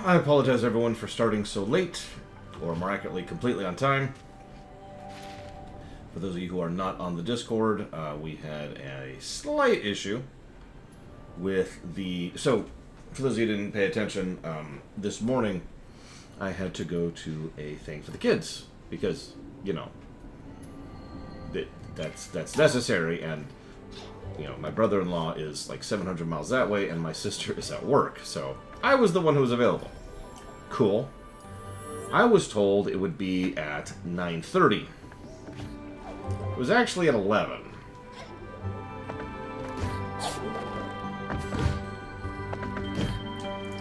I apologize, everyone, for starting so late, or more accurately, completely on time. For those of you who are not on the Discord, we had a slight issue with the... So, for those of you who didn't pay attention, this morning I had to go to a thing for the kids, because, you know, that's necessary, and, you know, my brother-in-law is like 700 miles that way, and my sister is at work, so I was the one who was available. Cool. I was told it would be at 9:30. It was actually at 11.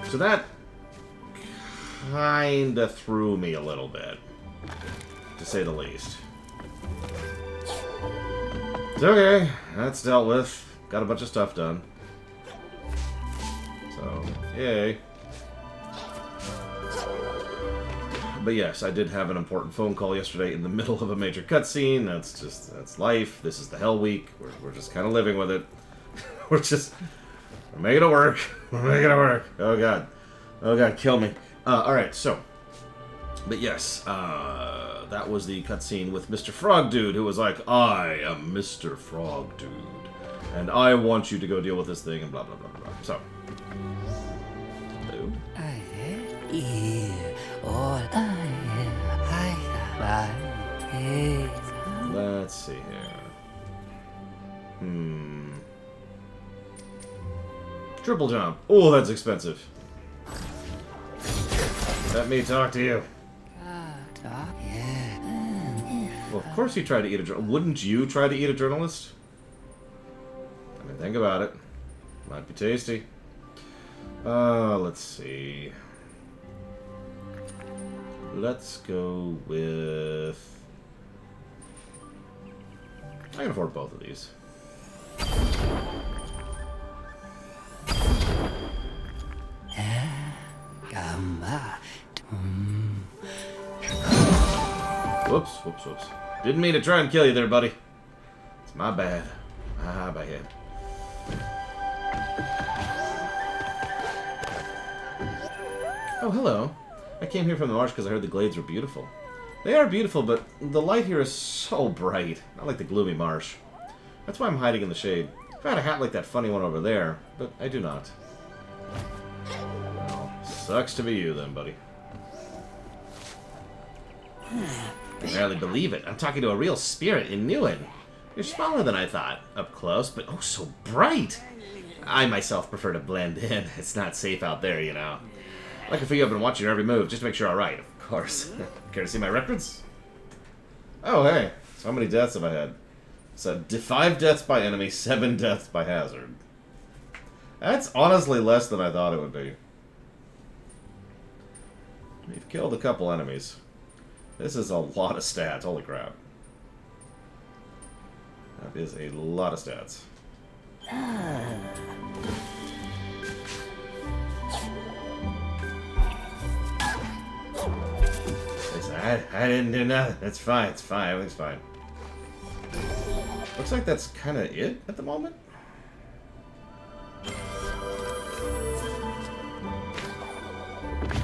So that kinda threw me a little bit, to say the least. It's okay, that's dealt with. Got a bunch of stuff done. So, yay. But yes, I did have an important phone call yesterday in the middle of a major cutscene. That's life. This is the Hell Week. We're just kind of living with it. we're making it work. We're making it work. Oh god. Oh god, kill me. Alright, so. But yes, that was the cutscene with Mr. Frog Dude, who was like, I am Mr. Frog Dude, and I want you to go deal with this thing, and blah, blah, blah, blah. So. Hello. Let's see here. Triple jump. Oh, that's expensive. Let me talk to you. Well, of course you try to eat a journalist. Wouldn't you try to eat a journalist? I mean, think about it. Might be tasty. Let's see. Let's go with... I can afford both of these. Whoops. Didn't mean to try and kill you there, buddy. It's my bad. My bad. Oh, hello. I came here from the marsh because I heard the glades were beautiful. They are beautiful, but the light here is so bright. Not like the gloomy marsh. That's why I'm hiding in the shade. If I had a hat like that funny one over there, but I do not. Well, sucks to be you then, buddy. I can barely believe it. I'm talking to a real spirit in Newen. You're smaller than I thought. Up close, but oh so bright. I myself prefer to blend in. It's not safe out there, you know. Like to figure I've been watching your every move, just to make sure I'm right, of course. Care to see my records? Oh, hey. So how many deaths have I had? So, 5 deaths by enemy, 7 deaths by hazard. That's honestly less than I thought it would be. We've killed a couple enemies. This is a lot of stats, holy crap. That is a lot of stats. I didn't do nothing. It's fine, everything's fine. Looks like that's kind of it at the moment.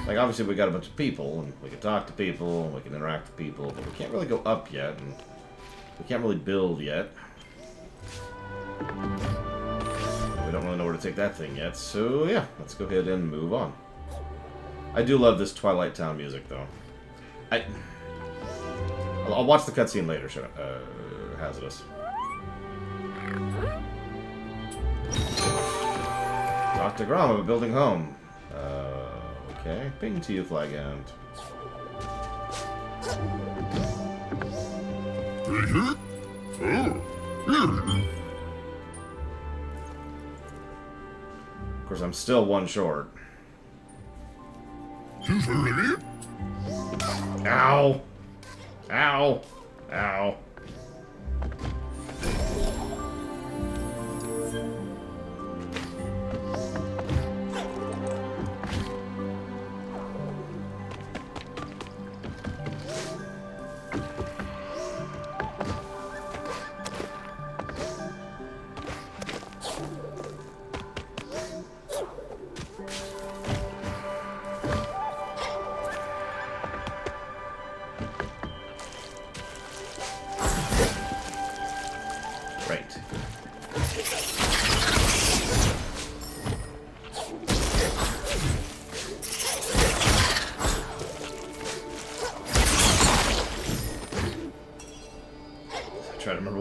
Like, obviously we got a bunch of people, and we can talk to people, and we can interact with people, but we can't really go up yet, and we can't really build yet. We don't really know where to take that thing yet, so yeah, let's go ahead and move on. I do love this Twilight Town music, though. I'll watch the cutscene later, Hazardous. Dr. Grom of a building home. Okay. Ping to you, Flag End. Of course, I'm still one short. Ow! Ow! Ow!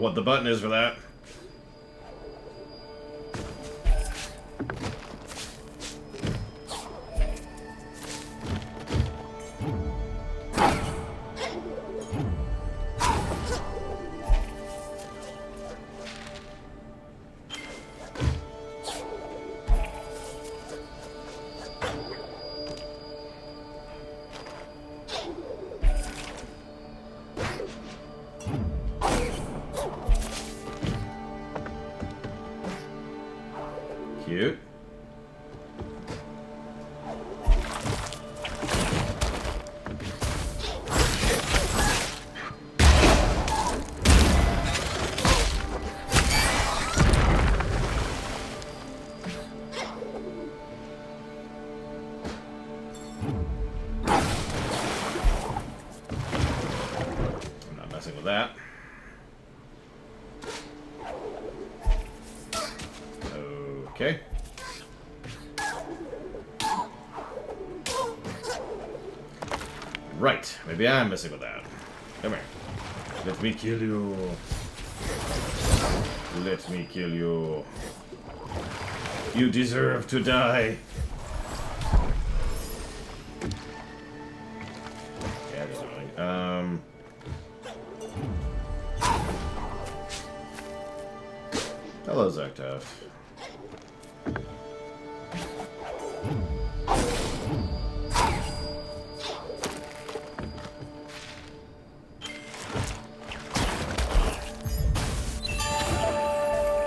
remember what the button is for that. Cute. I'm not messing with that. Okay. Right. Maybe I'm messing with that. Come here. Let me kill you. Let me kill you. You deserve to die. Yeah, just annoying. Hello, Zektoff.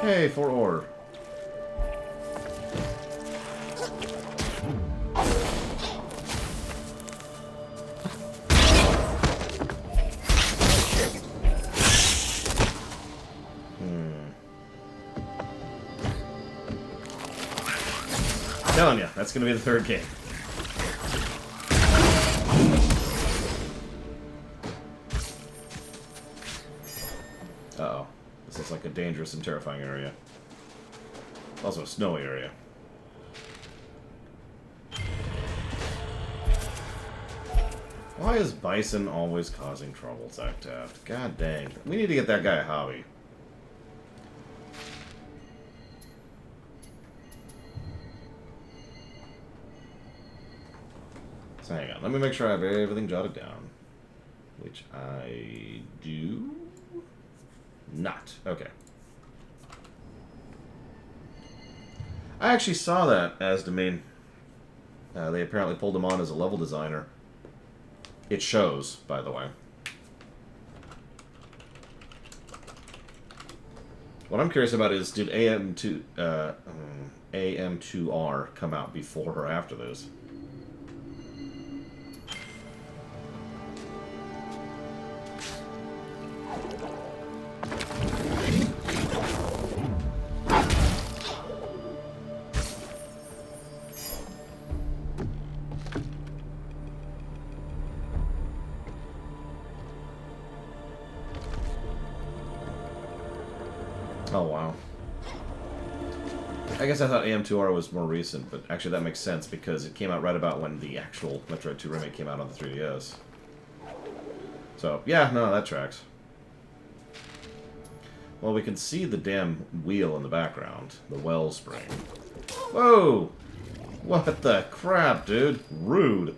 Hey, 4 ore. Telling you, that's gonna be the third game. Uh-oh. This looks like a dangerous and terrifying area. Also a snowy area. Why is Bison always causing trouble, Zektoff? God dang. We need to get that guy a hobby. So hang on, let me make sure I have everything jotted down. Which I do not. Okay. I actually saw that as domain. They apparently pulled him on as a level designer. It shows, by the way. What I'm curious about is, did AM2R come out before or after this? Oh, wow. I guess I thought AM2R was more recent, but actually that makes sense because it came out right about when the actual Metroid 2 Remake came out on the 3DS. So, yeah, no, that tracks. Well, we can see the damn wheel in the background. The wellspring. Whoa! What the crap, dude? Rude.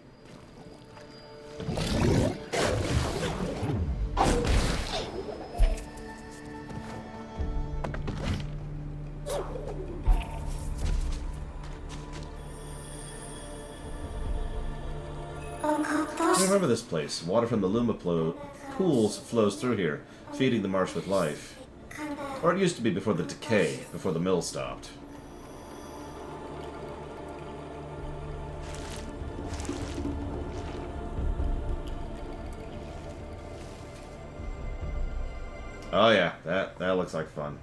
I remember this place. Water from the Luma pools flows through here, feeding the marsh with life. Or it used to be before the decay, before the mill stopped. Oh yeah, that looks like fun.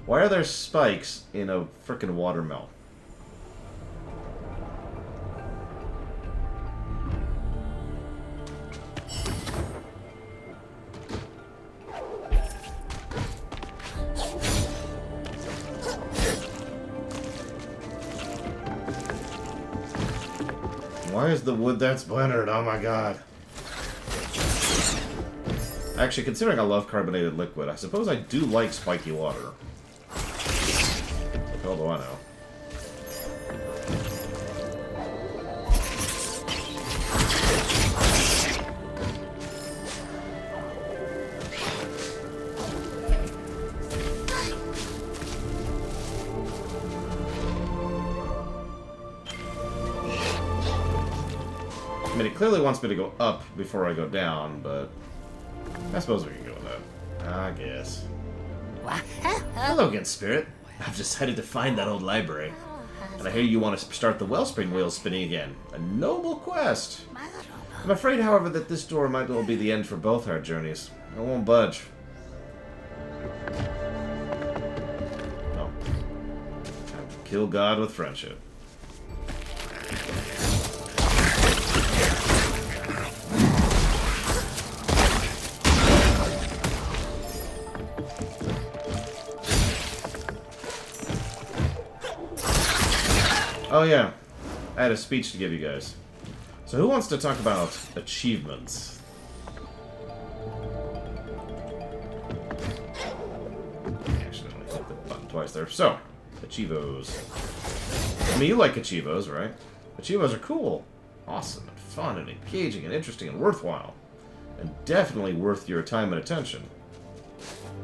Why are there spikes in a frickin' watermill? Why is the wood that splintered? Oh my god. Actually, considering I love carbonated liquid, I suppose I do like spiky water. What the hell do I know? I mean, it clearly wants me to go up before I go down, but I suppose we can go with that. I guess. Hello again, Spirit. I've decided to find that old library. And I hear you want to start the wellspring wheels spinning again. A noble quest. I'm afraid, however, that this door might well be the end for both our journeys. I won't budge. No. Time to kill God with friendship. Oh yeah, I had a speech to give you guys. So who wants to talk about achievements? Actually, I only hit the button twice there. So, achievos. I mean, you like achievos, right? Achievos are cool, awesome, and fun, and engaging, and interesting, and worthwhile. And definitely worth your time and attention.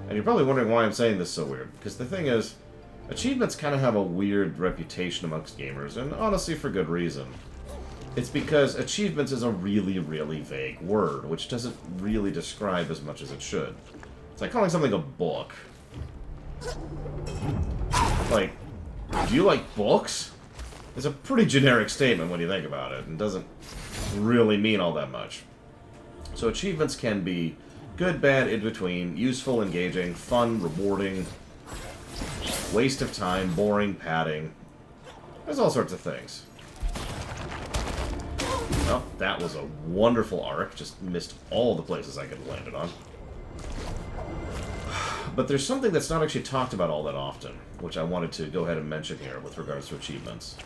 And you're probably wondering why I'm saying this so weird. Because the thing is, achievements kind of have a weird reputation amongst gamers, and honestly for good reason. It's because achievements is a really, really vague word, which doesn't really describe as much as it should. It's like calling something a book. Like, do you like books? It's a pretty generic statement when you think about it, and doesn't really mean all that much. So achievements can be good, bad, in between, useful, engaging, fun, rewarding, waste of time, boring, padding. There's all sorts of things. Well, that was a wonderful arc. Just missed all the places I could have landed on. But there's something that's not actually talked about all that often, which I wanted to go ahead and mention here with regards to achievements.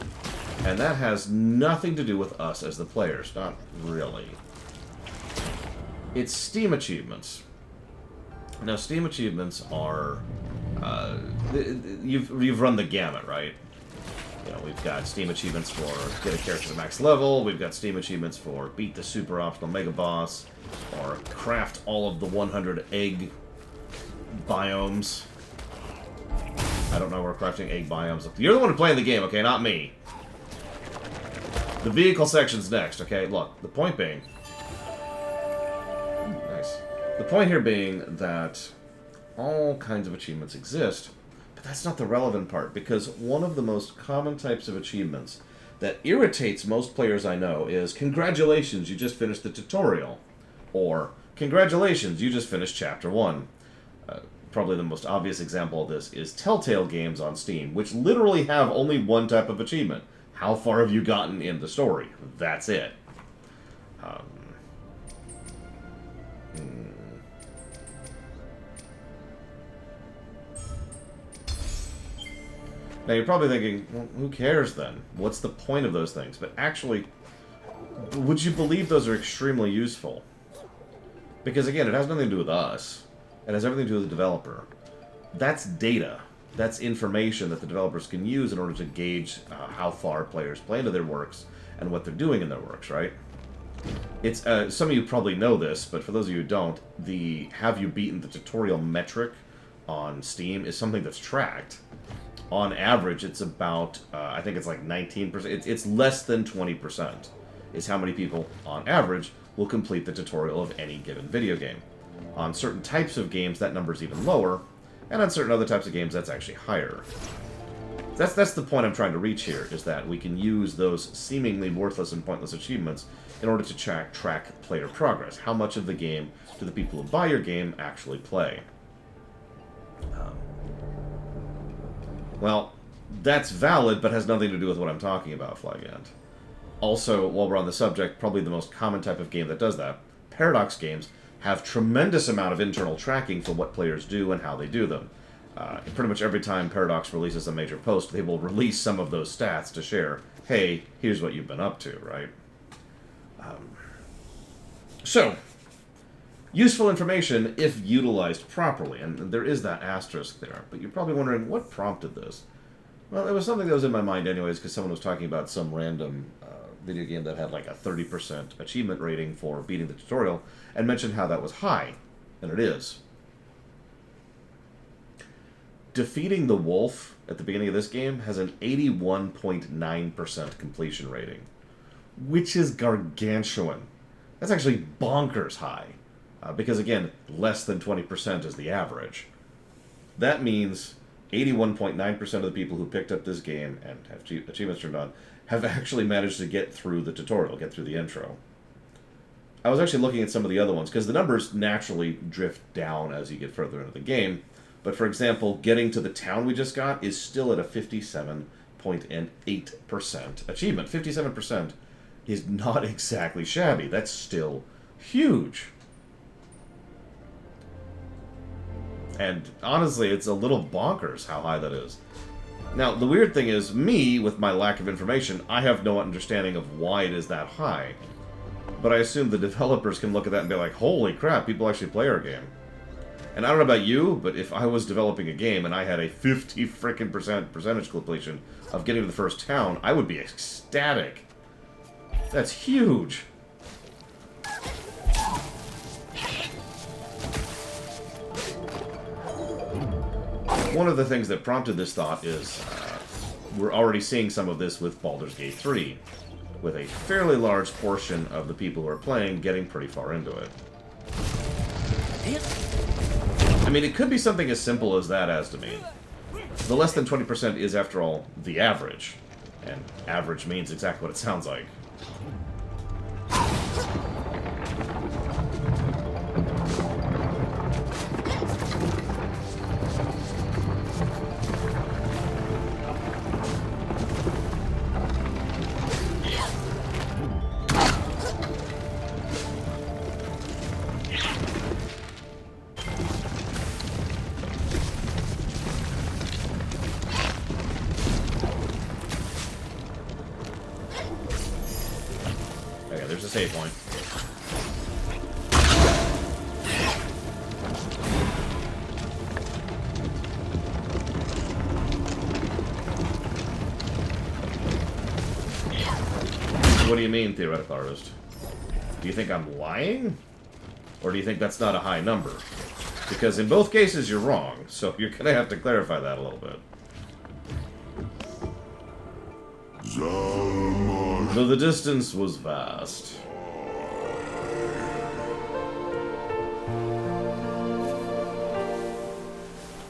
And that has nothing to do with us as the players. Not really. It's Steam achievements. Now, Steam achievements are... you've run the gamut, right? You know, we've got Steam achievements for get a character to max level, we've got Steam achievements for beat the super optional mega boss, or craft all of the 100 egg biomes. I don't know where crafting egg biomes... You're the one playing the game, okay? Not me. The vehicle section's next, okay? Look, the point being... Nice. The point here being that all kinds of achievements exist, but that's not the relevant part, because one of the most common types of achievements that irritates most players I know is, congratulations, you just finished the tutorial, or congratulations, you just finished Chapter 1. Probably the most obvious example of this is Telltale games on Steam, which literally have only one type of achievement. How far have you gotten in the story? That's it. Now you're probably thinking, well, who cares then? What's the point of those things? But actually, would you believe those are extremely useful? Because again, it has nothing to do with us. It has everything to do with the developer. That's data. That's information that the developers can use in order to gauge how far players play into their works and what they're doing in their works, right? It's some of you probably know this, but for those of you who don't, the have you beaten the tutorial metric on Steam is something that's tracked. On average, it's about, I think it's like 19%. It's less than 20% is how many people, on average, will complete the tutorial of any given video game. On certain types of games, that number's even lower, and on certain other types of games, that's actually higher. That's the point I'm trying to reach here, is that we can use those seemingly worthless and pointless achievements in order to track player progress. How much of the game do the people who buy your game actually play? Well, that's valid, but has nothing to do with what I'm talking about, Flygant. Also, while we're on the subject, probably the most common type of game that does that, Paradox games have tremendous amount of internal tracking for what players do and how they do them. Pretty much every time Paradox releases a major post, they will release some of those stats to share, hey, here's what you've been up to, right? So, Useful information if utilized properly, and there is that asterisk there. But you're probably wondering, what prompted this? Well, it was something that was in my mind anyways, because someone was talking about some random video game that had like a 30% achievement rating for beating the tutorial, and mentioned how that was high, and it is. Defeating the wolf at the beginning of this game has an 81.9% completion rating, which is gargantuan. That's actually bonkers high, because again, less than 20% is the average. That means 81.9% of the people who picked up this game and have achievements turned on have actually managed to get through the tutorial, get through the intro. I was actually looking at some of the other ones, because the numbers naturally drift down as you get further into the game. But for example, getting to the town we just got is still at a 57.8% achievement. 57% is not exactly shabby. That's still huge. And honestly, it's a little bonkers how high that is. Now, the weird thing is, me, with my lack of information, I have no understanding of why it is that high. But I assume the developers can look at that and be like, holy crap, people actually play our game. And I don't know about you, but if I was developing a game and I had a 50 frickin' percentage completion of getting to the first town, I would be ecstatic. That's huge. One of the things that prompted this thought is we're already seeing some of this with Baldur's Gate 3, with a fairly large portion of the people who are playing getting pretty far into it. I mean, it could be something as simple as that as to me. The less than 20% is, after all, the average. And average means exactly what it sounds like. There's a save point. What do you mean, theoretical artist? Do you think I'm lying? Or do you think that's not a high number? Because in both cases you're wrong, so you're gonna have to clarify that a little bit. Though the distance was vast.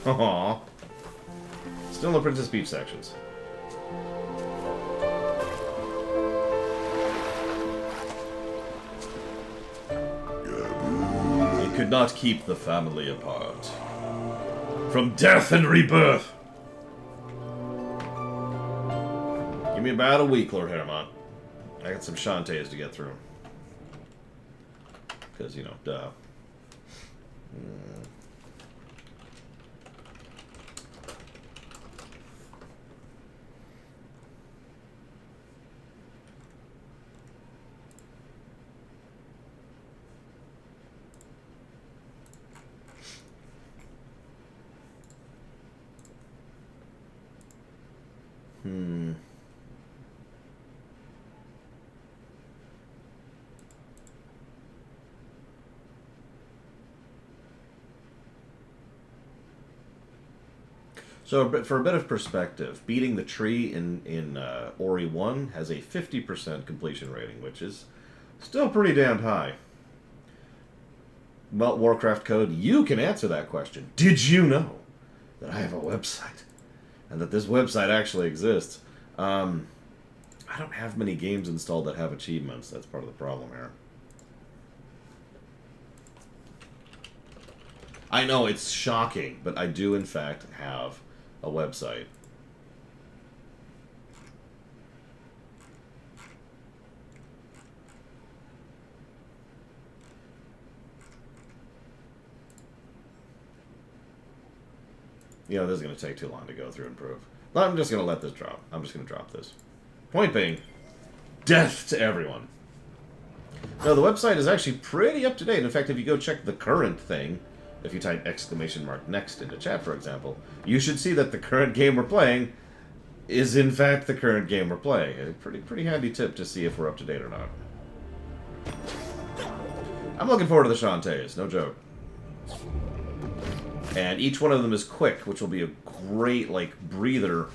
Aww. Still no Princess Peach sections. It could not keep the family apart. From death and rebirth! Give me about a week, Lord Hermont. I got some Shantaes to get through. Because, you know, duh. So, for a bit of perspective, beating the tree in Ori 1 has a 50% completion rating, which is still pretty damn high. Well, Warcraft Code, you can answer that question. Did you know that I have a website? And that this website actually exists? I don't have many games installed that have achievements. That's part of the problem here. I know, it's shocking, but I do, in fact, have a website. You know, this is going to take too long to go through and prove. I'm just going to let this drop. I'm just going to drop this. Point being, death to everyone. No, the website is actually pretty up to date. In fact, if you go check the current thing, if you type exclamation mark next into chat, for example, you should see that the current game we're playing is in fact the current game we're playing. A pretty handy tip to see if we're up to date or not. I'm looking forward to the Shantaes, no joke. And each one of them is quick, which will be a great, like, breather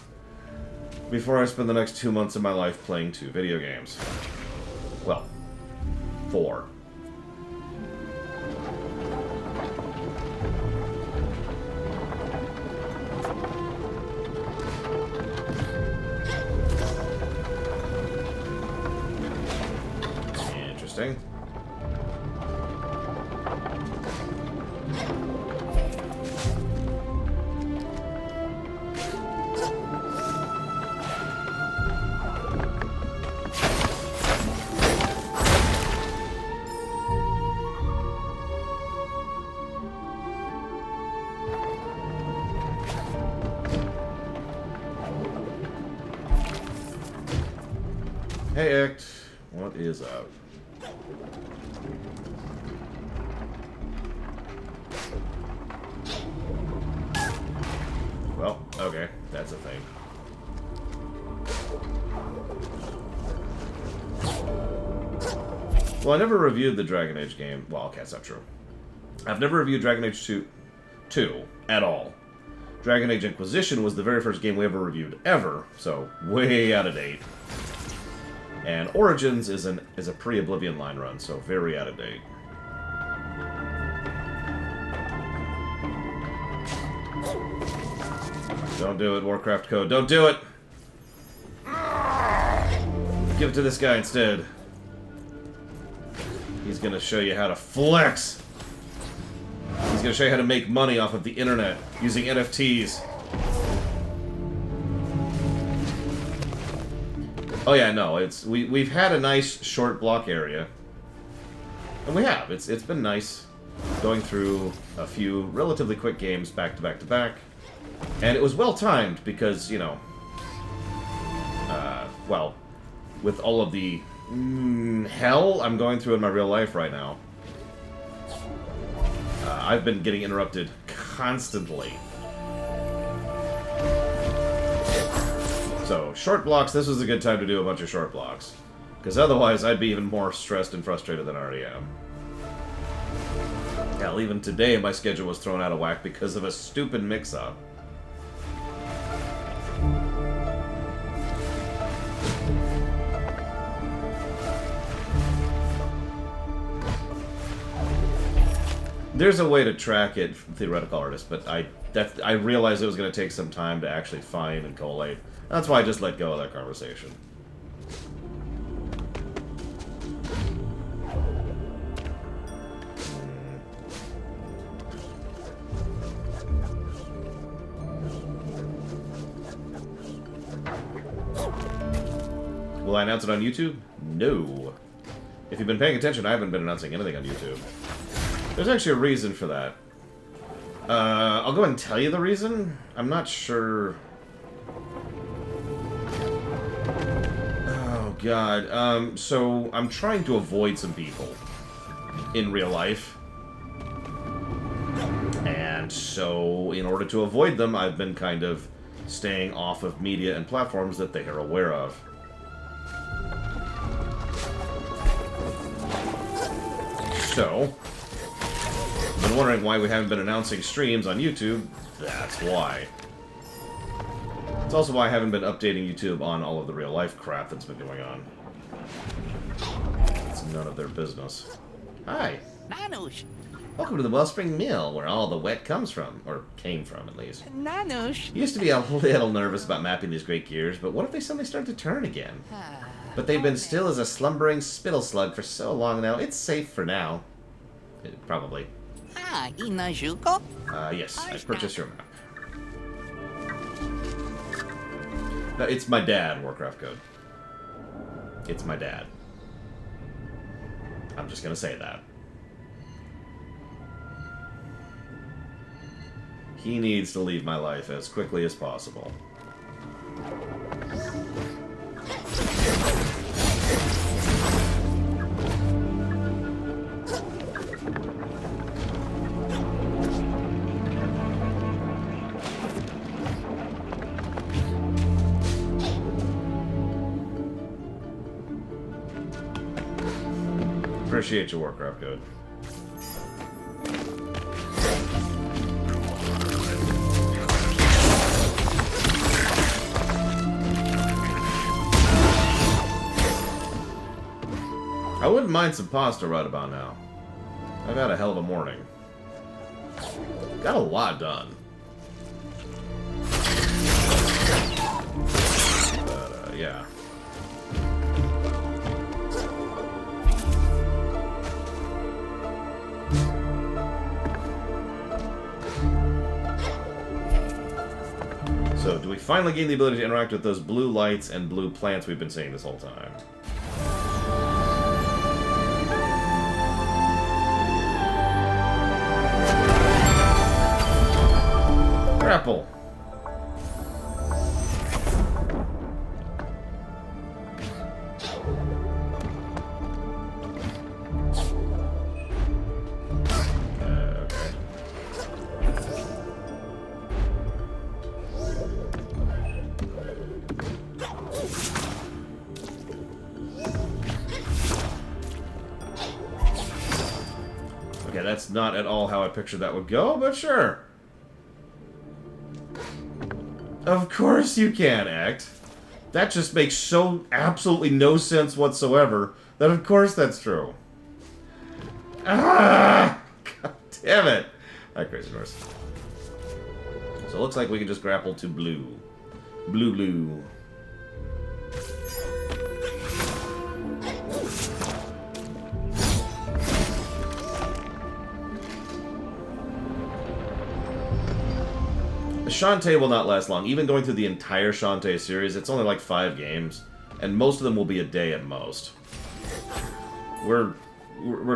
before I spend the next 2 months of my life playing 2 video games. Well, 4. Interesting. Hey, Act. What is up? Well, okay. That's a thing. Well, I never reviewed the Dragon Age game. Well, okay, that's not true. I've never reviewed Dragon Age 2 at all. Dragon Age Inquisition was the very first game we ever reviewed ever, so way out of date. And Origins is a pre-Oblivion line run, so very out of date. Don't do it, Warcraft Code. Don't do it! Give it to this guy instead. He's gonna show you how to flex! He's gonna show you how to make money off of the internet using NFTs. Oh yeah, no, we've had a nice short block area. And we have. It's been nice going through a few relatively quick games back to back to back. And it was well timed because, you know, well, with all of the hell I'm going through in my real life right now, I've been getting interrupted constantly. So, short blocks, this was a good time to do a bunch of short blocks. Because otherwise, I'd be even more stressed and frustrated than I already am. Hell, even today, my schedule was thrown out of whack because of a stupid mix-up. There's a way to track it from Theoretical Artist, but I realized it was going to take some time to actually find and collate. That's why I just let go of that conversation. Will I announce it on YouTube? No. If you've been paying attention, I haven't been announcing anything on YouTube. There's actually a reason for that. I'll go ahead and tell you the reason. I'm not sure... Oh, God. So, I'm trying to avoid some people in real life. And so, in order to avoid them, I've been kind of staying off of media and platforms that they are aware of. So... been wondering why we haven't been announcing streams on YouTube. That's why. It's also why I haven't been updating YouTube on all of the real-life crap that's been going on. It's none of their business. Hi. Nanush. Welcome to the Wellspring Mill, where all the wet comes from. Or came from, at least. Nanush. Used to be a little nervous about mapping these great gears, but what if they suddenly start to turn again? But they've been still as a slumbering spittle slug for so long now, it's safe for now. Probably. Inajuko? Yes, I purchased your map. No, it's my dad, Warcraft Code. It's my dad. I'm just gonna say that. He needs to leave my life as quickly as possible. Appreciate your work, Rough Good. I wouldn't mind some pasta right about now. I've had a hell of a morning. Got a lot done. But, yeah. So, do we finally gain the ability to interact with those blue lights and blue plants we've been seeing this whole time? Grapple. Okay. Okay, that's not at all how I pictured that would go, but sure. Of course you can, Act. That just makes so absolutely no sense whatsoever that of course that's true. Ah! God damn it! Alright, Crazy Horse. So it looks like we can just grapple to blue. Blue. Shantae will not last long. Even going through the entire Shantae series, it's only like 5 games, and most of them will be a day at most. We're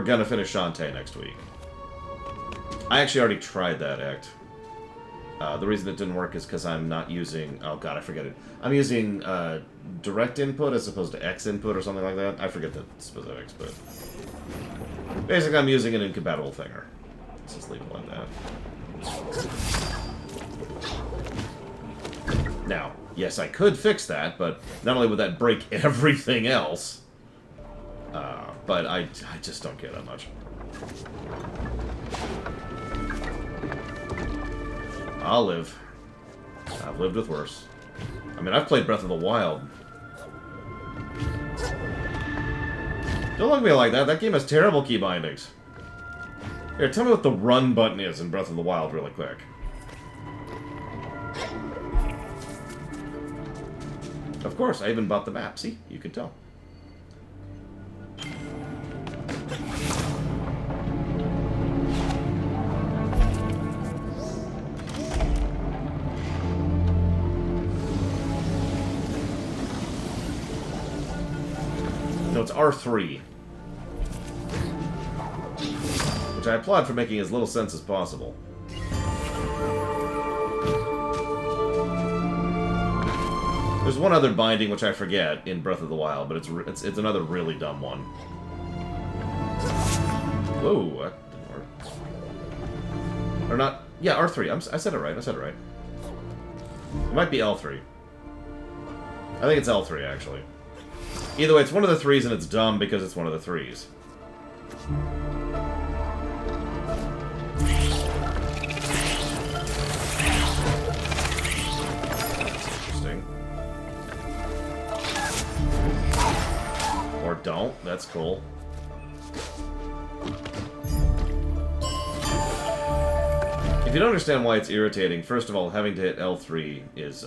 gonna finish Shantae next week. I actually already tried that act. The reason it didn't work is because I'm not using... Oh god, I forget it. I'm using direct input as opposed to X input or something like that. I forget the specifics, but... Basically, I'm using an incompatible thinger. Let's just leave it like that. Now, yes, I could fix that, but not only would that break everything else, but I just don't care that much. I'll live. I've lived with worse. I mean, I've played Breath of the Wild. Don't look at me like that. That game has terrible key bindings. Here, tell me what the run button is in Breath of the Wild really quick. Of course, I even bought the map. See? You can tell. No, it's R3. Which I applaud for making as little sense as possible. There's one other binding which I forget in Breath of the Wild, but it's another really dumb one. Whoa, that didn't work. Or not? Yeah, R3. I said it right. It might be L3. I think it's L3 actually. Either way, it's one of the 3s and it's dumb because it's one of the 3s. Or don't. That's cool. If you don't understand why it's irritating, first of all, having to hit L3 is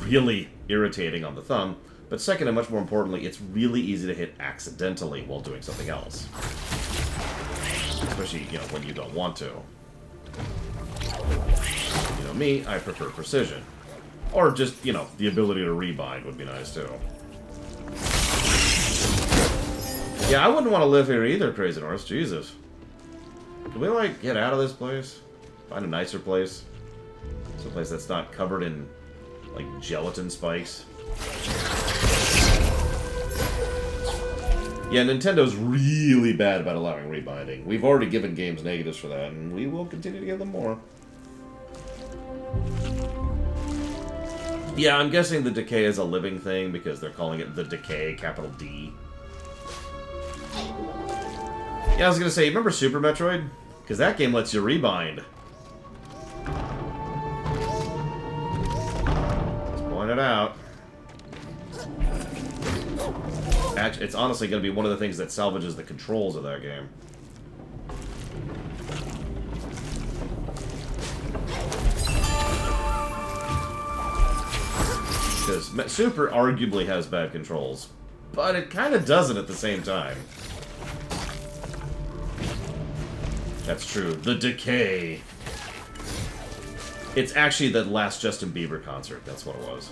really irritating on the thumb. But second, and much more importantly, it's really easy to hit accidentally while doing something else. Especially, you know, when you don't want to. You know me, I prefer precision. Or just, you know, the ability to rebind would be nice too. Yeah, I wouldn't want to live here either, Crazy North. Jesus. Can we, like, get out of this place? Find a nicer place? Some place that's not covered in, like, gelatin spikes? Yeah, Nintendo's really bad about allowing rebinding. We've already given games negatives for that, and we will continue to give them more. Yeah, I'm guessing the decay is a living thing because they're calling it the decay, capital D. Yeah, I was gonna say, remember Super Metroid? Because that game lets you rebind. Just point it out. Actually, it's honestly gonna be one of the things that salvages the controls of that game. Because Super arguably has bad controls, but it kind of doesn't at the same time. That's true. The Decay. It's actually the last Justin Bieber concert. That's what it was.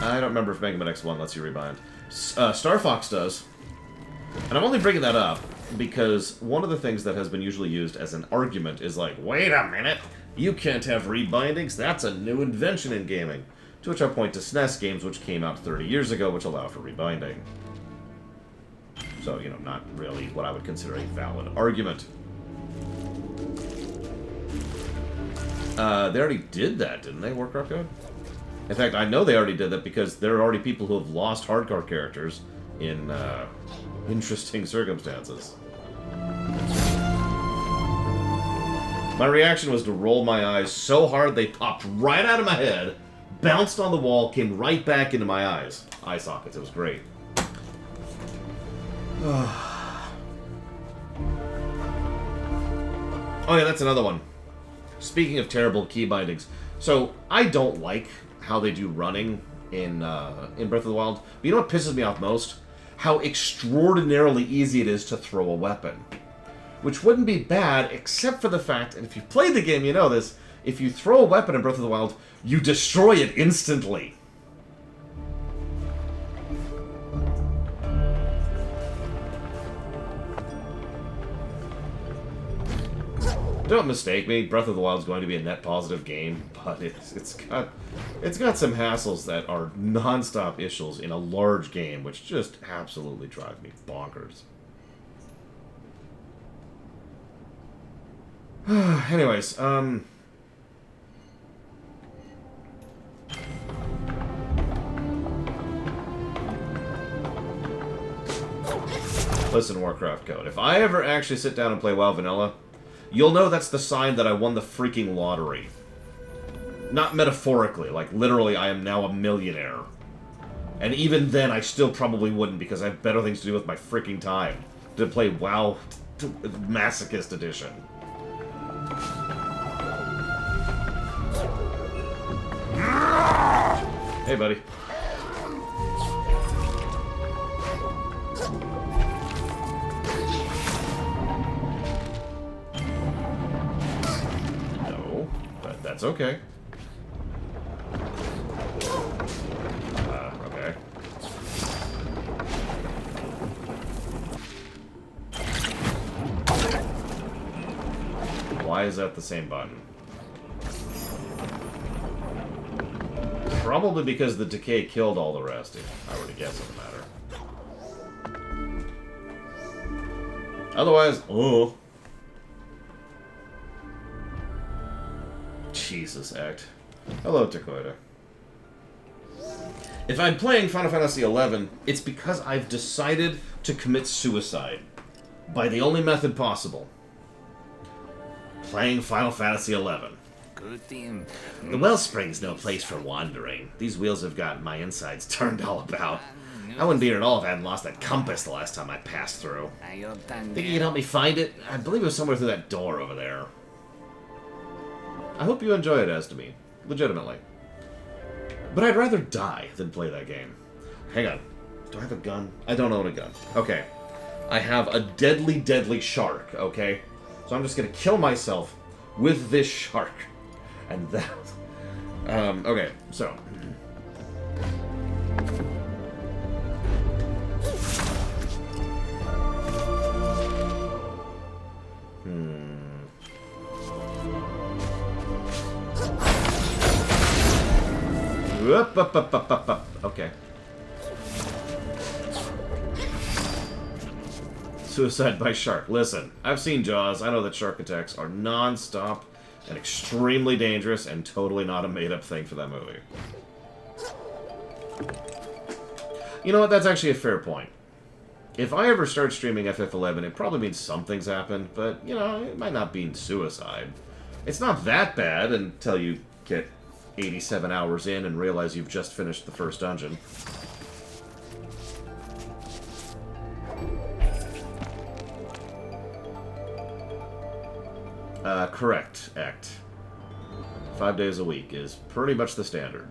I don't remember if Mega Man X1 lets you rebind. Star Fox does. And I'm only bringing that up because one of the things that has been usually used as an argument is like, wait a minute, you can't have rebindings, that's a new invention in gaming. To which I point to SNES games which came out 30 years ago which allow for rebinding. So, you know, not really what I would consider a valid argument. They already did that, didn't they, Warcraft Code? In fact, I know they already did that because there are already people who have lost hardcore characters in interesting circumstances. My reaction was to roll my eyes so hard they popped right out of my head, bounced on the wall, came right back into my eyes. Eye sockets. It was great. Oh yeah, that's another one. Speaking of terrible key bindings, so I don't like how they do running in Breath of the Wild. But you know what pisses me off most? How extraordinarily easy it is to throw a weapon. Which wouldn't be bad, except for the fact, and if you've played the game, you know this, if you throw a weapon in Breath of the Wild, you destroy it instantly. Don't mistake me, Breath of the Wild is going to be a net positive game, but it's got some hassles that are non-stop issues in a large game, which just absolutely drive me bonkers. Anyways, listen, Warcraft Code, if I ever actually sit down and play WoW Vanilla, you'll know that's the sign that I won the freaking lottery. Not metaphorically, like literally I am now a millionaire. And even then I still probably wouldn't because I have better things to do with my freaking time. To play WoW Masochist Edition. Hey, buddy. No, but that's okay. Okay. Why is that the same button? Probably because the decay killed all the rest, if I were to guess on the matter. Otherwise, oh. Jesus, Act. Hello, Takoida. If I'm playing Final Fantasy XI, it's because I've decided to commit suicide. By the only method possible. Playing Final Fantasy XI. The Wellspring's no place for wandering. These wheels have got my insides turned all about. I wouldn't be here at all if I hadn't lost that compass the last time I passed through. Think you can help me find it? I believe it was somewhere through that door over there. I hope you enjoy it, as to me. Legitimately. But I'd rather die than play that game. Hang on. Do I have a gun? I don't own a gun. Okay. I have a deadly, deadly shark, okay? So I'm just gonna kill myself with this shark. And that... okay, so... Up. Okay. Suicide by shark. Listen, I've seen Jaws. I know that shark attacks are non-stop. and extremely dangerous and totally not a made-up thing for that movie. You know what? That's actually a fair point. If I ever start streaming FF11, it probably means something's happened, but, you know, it might not mean suicide. It's not that bad until you get 87 hours in and realize you've just finished the first dungeon. Correct, Act. 5 days a week is pretty much the standard.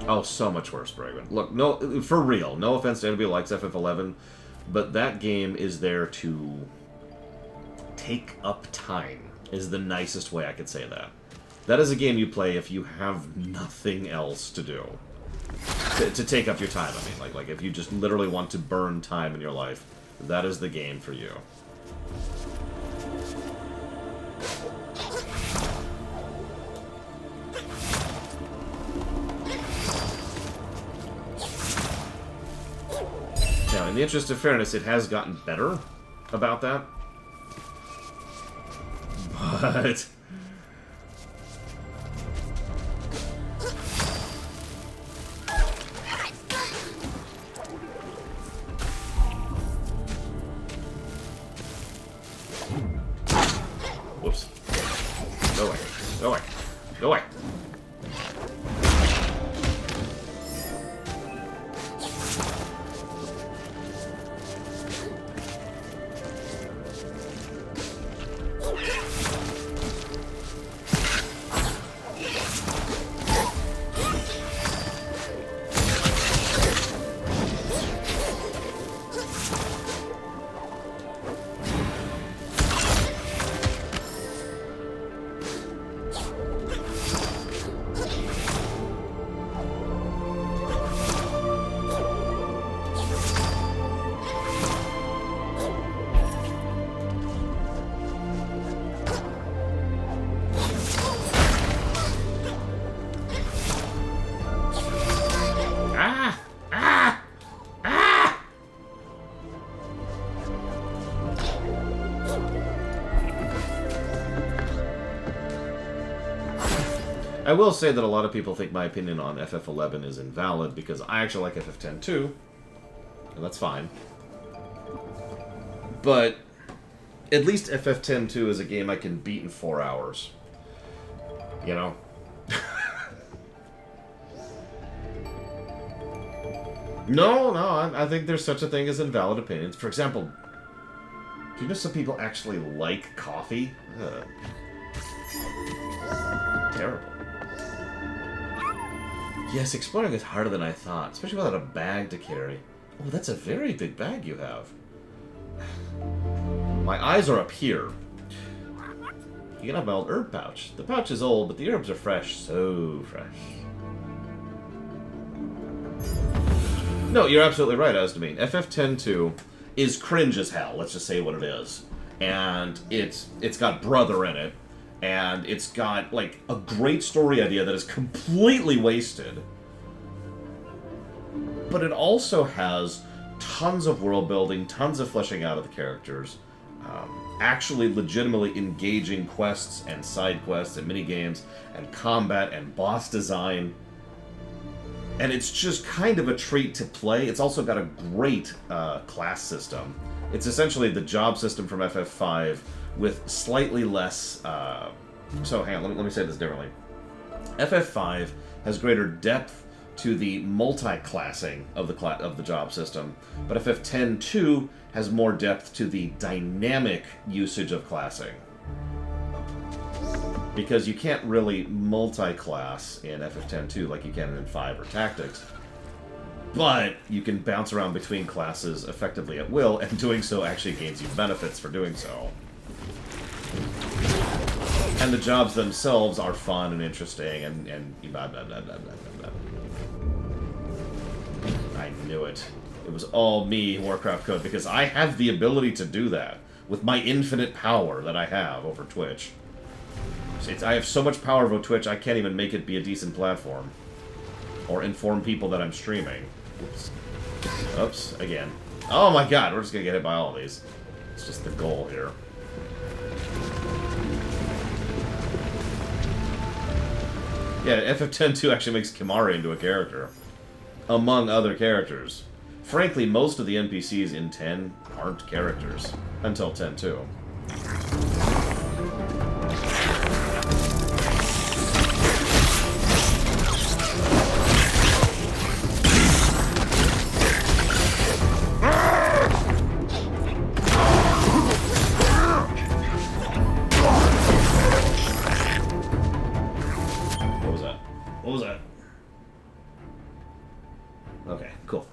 Oh, so much worse, Bregman. Look, no, for real, no offense to anybody who likes FF11, but that game is there to take up time, is the nicest way I could say that. That is a game you play if you have nothing else to do. To take up your time, I mean. Like if you just literally want to burn time in your life, that is the game for you. Now, in the interest of fairness, it has gotten better about that. But... whoops. Go away. Go away. Go away. I will say that a lot of people think my opinion on FF11 is invalid because I actually like FF10 too, and that's fine. But at least FF10-2 is a game I can beat in 4 hours. You know? No, I think there's such a thing as invalid opinions. For example, do you know some people actually like coffee? Terrible. Yes, exploring is harder than I thought, especially without a bag to carry. Oh, that's a very big bag you have. My eyes are up here. You can have my old herb pouch. The pouch is old, but the herbs are fresh. So fresh. No, you're absolutely right, Asdamine. FF10-2 is cringe as hell, let's just say what it is. And it's got Brother in it. And it's got, like, a great story idea that is completely wasted. But it also has tons of world building, tons of fleshing out of the characters, actually legitimately engaging quests and side quests and minigames and combat and boss design. And it's just kind of a treat to play. It's also got a great class system. It's essentially the job system from FF5 with slightly less... so, hang on, let me say this differently. FF5 has greater depth to the multi-classing of the job system, but FF10-2 has more depth to the dynamic usage of classing. Because you can't really multi-class in FF10-2 like you can in 5 or Tactics, but you can bounce around between classes effectively at will, and doing so actually gains you benefits for doing so. And the jobs themselves are fun and interesting, and blah, blah, blah, blah, blah, blah. I knew it. It was all me, Warcraft Code, because I have the ability to do that with my infinite power that I have over Twitch. I have so much power over Twitch, I can't even make it be a decent platform. Or inform people that I'm streaming. Oops. Oops, again. Oh my god, we're just gonna get hit by all of these. It's just the goal here. Yeah, FF10-2 actually makes Kimari into a character. Among other characters. Frankly, most of the NPCs in 10 aren't characters. Until 10-2. What was that? Okay, cool.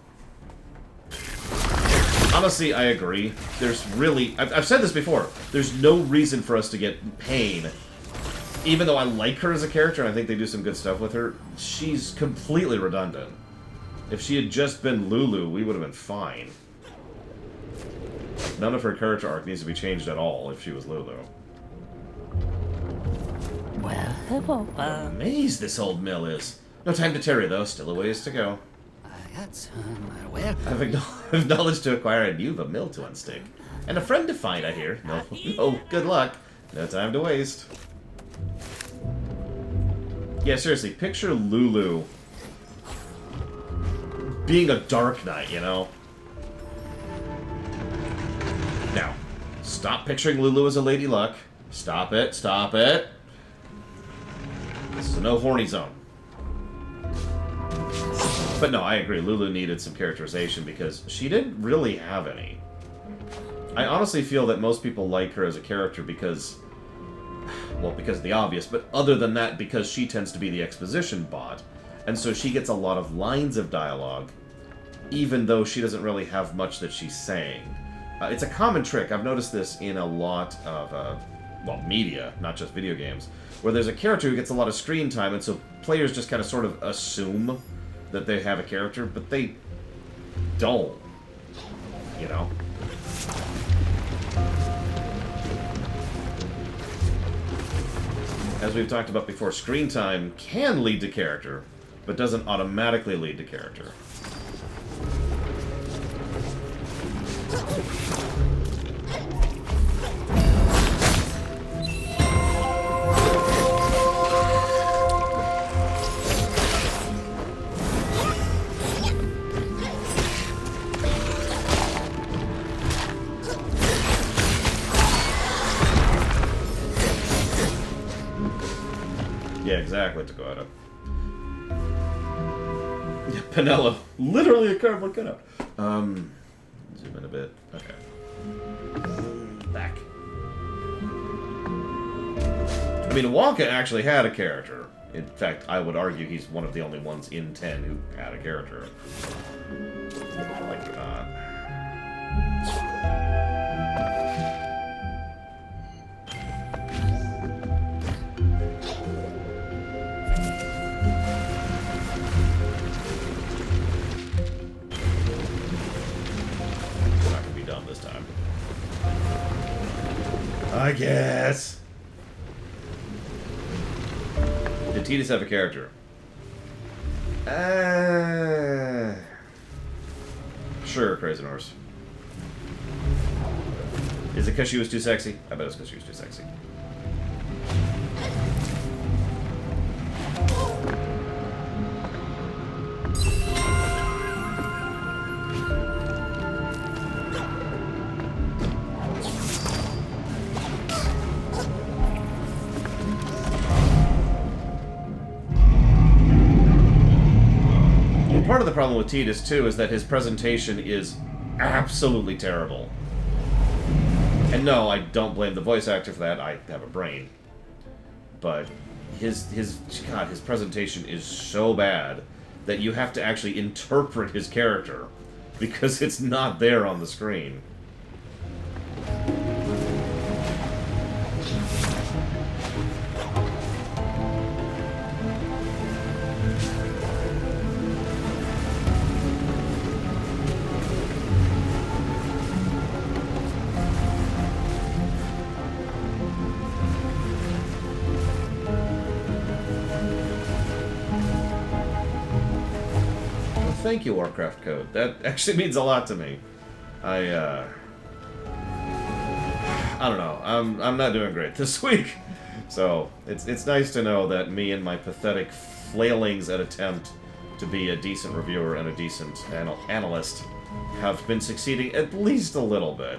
Honestly, I agree. There's really... I've said this before. There's no reason for us to get Pain. Even though I like her as a character, and I think they do some good stuff with her, she's completely redundant. If she had just been Lulu, we would have been fine. None of her character arc needs to be changed at all if she was Lulu. Well, hello, Amazed this old mill is. No time to tarry, though. Still a ways to go. I got some, well... I've acknowledged to acquire a new mill to unstick. And a friend to find, I hear. No, good luck. No time to waste. Yeah, seriously, picture Lulu being a Dark Knight, you know? Now, stop picturing Lulu as a Lady Luck. Stop it, stop it. This is a no horny zone. But no, I agree. Lulu needed some characterization because she didn't really have any. I honestly feel that most people like her as a character because... well, because of the obvious, but other than that, because she tends to be the exposition bot. And so she gets a lot of lines of dialogue, even though she doesn't really have much that she's saying. It's a common trick. I've noticed this in a lot of, well, media, not just video games, where there's a character who gets a lot of screen time, and so players just kind of sort of assume that they have a character, but they don't, you know? As we've talked about before, screen time can lead to character, but doesn't automatically lead to character. Yeah, exactly, Dakota. Yeah, Pinello. Literally a cardboard cutout. Zoom in a bit. Okay. Back. I mean, Wonka actually had a character. In fact, I would argue he's one of the only ones in 10 who had a character. Like it or not. I guess. Did Tidus have a character? Sure, Crazy Norse. Is it because she was too sexy? I bet it's because she was too sexy. Part of the problem with Tidus, too, is that his presentation is absolutely terrible. And no, I don't blame the voice actor for that. I have a brain. But his presentation is so bad that you have to actually interpret his character because it's not there on the screen. Thank you, Warcraft Code. That actually means a lot to me. I don't know. I'm not doing great this week. So it's nice to know that me and my pathetic flailings at attempt to be a decent reviewer and a decent analyst have been succeeding at least a little bit.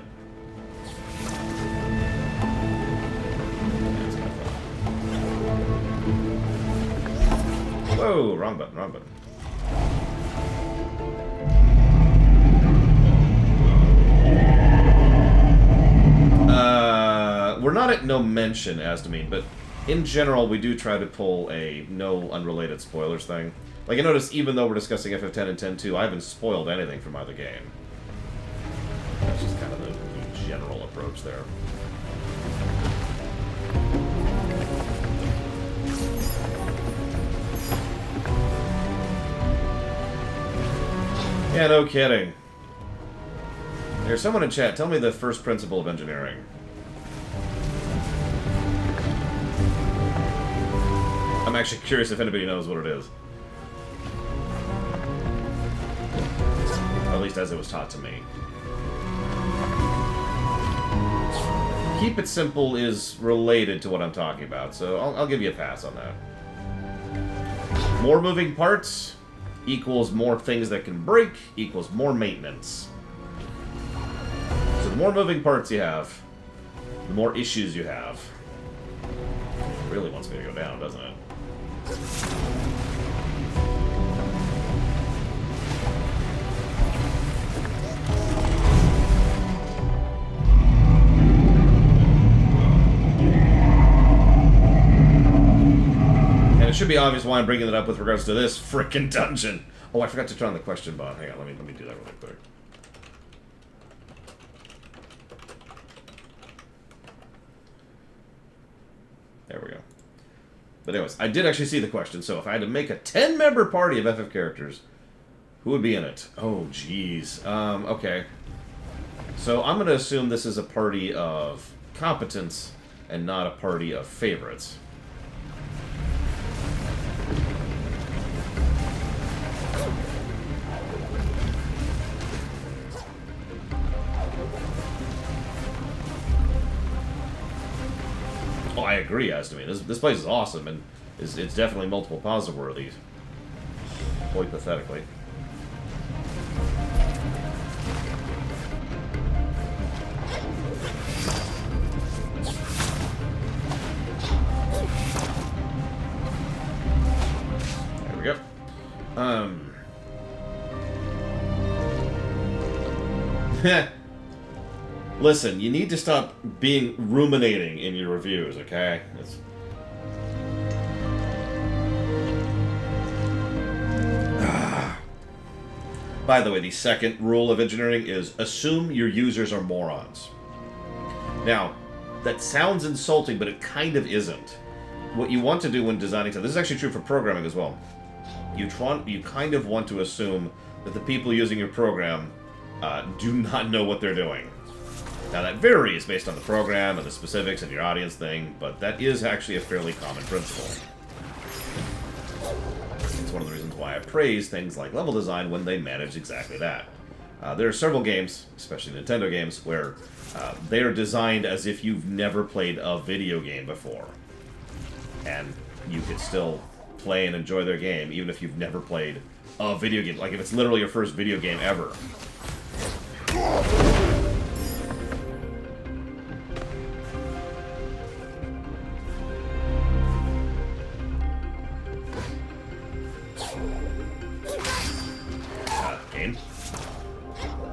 Whoa, wrong button, wrong button. We're not at no mention, as to mean, but in general, we do try to pull a no unrelated spoilers thing. Like, I noticed, even though we're discussing FF10 and 10.2, I haven't spoiled anything from either game. That's just kind of the general approach there. Yeah, no kidding. There's someone in chat, tell me the first principle of engineering. I'm actually curious if anybody knows what it is. At least as it was taught to me. Keep it simple is related to what I'm talking about, so I'll give you a pass on that. More moving parts equals more things that can break equals more maintenance. So the more moving parts you have, the more issues you have. It really wants me to go down, doesn't it? And it should be obvious why I'm bringing it up with regards to this frickin' dungeon. Oh, I forgot to turn on the question bot. Hang on, let me do that really quick. There we go. But anyways, I did actually see the question, so if I had to make a 10-member party of FF characters, who would be in it? Oh, jeez. Okay. So I'm going to assume this is a party of competence and not a party of favorites. Oh, I agree, as to me. This place is awesome, and it's definitely multiple positive worthy. Quite pathetically. There we go. Listen, you need to stop being ruminating in your reviews, okay? By the way, the second rule of engineering is assume your users are morons. Now, that sounds insulting, but it kind of isn't. What you want to do when designing something, this is actually true for programming as well. You kind of want to assume that the people using your program do not know what they're doing. Now, that varies based on the program and the specifics and your audience thing, but that is actually a fairly common principle. It's one of the reasons why I praise things like level design when they manage exactly that. There are several games, especially Nintendo games, where they are designed as if you've never played a video game before. And you could still play and enjoy their game, even if you've never played a video game. Like, if it's literally your first video game ever. Game.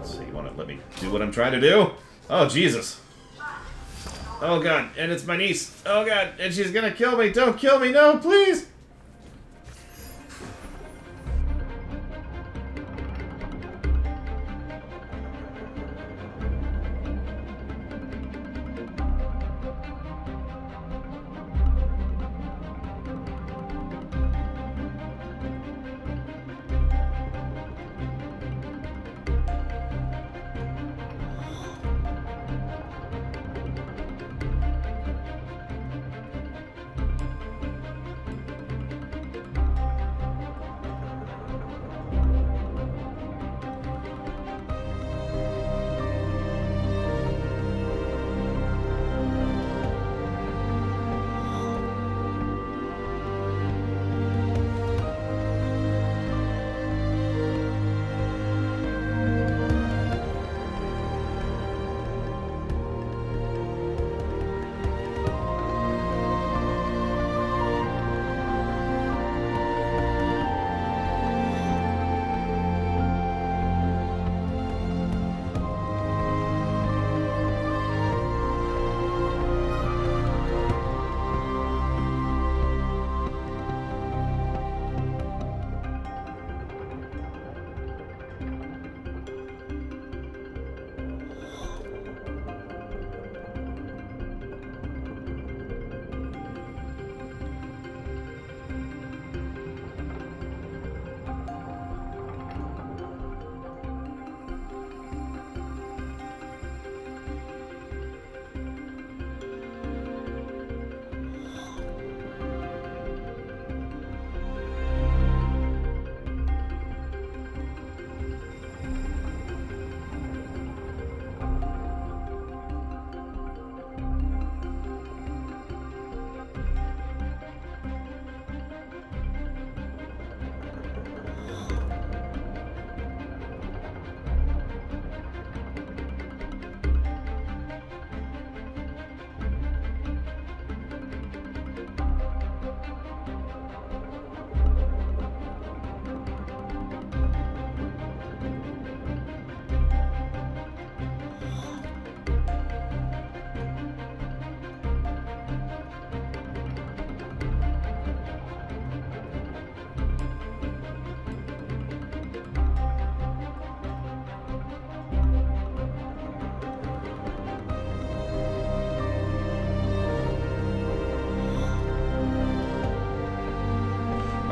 So you want to let me do what I'm trying to do? Oh, Jesus. Oh, God. And it's my niece. Oh, God. And she's gonna kill me. Don't kill me. No, please.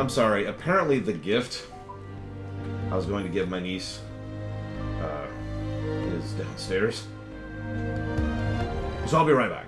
I'm sorry. Apparently the gift I was going to give my niece is downstairs. So I'll be right back.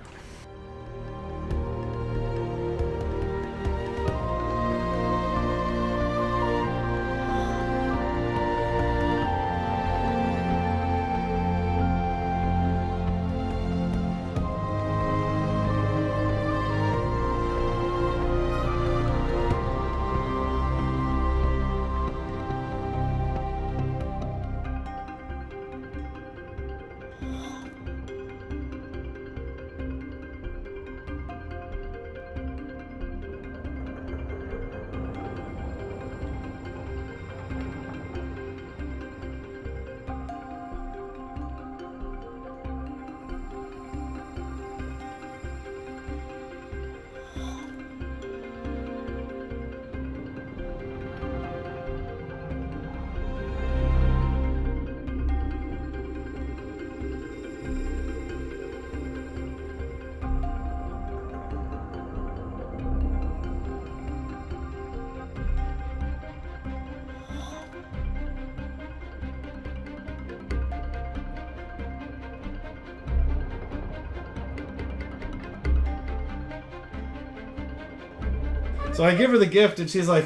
So I give her the gift, and she's like,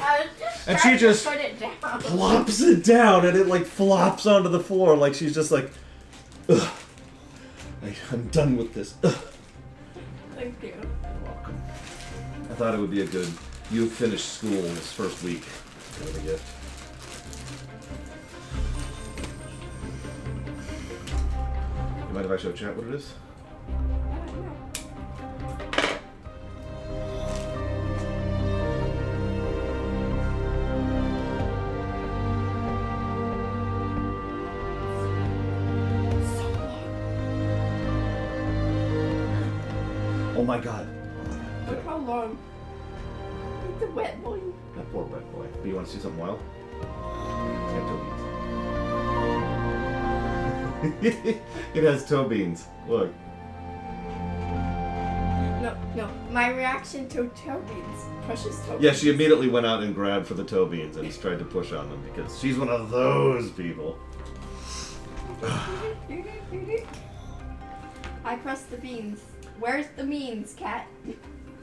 and she just put it down. plops it down, and it like flops onto the floor, like she's just like, ugh, I'm done with this. Ugh. Thank you. You're welcome. I thought it would be a good, you finished school this first week kind of a gift. You mind if I show chat what it is? Oh my god. Look how long. It's a wet boy. That poor wet boy. Do you want to see something wild? It has toe beans. Look. No. My reaction to toe beans. Pushes toe beans. Yeah, she immediately went out and grabbed for the toe beans and tried to push on them because she's one of those people. I pressed the beans. Where's the beans, cat?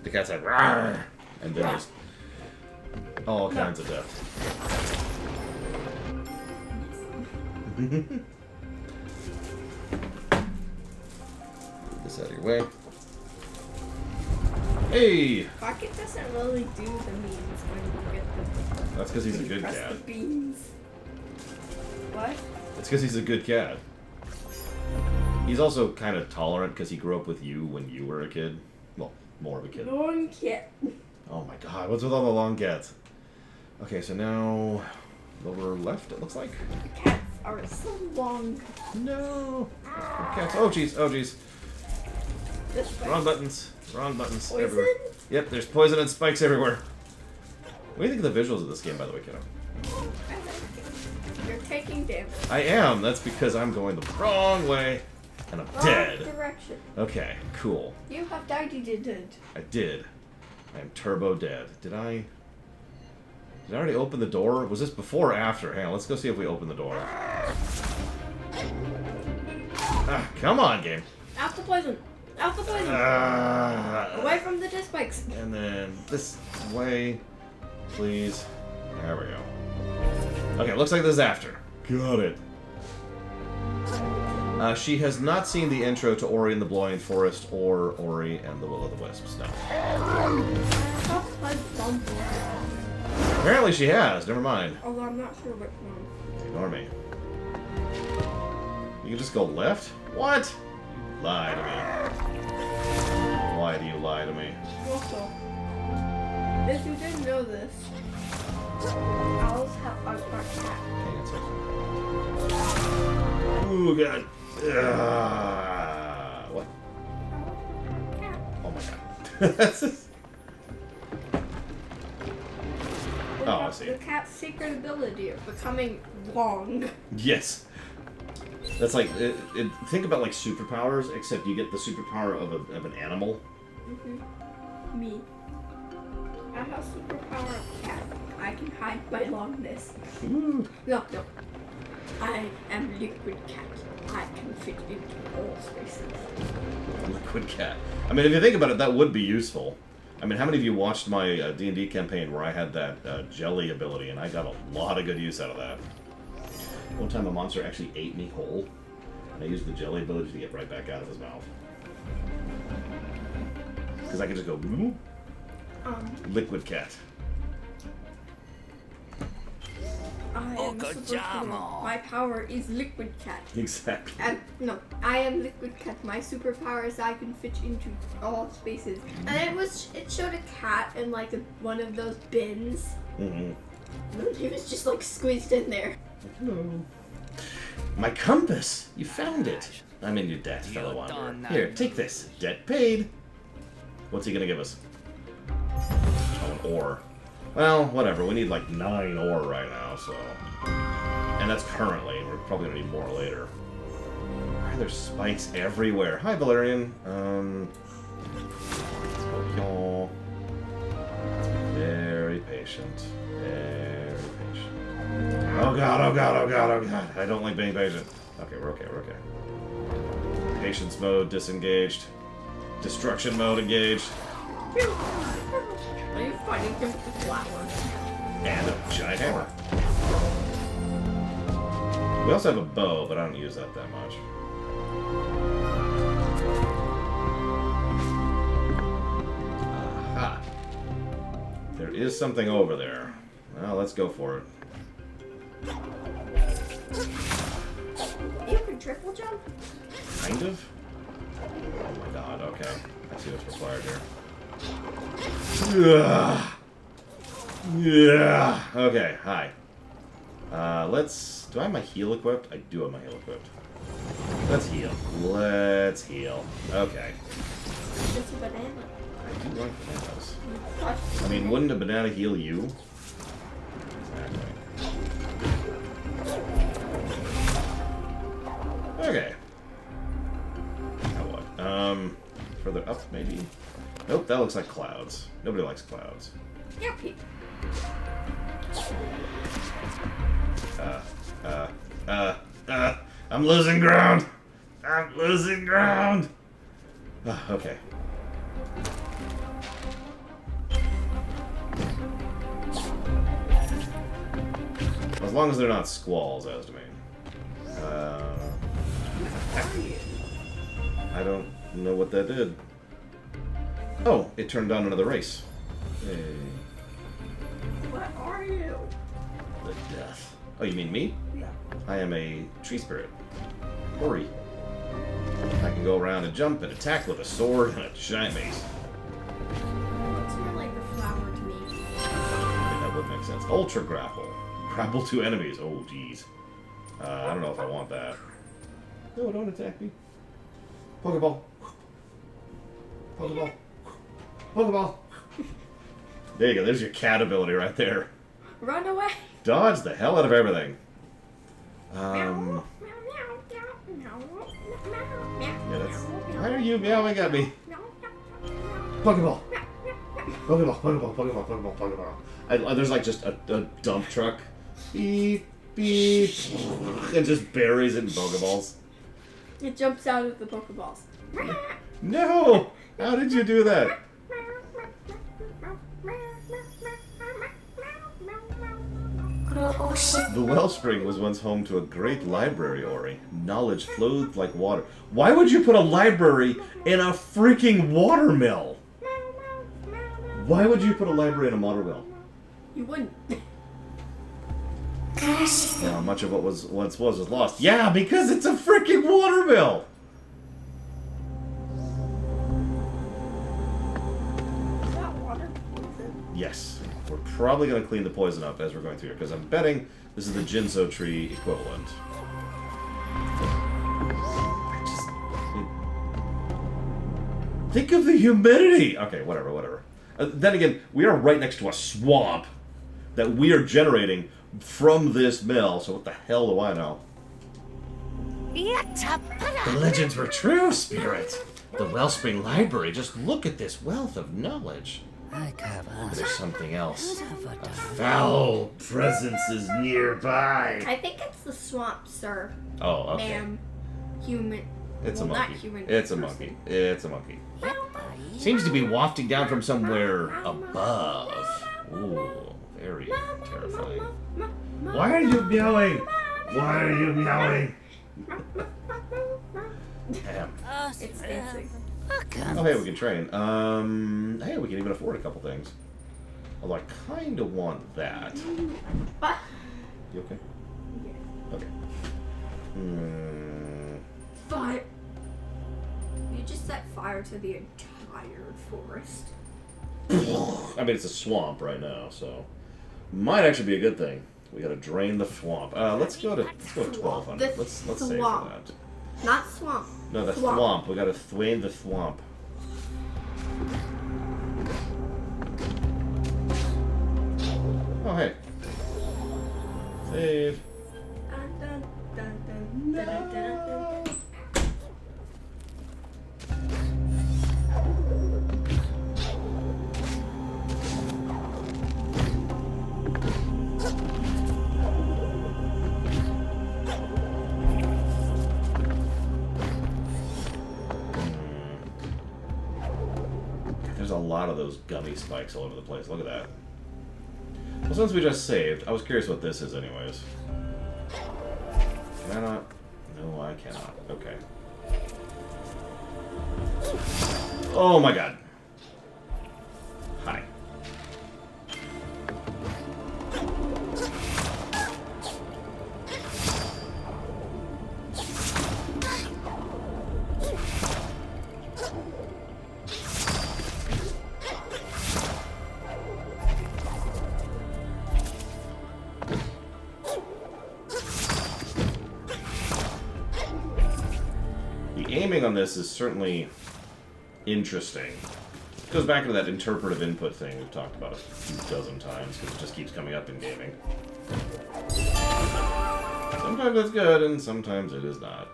The cat's like, rawr, and there's all kinds of death. Move this out of your way. Hey! Pocket doesn't really do the beans when you get the. That's because he's a when you good press cat. The beans. What? It's because he's a good cat. He's also kind of tolerant because he grew up with you when you were a kid. Well, more of a kid. Long cat. Oh my god, what's with all the long cats? Okay, so now lower left, it looks like. The cats are so long. No. Cats. Oh jeez. Oh jeez. This way. Wrong buttons. Wrong buttons. Poison? Everywhere. Yep, there's poison and spikes everywhere. What do you think of the visuals of this game, by the way, kiddo? I like it. You're taking damage. I am. That's because I'm going the wrong way. And I'm dead. Wrong direction. Okay, cool. You have died. You did. I did. I am turbo dead. Did I already open the door? Was this before or after? Hang on, let's go see if we open the door. Ah, come on, game. Out the poison. Out the poison. Away from the disc spikes. And then this way, please. There we go. Okay, looks like this is after. Got it. She has not seen the intro to Ori and the Blind Forest or Ori and the Will of the Wisps, no. Apparently she has, never mind. Although I'm not sure which one. Ignore me. You can just go left? What? You lie to me. Why do you lie to me? Also, if you didn't know this, owls have a cat. Hang on a second. Ooh, God. What? Cat. Oh my god. Oh, I see. The cat's secret ability of becoming long. Yes. That's like, think about like superpowers, except you get the superpower of an animal. Me. I have superpower of cat. I I can hide my longness. Ooh. No. I am liquid cat. I can fit into all spaces. Liquid cat. I mean, if you think about it, that would be useful. I mean, how many of you watched my D&D campaign where I had that jelly ability, and I got a lot of good use out of that? One time a monster actually ate me whole, and I used the jelly ability to get right back out of his mouth. Because I could just go, liquid cat. I am superpower. My power is liquid cat. Exactly. No, I am liquid cat. My superpower is I can fit into all spaces. And it showed a cat in like one of those bins. Mm-hmm. And he was just like squeezed in there. Hello. My compass! You found it! I'm in your debt, fellow wanderer. Here, take this. Debt paid. What's he gonna give us? Oh, an ore. Well, whatever. We need like 9 ore right now, so... And that's currently. We're probably gonna need more later. Why are there spikes everywhere? Hi, Valerian. Let's go y'all. Let's be very patient. Very patient. Oh god, oh god, oh god, oh god. I don't like being patient. Okay, we're okay, we're okay. Patience mode disengaged. Destruction mode engaged. Are you fighting him with the flower? And a giant hammer. We also have a bow, but I don't use that much. Aha. There is something over there. Well, let's go for it. You can triple jump? Kind of? Oh my god, okay. I see what's required here. Yeah. Okay, hi. Let's... Do I have my heal equipped? I do have my heal equipped. Let's heal. Let's heal. Okay. It's a banana. I do like bananas. Touch. I mean, wouldn't a banana heal you? Exactly. Okay. Now what? Further up, maybe? Nope, that looks like clouds. Nobody likes clouds. Yeah, Pete. I'm losing ground! I'm losing ground! Okay. As long as they're not squalls, as to me. I don't know what that did. Oh, it turned on another race. Hey. What are you? The death. Oh, you mean me? Yeah. I am a tree spirit. Hori. I can go around and jump and attack with a sword and a giant mace. It's more like the flower to me. That would make sense. Ultra grapple. Grapple 2 enemies. Oh, jeez. I don't know if I want that. No, don't attack me. Pokeball. Pokeball. Pokeball. There you go. There's your cat ability right there. Run away. Dodge the hell out of everything. Yeah, that's... Why are you meowing at me? Pokeball. Pokeball, Pokeball, Pokeball, Pokeball, Pokeball. There's like just a dump truck. Beep, beep. And just buries it in Pokeballs. It jumps out of the Pokeballs. No! How did you do that? The wellspring was once home to a great library, Ori. Knowledge flowed like water. Why would you put a library in a freaking watermill? Why would you put a library in a watermill? You wouldn't. Well, much of what was once was lost. Yeah, because it's a freaking watermill! Is that water poison? Yes. We're probably going to clean the poison up as we're going through here, because I'm betting this is the Jinzo tree equivalent. Think of the humidity! Okay, whatever, whatever. Then again, we are right next to a swamp that we are generating from this mill, so what the hell do I know? The legends were true, Spirit! The Wellspring Library, just look at this wealth of knowledge. I cover. There's something else. Whatever A does. foul presence is nearby. I think it's the swamp, sir. Oh, okay. Ma'am. Human. It's a well, monkey. Not human. It's a person. monkey. It's a monkey. Yep. Seems to be wafting down from somewhere above. Ooh, very terrifying. Why are you meowing? Why are you meowing? Damn. It's dancing. Oh, hey, we can train. Hey, we can even afford a couple things. Although I kind of want that. What? You okay? Yeah. Okay. Fire. You just set fire to the entire forest. I mean, it's a swamp right now, so might actually be a good thing. We gotta drain the swamp. Let's go to 1200. Let's save for Swamp. that. Not swamp. No, the Thwomp. thwomp. We gotta thwain the thwomp. Oh, hey. Save. Dun, dun, dun, dun, dun, dun, dun, dun, dun. There's a lot of those gummy spikes all over the place. Look at that. Well, since we just saved, I was curious what this is anyways. Can I not? No, I cannot. Okay. Oh my god. Hi. The aiming on this is certainly interesting. It goes back to that interpretive input thing we've talked about a few dozen times, because it just keeps coming up in gaming. Sometimes it's good, and sometimes it is not.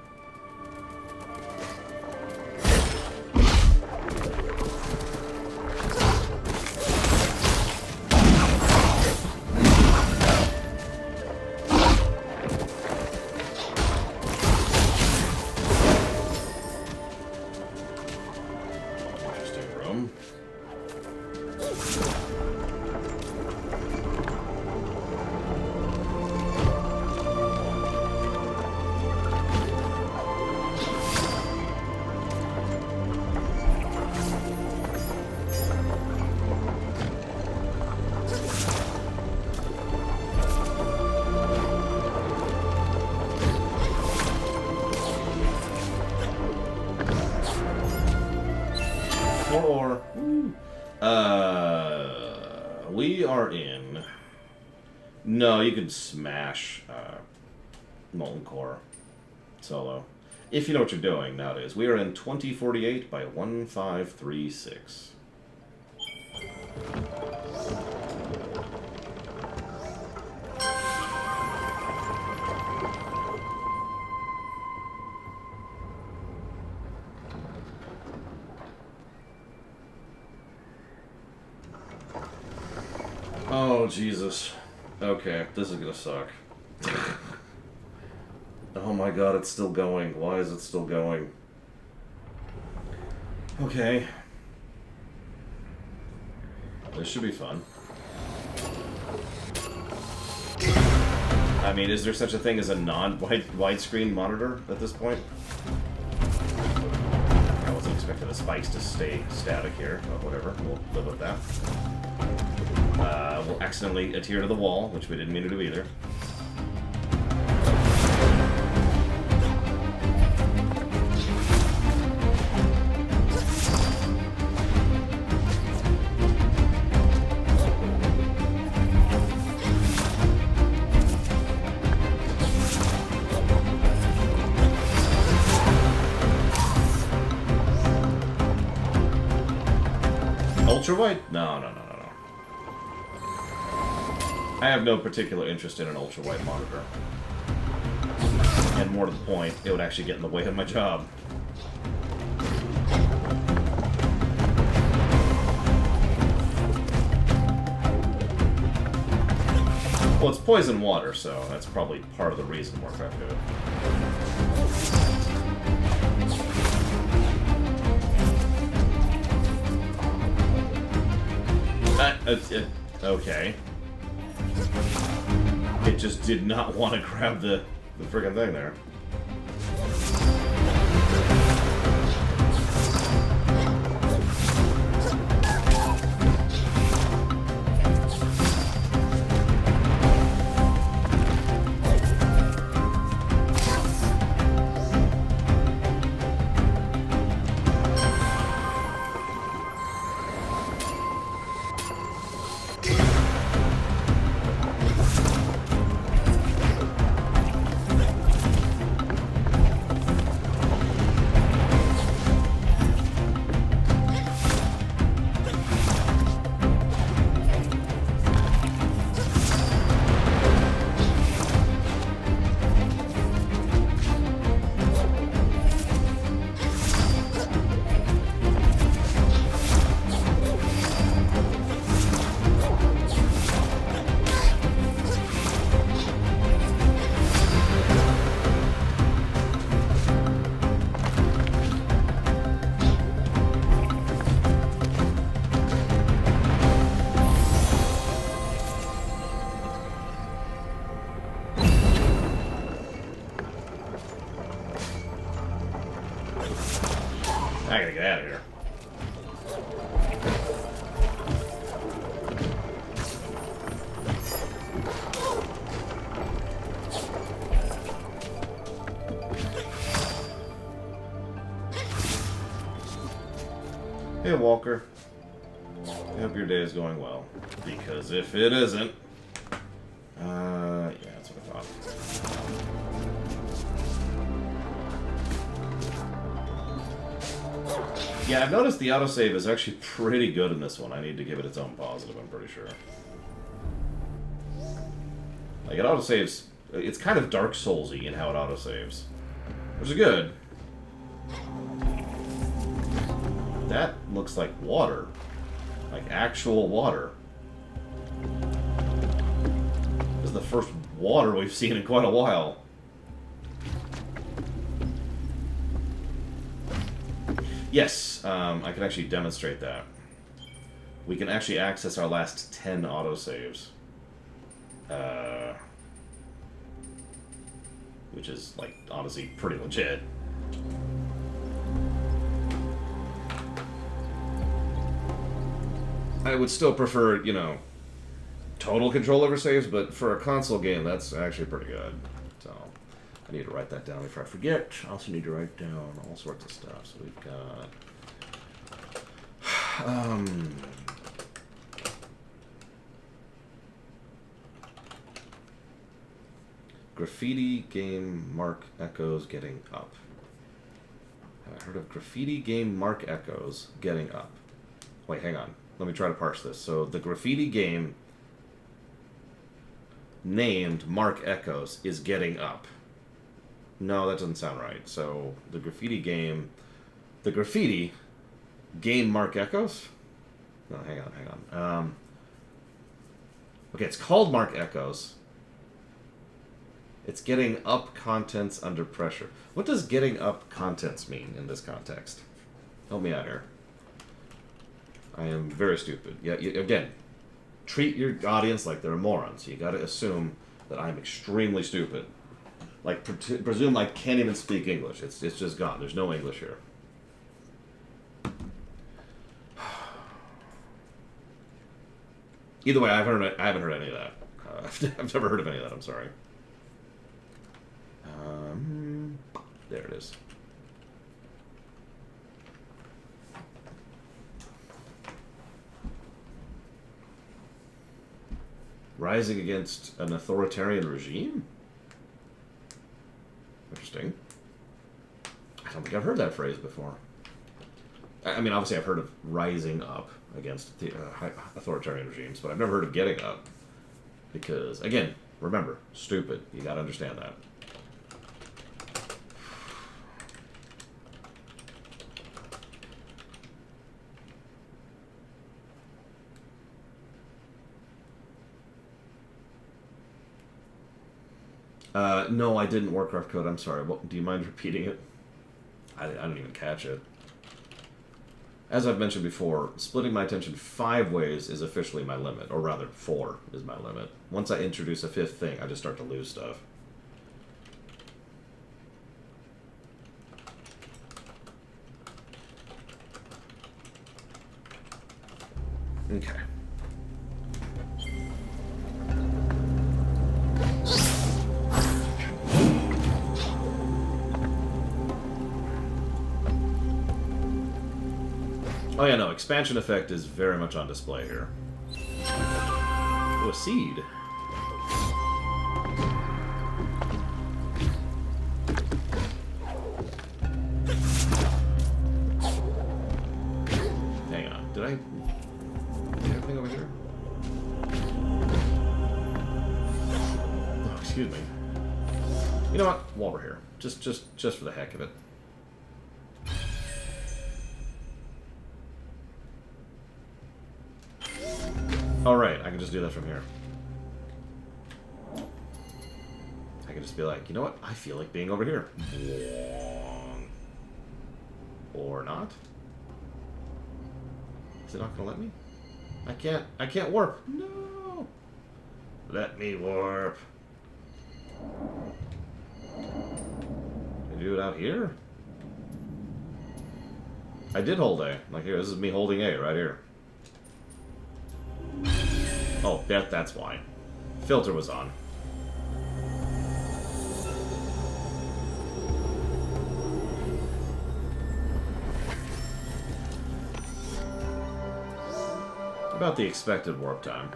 Interesting room. Or we are in. No, you could smash Molten Core solo. If you know what you're doing nowadays. We are in 2048 by 1536. Oh, Jesus. Okay, this is gonna suck. Oh my god, it's still going. Why is it still going? Okay. This should be fun. I mean, is there such a thing as a non-widescreen monitor at this point? I wasn't expecting the spikes to stay static here, but whatever. We'll live with that. We'll accidentally adhere to the wall, which we didn't mean to do either. Ultra wide? No, no, no, no, no. I have no particular interest in an ultra wide monitor. And more to the point, it would actually get in the way of my job. Well, it's poison water, so that's probably part of the reason more effective. Okay. It just did not want to grab the friggin' thing there. I gotta get out of here. Hey, Walker. I hope your day is going well. Because if it isn't... yeah, that's what I thought. Yeah, I've noticed the autosave is actually pretty good in this one. I need to give it its own positive, I'm pretty sure. Like, it autosaves... It's kind of Dark Souls-y in how it autosaves. Which is good. That looks like water. Like actual water. This is the first water we've seen in quite a while. Yes, I can actually demonstrate that. We can actually access our last 10 autosaves. Which is, like, honestly pretty legit. I would still prefer, you know, total control over saves, but for a console game, that's actually pretty good. So, I need to write that down before I forget. I also need to write down all sorts of stuff. So we've got... Graffiti game Mark Echoes getting up. Have I heard of Graffiti game Mark Echoes getting up? Wait, hang on. Let me try to parse this. So, the graffiti game named Mark Echoes is getting up. No, that doesn't sound right. So, the graffiti game Mark Echoes? No, hang on. Okay, it's called Mark Echoes. It's getting up contents under pressure. What does getting up contents mean in this context? Help me out here. I am very stupid. Yeah, again, treat your audience like they're morons. You gotta assume that I'm extremely stupid. Like, presume I can't even speak English. It's just gone. There's no English here. Either way, I haven't heard any of that. I've never heard of any of that. I'm sorry. There it is. Rising against an authoritarian regime? Interesting. I don't think I've heard that phrase before. I mean, obviously I've heard of rising up against the authoritarian regimes, but I've never heard of getting up. Because, again, remember, stupid. You gotta understand that. No, I didn't Warcraft code. I'm sorry. What, do you mind repeating it? I didn't even catch it. As I've mentioned before, splitting my attention 5 ways is officially my limit. Or rather, 4 is my limit. Once I introduce a 5th thing, I just start to lose stuff. Okay. Oh yeah, no, expansion effect is very much on display here. Oh, a seed. Hang on, did I get everything over here? Oh, excuse me. You know what? While we're here, just for the heck of it. Alright, I can just do that from here. I can just be like, you know what? I feel like being over here. Or not? Is it not gonna let me? I can't warp. No! Let me warp. Can I do it out here? I did hold A. Like here, this is me holding A right here. Oh, that's why. Filter was on. About the expected warp time.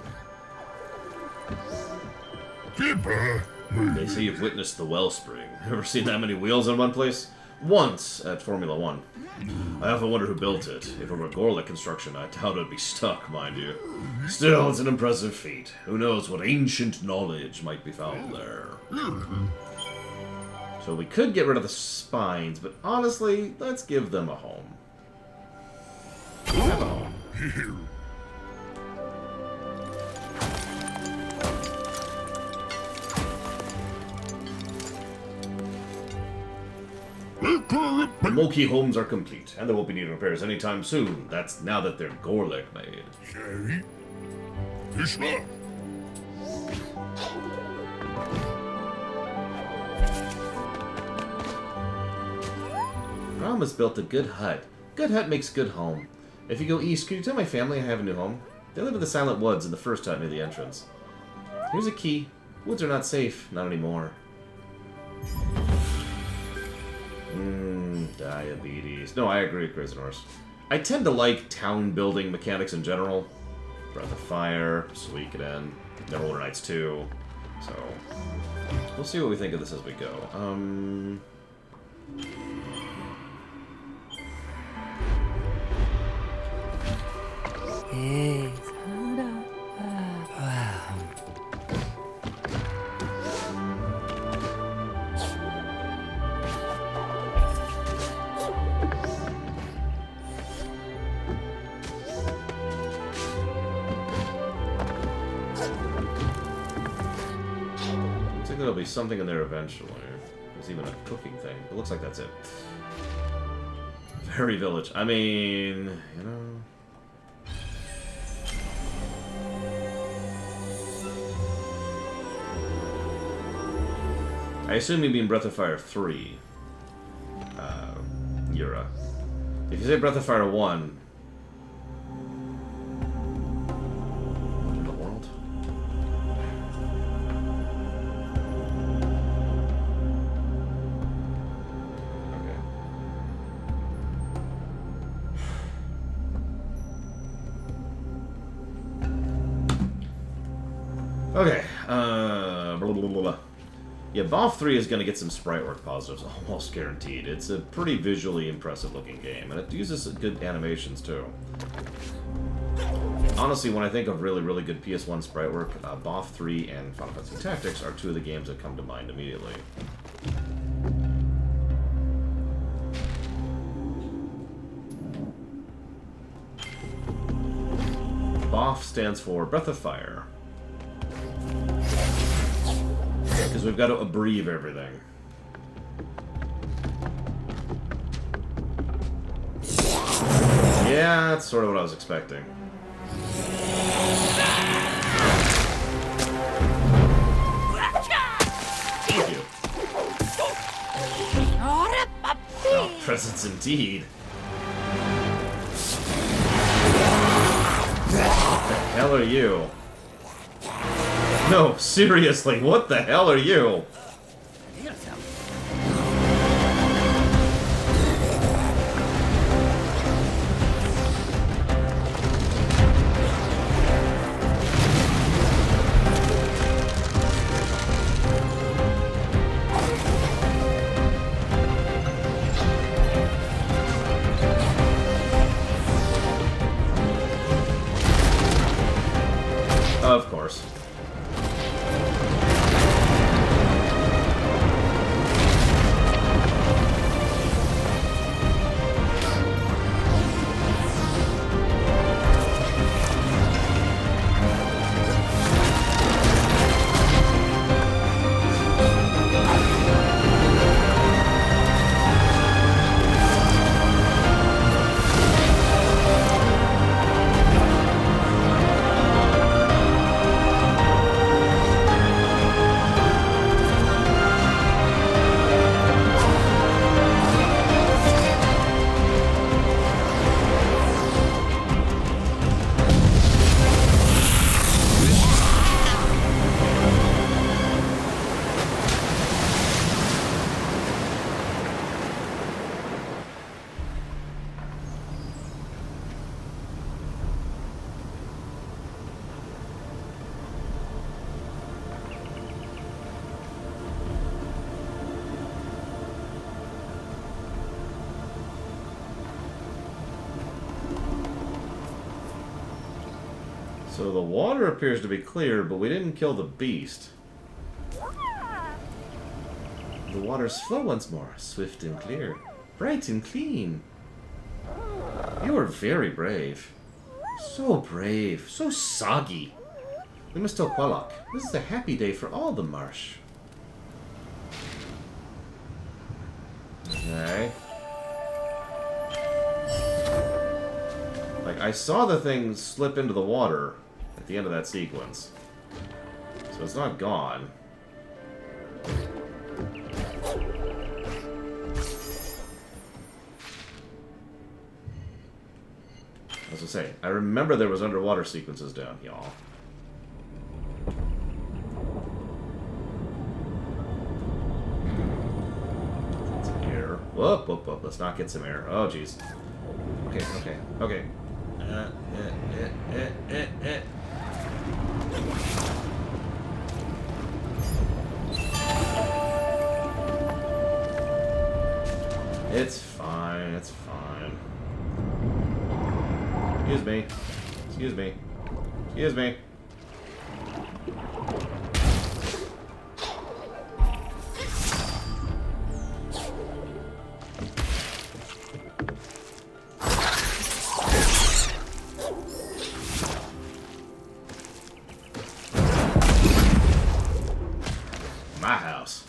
They say you've witnessed the wellspring. Ever seen that many wheels in one place? Once, at Formula 1. I often wonder who built it. If it were a Gorlick construction, I doubt it'd be stuck, mind you. Still, it's an impressive feat. Who knows what ancient knowledge might be found there. So we could get rid of the spines, but honestly, let's give them a home. Have a home. The Moki homes are complete, and they won't be needing repairs anytime soon. That's now that they're Gorlick made. Ram has built a good hut. Good hut makes good home. If you go east, can you tell my family I have a new home? They live in the Silent Woods in the first hut near the entrance. Here's a key. Woods are not safe. Not anymore. Diabetes. No, I agree, Crazy Horse. I tend to like town building mechanics in general. Breath of Fire, Suikoden, Neverwinter Nights 2. So, we'll see what we think of this as we go. There'll be something in there eventually. There's even a cooking thing. It looks like that's it. Fairy Village. I mean, you know... I assume you mean Breath of Fire 3. Yura. If you say Breath of Fire 1... Okay, blah, blah, blah, blah. Yeah, BOF 3 is going to get some sprite work positives, almost guaranteed. It's a pretty visually impressive looking game, and it uses good animations too. Honestly, when I think of really, really good PS1 sprite work, BOF 3 and Final Fantasy Tactics are two of the games that come to mind immediately. BOF stands for Breath of Fire. Because Because we've got to abreve everything. Yeah, that's sort of what I was expecting. Thank you. Oh, presents indeed. What the hell are you? No, seriously, what the hell are you? Of course. So the water appears to be clear, but we didn't kill the beast. The waters flow once more, swift and clear, bright and clean. You are very brave. So brave, so soggy. We must tell Quallock. This is a happy day for all the marsh. Okay. Like, I saw the thing slip into the water at the end of that sequence. So it's not gone. As I say, I remember there was underwater sequences down, y'all. Some air. Whoop, whoop, whoop. Let's not get some air. Oh, jeez. Okay, okay, okay. It's fine, it's fine. Excuse me. Excuse me. Excuse me. My house.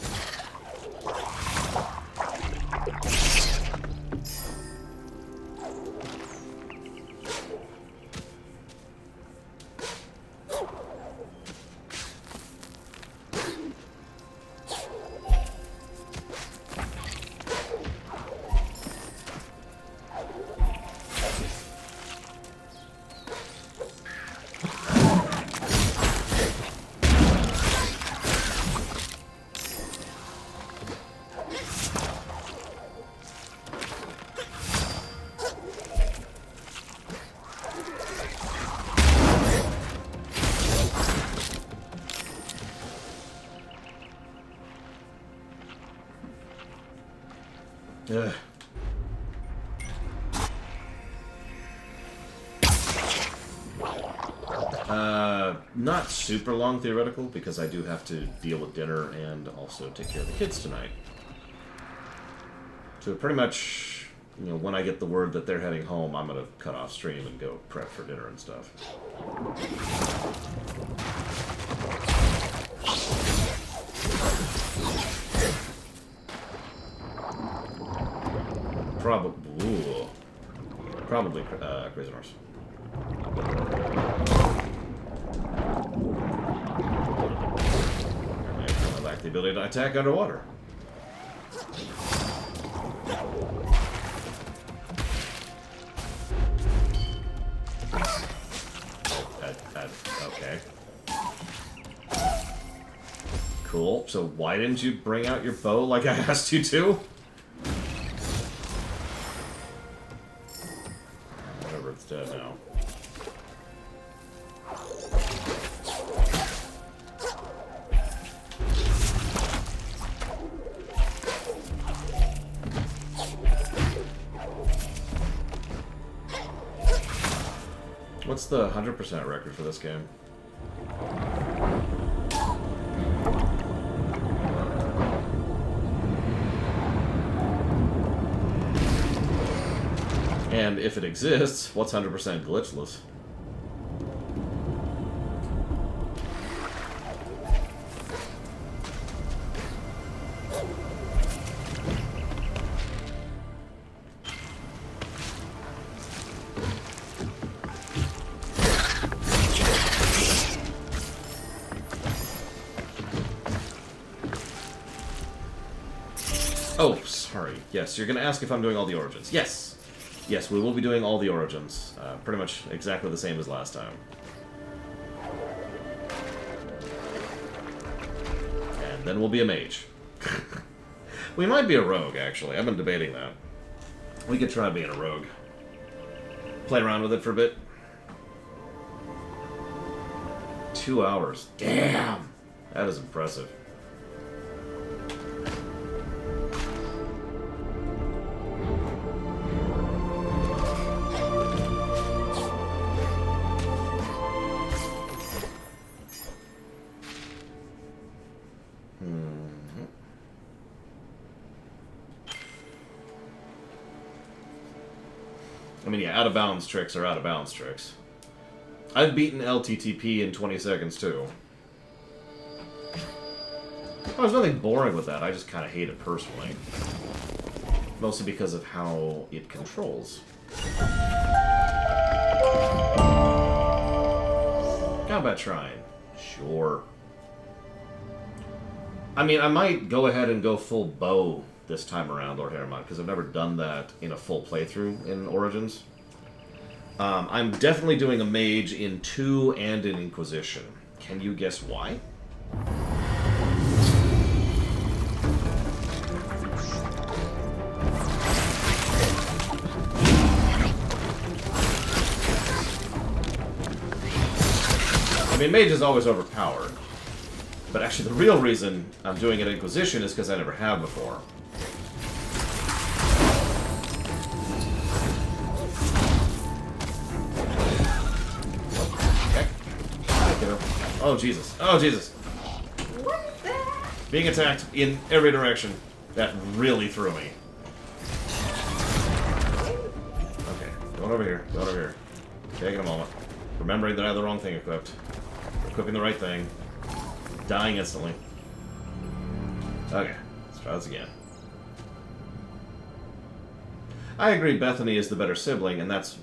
Ugh. Not super long theoretical, because I do have to deal with dinner and also take care of the kids tonight. So pretty much, you know, when I get the word that they're heading home, I'm gonna cut off stream and go prep for dinner and stuff. Probably Crazy Norse. I lack the ability to attack underwater. Okay. Cool. So why didn't you bring out your bow like I asked you to? Whatever, it's dead now. What's the 100% record for this game? And if it exists, what's 100% glitchless? Oh, sorry. Yes, you're going to ask if I'm doing all the origins. Yes! Yes, we will be doing all the origins. Pretty much exactly the same as last time. And then we'll be a mage. We might be a rogue, actually. I've been debating that. We could try being a rogue. Play around with it for a bit. 2 hours. Damn! That is impressive. I mean, yeah, out-of-bounds tricks are out-of-bounds tricks. I've beaten LTTP in 20 seconds, too. Well, there's nothing boring with that. I just kind of hate it personally. Mostly because of how it controls. Combat Shrine. Sure. I mean, I might go ahead and go full bow this time around, Lord Harriman, because I've never done that in a full playthrough in Origins. I'm definitely doing a mage in 2 and in Inquisition. Can you guess why? I mean, mage is always overpowered. But actually, the real reason I'm doing it in Inquisition is because I never have before. Oh, Jesus. Oh, Jesus. What is that? Being attacked in every direction. That really threw me. Okay, going over here. Going over here. Taking a moment. Remembering that I have the wrong thing equipped. Equipping the right thing. Dying instantly. Okay, let's try this again. I agree Bethany is the better sibling, and that's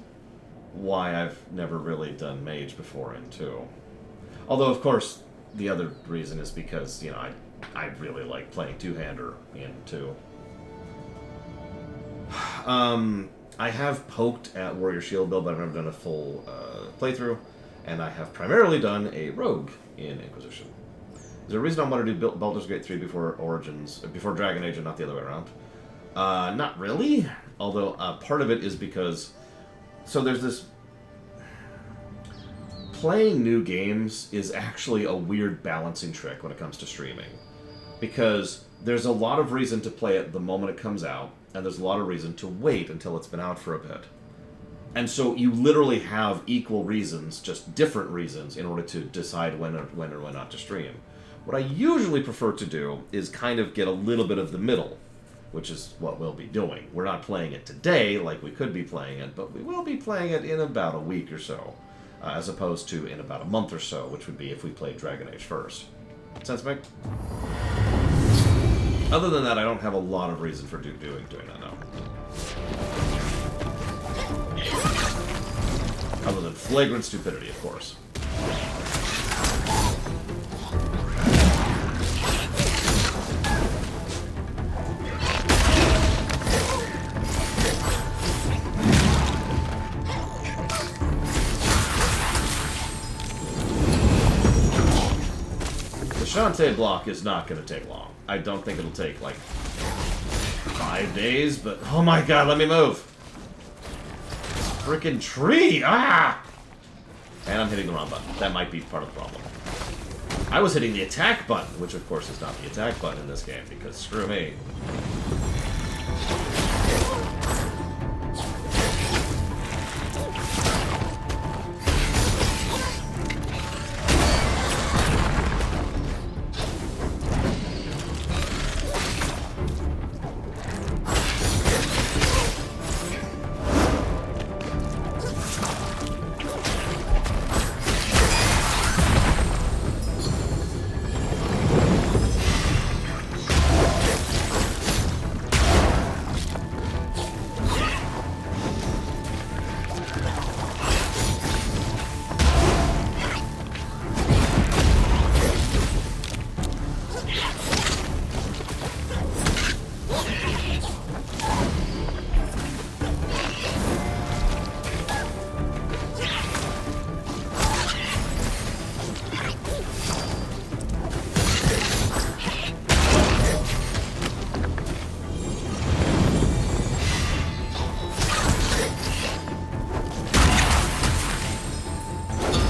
why I've never really done mage before in 2. Although, of course, the other reason is because, you know, I really like playing two-hander in 2. I have poked at Warrior Shield build, but I've never done a full playthrough, and I have primarily done a rogue in Inquisition. Is there a reason I want to do Baldur's Gate 3 before Origins, before Dragon Age and not the other way around? Not really, although part of it is because, so there's this, playing new games is actually a weird balancing trick when it comes to streaming. Because there's a lot of reason to play it the moment it comes out, and there's a lot of reason to wait until it's been out for a bit. And so you literally have equal reasons, just different reasons, in order to decide when or when not to stream. What I usually prefer to do is kind of get a little bit of the middle, which is what we'll be doing. We're not playing it today like we could be playing it, but we will be playing it in about a week or so. As opposed to in about a month or so, which would be if we played Dragon Age first. Sense make? Other than that, I don't have a lot of reason for doing that now. Flagrant stupidity, of course. The Shantae block is not going to take long. I don't think it'll take, like, 5 days, but... Oh my god, let me move! This frickin' tree! Ah! And I'm hitting the wrong button. That might be part of the problem. I was hitting the attack button, which of course is not the attack button in this game, because screw me.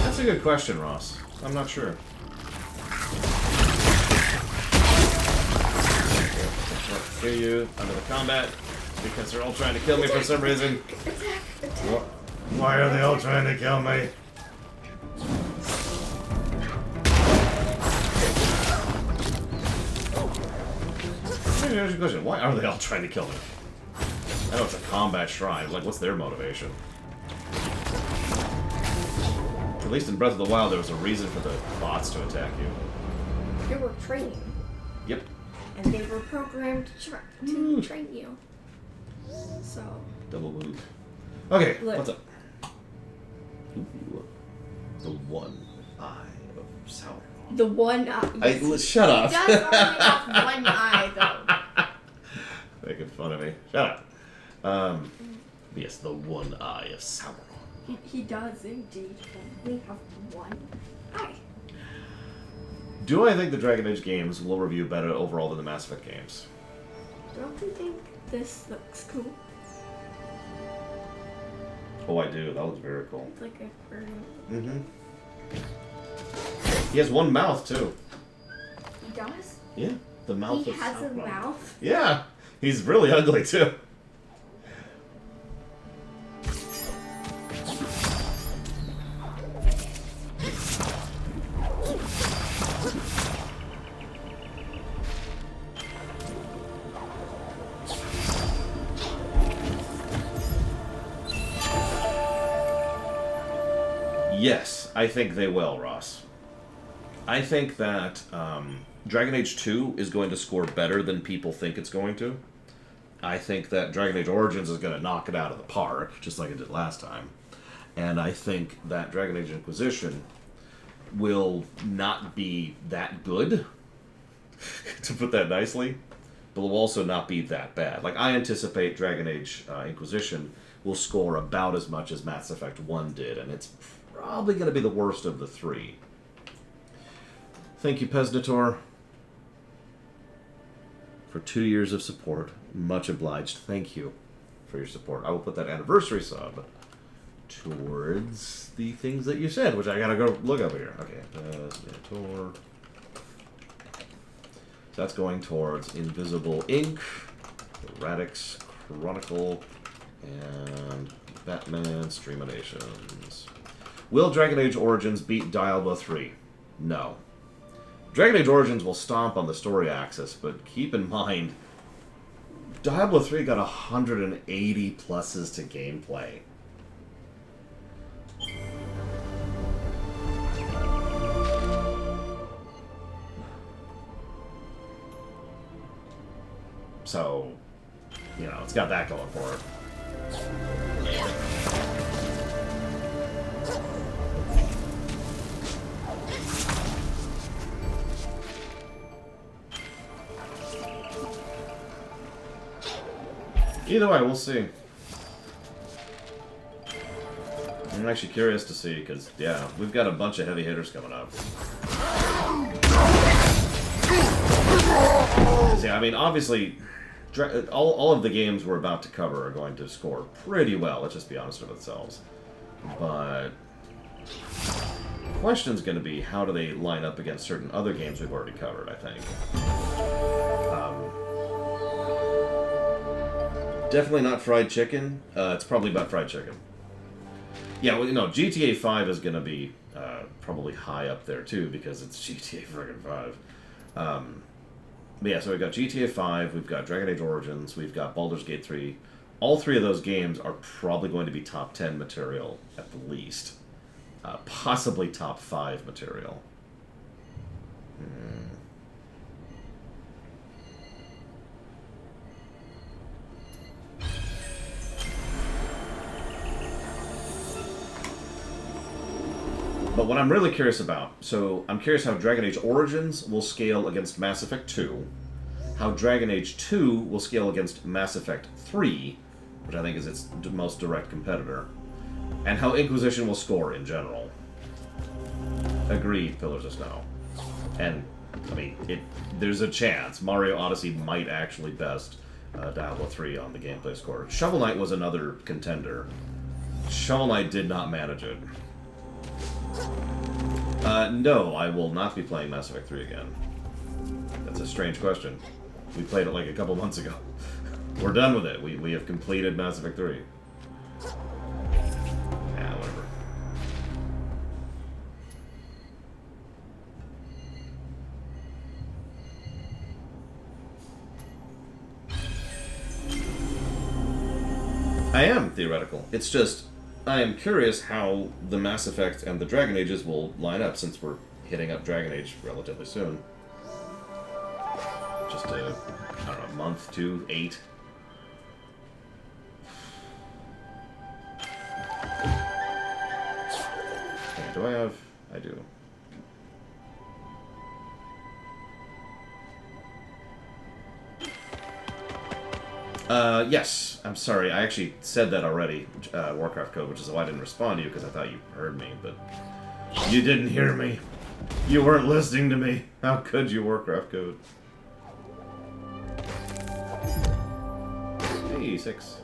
That's a good question, Ross. I'm not sure. Kill you under the combat because they're all trying to kill me for some reason. Why are they all trying to kill me? Maybe there's a question. Why are they all trying to kill me? I know it's a combat shrine. Like, what's their motivation? At least in Breath of the Wild, there was a reason for the bots to attack you. They were training. Yep. And they were programmed to train you. So. Double move. Okay, Look. what's up? Ooh, the one eye of Sauron. The one eye. Shut up. He does only have one eye, though. Making fun of me. Shut up. Yes, the one eye of Sauron. He does indeed only have one eye. Do I think the Dragon Age games will review better overall than the Mass Effect games? Don't you think this looks cool? Oh, I do. That looks very cool. It's like a bird. Mm-hmm. He has one mouth, too. He does? Yeah, the mouth He of has a Sauron. mouth? Yeah, he's really ugly, too. Yes, I think they will, Ross. I think that Dragon Age 2 is going to score better than people think it's going to. I think that Dragon Age Origins is going to knock it out of the park, just like it did last time. And I think that Dragon Age Inquisition will not be that good, to put that nicely, but will also not be that bad. Like, I anticipate Dragon Age Inquisition will score about as much as Mass Effect 1 did, and it's probably going to be the worst of the three. Thank you, Pesnator, for 2 years of support. Much obliged. Thank you for your support. I will put that anniversary sub towards the things that you said, which I gotta go look over here. Okay, Pesnator. So that's going towards Invisible Ink, Radix Chronicle, and Batman Streaminations. Will Dragon Age Origins beat Diablo 3? No. Dragon Age Origins will stomp on the story axis, but keep in mind, Diablo 3 got 180 pluses to gameplay. So, you know, it's got that going for it. Either way, we'll see. I'm actually curious to see, because, yeah, we've got a bunch of heavy hitters coming up. See, I mean, obviously, all of the games we're about to cover are going to score pretty well, let's just be honest with ourselves. But the question's going to be, how do they line up against certain other games we've already covered, I think. Definitely not fried chicken. It's probably about fried chicken. Yeah, well, no, GTA 5 is going to be probably high up there, too, because it's GTA friggin' 5. But yeah, so we've got GTA 5, we've got Dragon Age Origins, we've got Baldur's Gate 3. All three of those games are probably going to be top 10 material, at the least. Possibly top 5 material. But what I'm really curious about, so I'm curious how Dragon Age Origins will scale against Mass Effect 2, how Dragon Age 2 will scale against Mass Effect 3, which I think is its most direct competitor, and how Inquisition will score in general. Agreed, Pillars of Snow. And, I mean, there's a chance Mario Odyssey might actually best Diablo 3 on the gameplay score. Shovel Knight was another contender. Shovel Knight did not manage it. No, I will not be playing Mass Effect 3 again. That's a strange question. We played it like a couple months ago. We're done with it. We have completed Mass Effect 3. Yeah, whatever. I am theoretical. It's just, I am curious how the Mass Effect and the Dragon Ages will line up, since we're hitting up Dragon Age relatively soon. Just I don't know, a month, 2, 8. Okay, do I have... I do. Yes. I'm sorry. I actually said that already, Warcraft code, which is why I didn't respond to you, because I thought you heard me, but you didn't hear me. You weren't listening to me. How could you, Warcraft code? Hey, 6.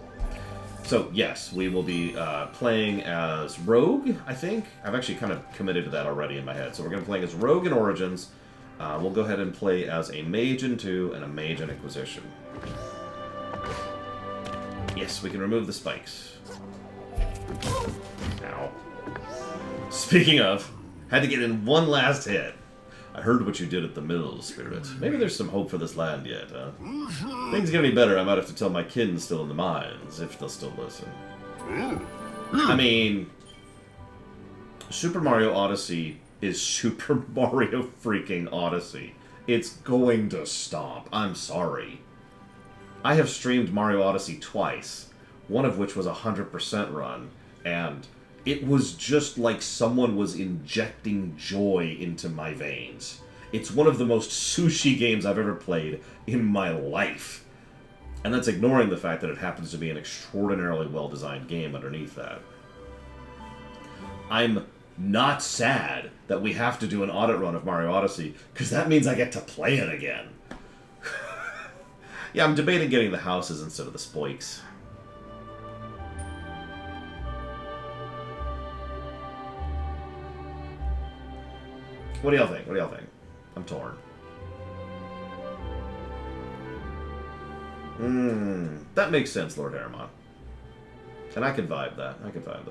So, yes, we will be playing as Rogue, I think. I've actually kind of committed to that already in my head. So we're going to be playing as Rogue in Origins. We'll go ahead and play as a Mage in 2 and a Mage in Inquisition. Yes, we can remove the spikes. Ow. Speaking of, had to get in one last hit. I heard what you did at the mill, Spirit. Maybe there's some hope for this land yet, huh? Things gonna be better. I might have to tell my kin still in the mines, if they'll still listen. I mean, Super Mario Odyssey is Super Mario freaking Odyssey. It's going to stop. I'm sorry. I have streamed Mario Odyssey twice, one of which was a 100% run, and it was just like someone was injecting joy into my veins. It's one of the most sushi games I've ever played in my life. And that's ignoring the fact that it happens to be an extraordinarily well-designed game underneath that. I'm not sad that we have to do an audit run of Mario Odyssey, because that means I get to play it again. Yeah, I'm debating getting the houses instead of the spoiks. What do y'all think? What do y'all think? I'm torn. That makes sense, Lord Aramon. And I can vibe that. I can vibe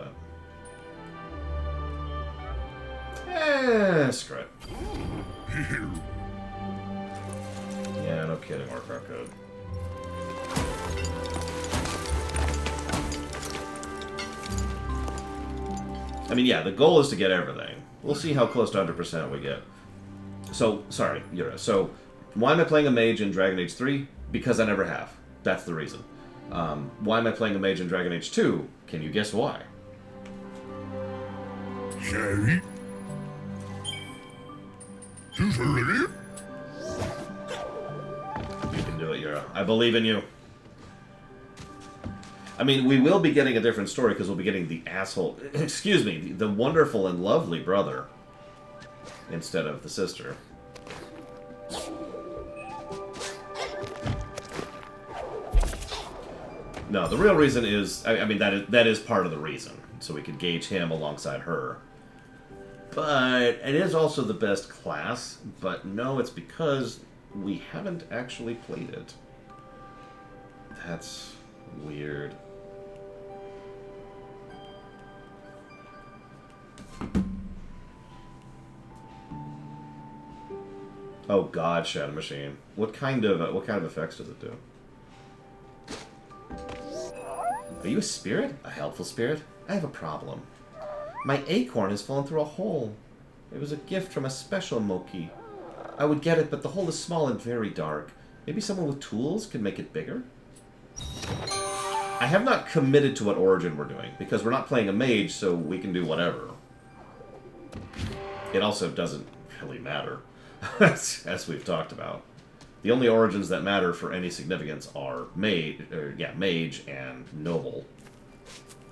that. Screw it. Yeah, no kidding, Warcraft code. I mean, yeah, the goal is to get everything. We'll see how close to 100% we get. So, sorry, Yura. So, why am I playing a mage in Dragon Age 3? Because I never have. That's the reason. Why am I playing a mage in Dragon Age 2? Can you guess why? Sherry? You can do it, Yura. I believe in you. I mean, we will be getting a different story because we'll be getting the asshole... Excuse me, the wonderful and lovely brother instead of the sister. No, the real reason is... I mean, that is part of the reason. So we could gauge him alongside her. But it is also the best class. But no, it's because we haven't actually played it. That's weird. Oh God, Shadow Machine. What kind of effects does it do? Are you a spirit? A helpful spirit? I have a problem. My acorn has fallen through a hole. It was a gift from a special Moki. I would get it, but the hole is small and very dark. Maybe someone with tools can make it bigger? I have not committed to what origin we're doing, because we're not playing a mage, so we can do whatever. It also doesn't really matter, as we've talked about. The only origins that matter for any significance are mage and noble.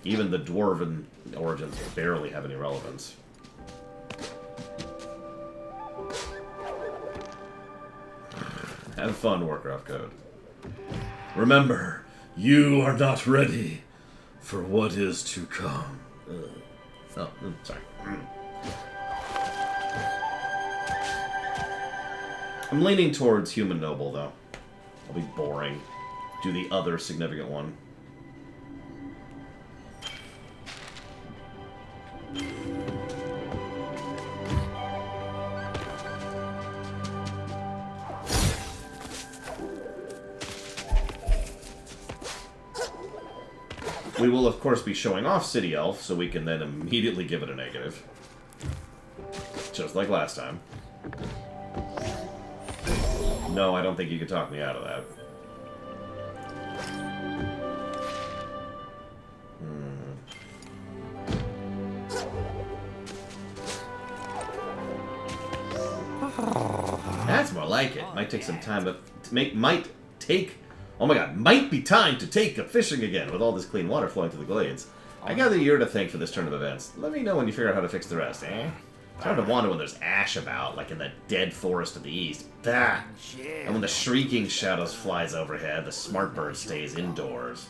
Even the dwarven origins barely have any relevance. Have fun, Warcraft Code. Remember, you are not ready for what is to come. Oh, sorry. I'm leaning towards human noble, though. I'll be boring. Do the other significant one. We will, of course, be showing off City Elf, so we can then immediately give it a negative. Just like last time. No, I don't think you can talk me out of that. That's more like it. Might take some time, but oh my god, might be time to take up fishing again with all this clean water flowing through the glades. I gather you're to thank for this turn of events. Let me know when you figure out how to fix the rest, eh? It's hard to wander when there's ash about, like in the dead forest to the east. Bah! And when the shrieking shadows flies overhead, the smart bird stays indoors.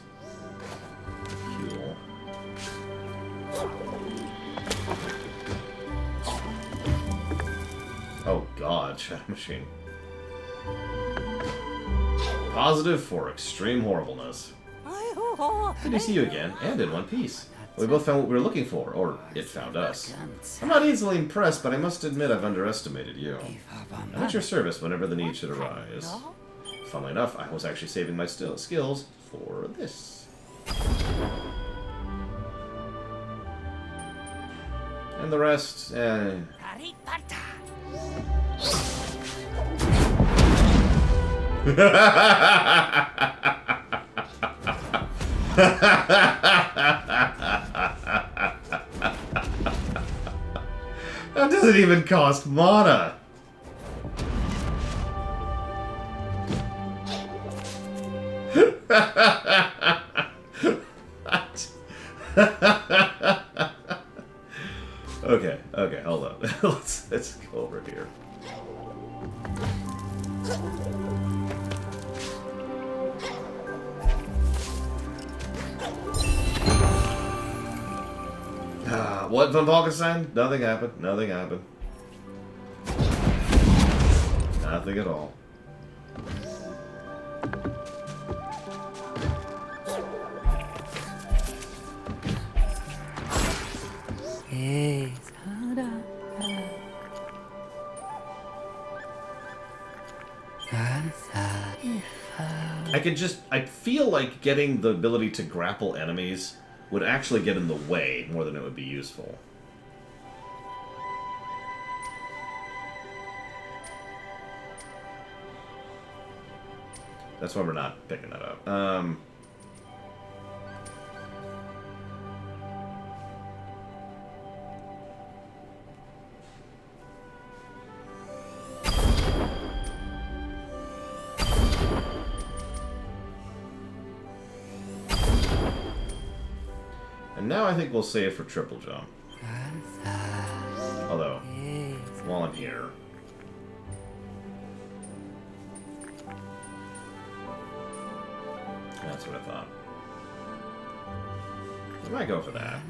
Cool. Oh god, Shadow Machine. Positive for extreme horribleness. Good to see you again, and in one piece. We both found what we were looking for, or it found us. I'm not easily impressed, but I must admit I've underestimated you. I'm at your service whenever the need should arise. Funnily enough, I was actually saving my skills for this. And the rest, That doesn't even cost mana. Okay, hold on. let's go over here. What Von Falkenstein? Nothing happened. Nothing happened. Nothing at all. I feel like getting the ability to grapple enemies would actually get in the way more than it would be useful. That's why we're not picking that up. And now I think we'll save for triple jump. Although, while I'm here... That's what I thought. I might go for that.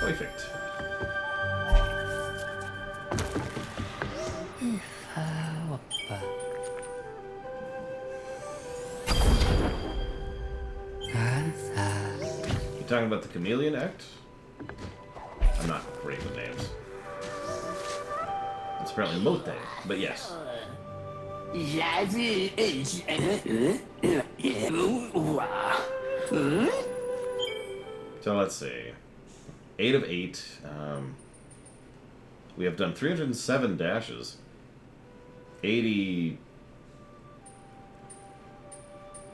Perfect. You talking about the Chameleon Act? I'm not great with names. It's apparently Mote, but yes. So let's see. 8 of 8. We have done 307 dashes. 80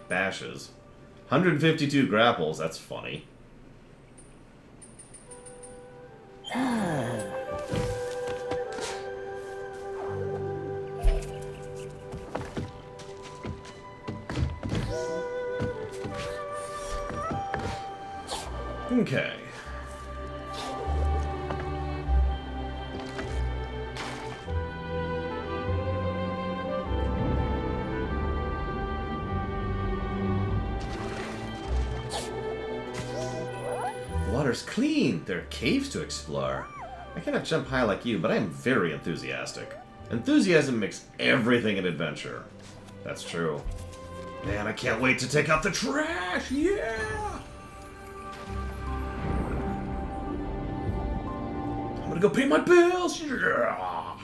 bashes. 152 grapples. That's funny. Okay. The water's clean. There are caves to explore. I cannot jump high like you, but I am very enthusiastic. Enthusiasm makes everything an adventure. That's true. Man, I can't wait to take out the trash! Yeah! I'm gonna go pay my bills! Yeah!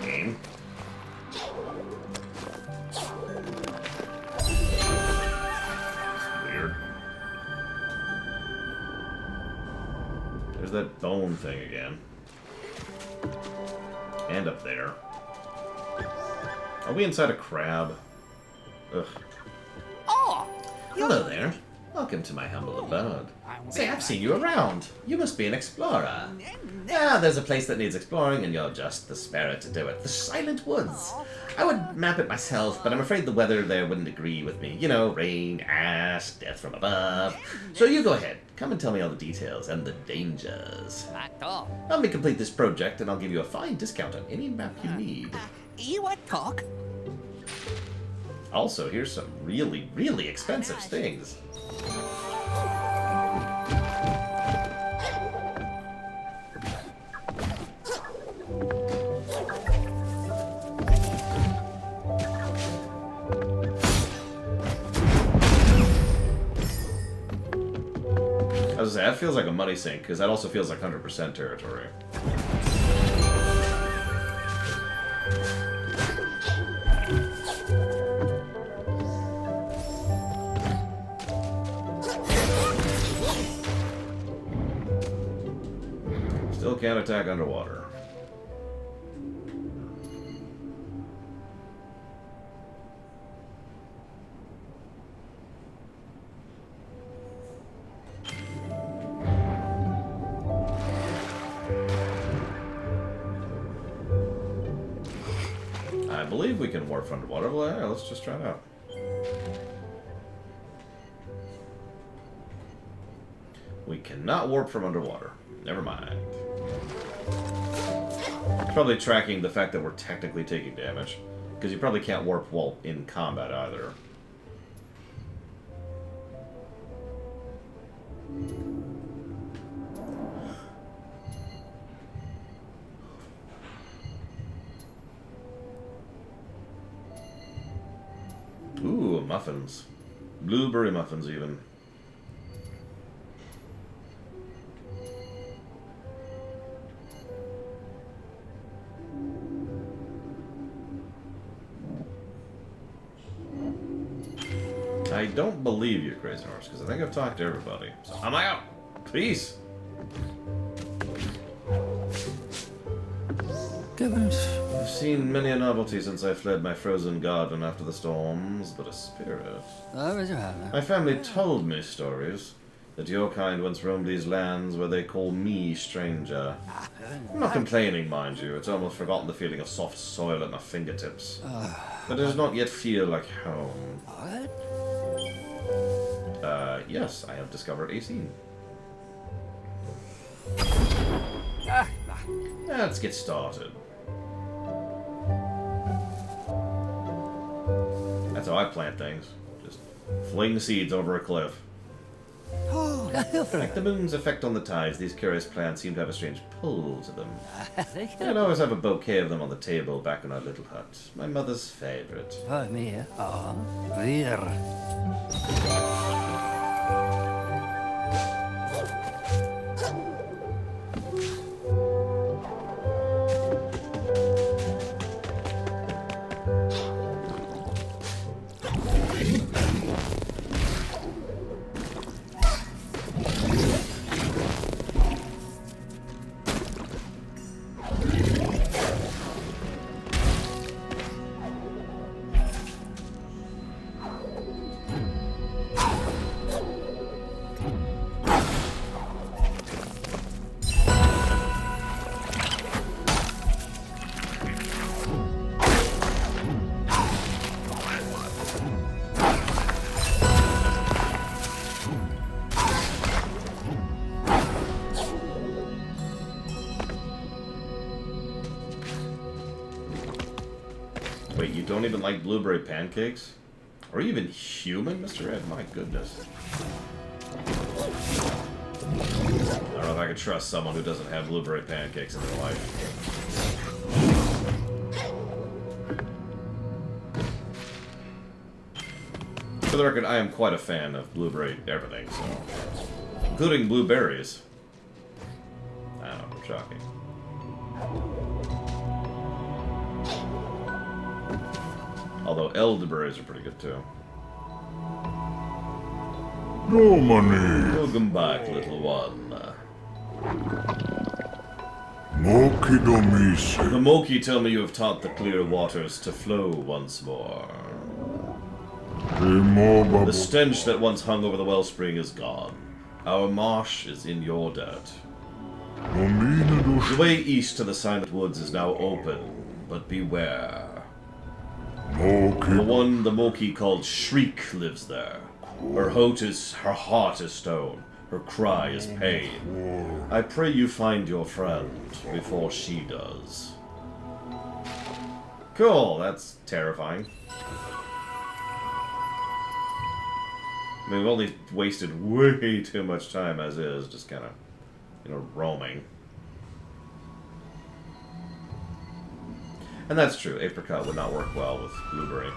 Game. Weird. There's that bone thing again. And up there. Are we inside a crab? Ugh. Oh! Hello there. Welcome to my humble abode. Say, I've seen you around. You must be an explorer. Yeah, there's a place that needs exploring, and you're just the spirit to do it. The Silent Woods. I would map it myself, but I'm afraid the weather there wouldn't agree with me. You know, rain, ash, death from above. So you go ahead. Come and tell me all the details and the dangers. Help me complete this project, and I'll give you a fine discount on any map you need. You want talk? Also, here's some really, really expensive things. I was gonna say, that feels like a money sink, because that also feels like 100% territory. Still can't attack underwater. I believe we can warp underwater. Well, yeah, let's just try it out. We cannot warp from underwater. Never mind. It's probably tracking the fact that we're technically taking damage. Because you probably can't warp while in combat either. muffins. Blueberry muffins, even. I don't believe you, Crazy Horse, because I think I've talked to everybody. So I'm out. Peace. I've seen many a novelty since I fled my frozen garden after the storms, but a spirit. My family told me stories that your kind once roamed these lands where they call me stranger. I'm not complaining, mind you. It's almost forgotten the feeling of soft soil at my fingertips. But it does not yet feel like home. Yes, I have discovered a scene. Let's get started. That's how I plant things. Just fling seeds over a cliff. Like the moon's effect on the tides, these curious plants seem to have a strange pull to them. I'd always have a bouquet of them on the table back in our little hut. My mother's favorite. Wait, you don't even like blueberry pancakes? Are you even human, Mr. Ed? My goodness. I don't know if I could trust someone who doesn't have blueberry pancakes in their life. For the record, I am quite a fan of blueberry everything, so... including blueberries. I don't know, shocking. Although elderberries are pretty good too. No money. Welcome back, little one. Moki domise. The Moki tell me you have taught the clear waters to flow once more. The stench that once hung over the wellspring is gone. Our marsh is in your dirt. The way east to the Silent Woods is now open, but beware. The one the Moki called Shriek lives there. Her heart is stone. Her cry is pain. I pray you find your friend before she does. Cool, that's terrifying. I mean, we've only wasted way too much time as is, just kind of, roaming. And that's true, apricot would not work well with blueberry.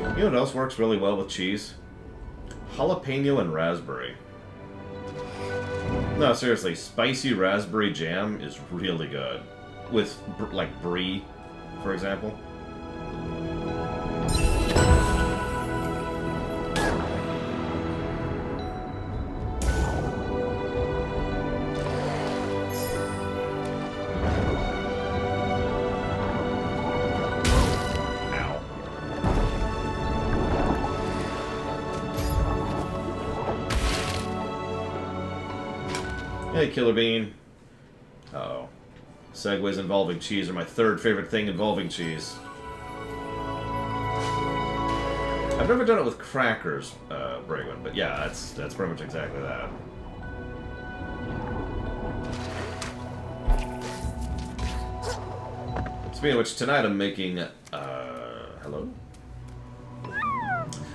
You know what else works really well with cheese? Jalapeno and raspberry. No, seriously, spicy raspberry jam is really good. With, like, brie, for example. Hey, Killer Bean. Uh-oh. Segues involving cheese are my third favorite thing involving cheese. I've never done it with crackers, Braywen, but yeah, that's pretty much exactly that. Speaking of which, tonight I'm making, hello?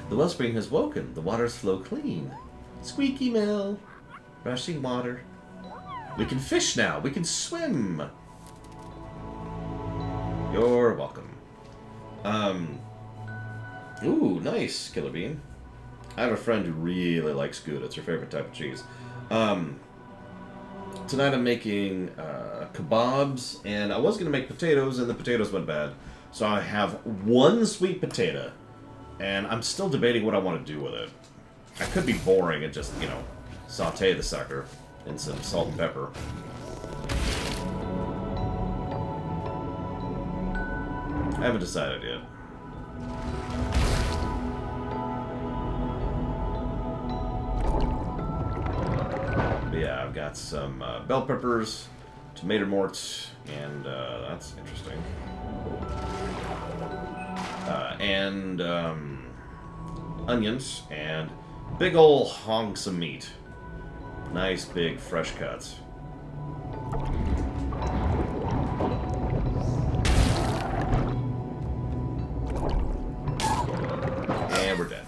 The wellspring has woken. The waters flow clean. Squeaky mill. Rushing water. We can fish now. We can swim. You're welcome. Ooh, nice, Killer Bean. I have a friend who really likes Gouda. It's her favorite type of cheese. Tonight I'm making kebabs, and I was going to make potatoes, and the potatoes went bad. So I have one sweet potato, and I'm still debating what I want to do with it. I could be boring and just, you know, saute the sucker in some salt and pepper. I haven't decided yet. But yeah, I've got some bell peppers, tomato mort, and that's interesting. And onions, and big ol' honks of meat. Nice big fresh cuts. And we're dead.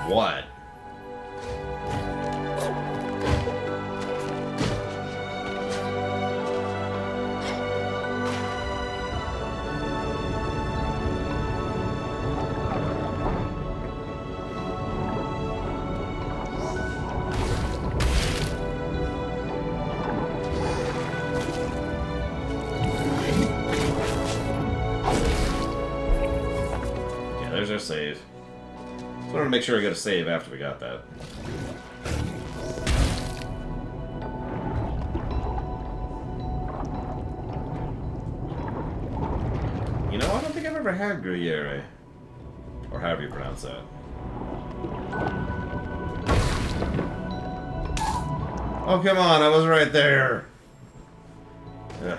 What? Yeah, there's our save. Just wanted to make sure I got a save after we got that. You know, I don't think I've ever had Gruyere. Or however you pronounce that. Oh, come on, I was right there. Ugh.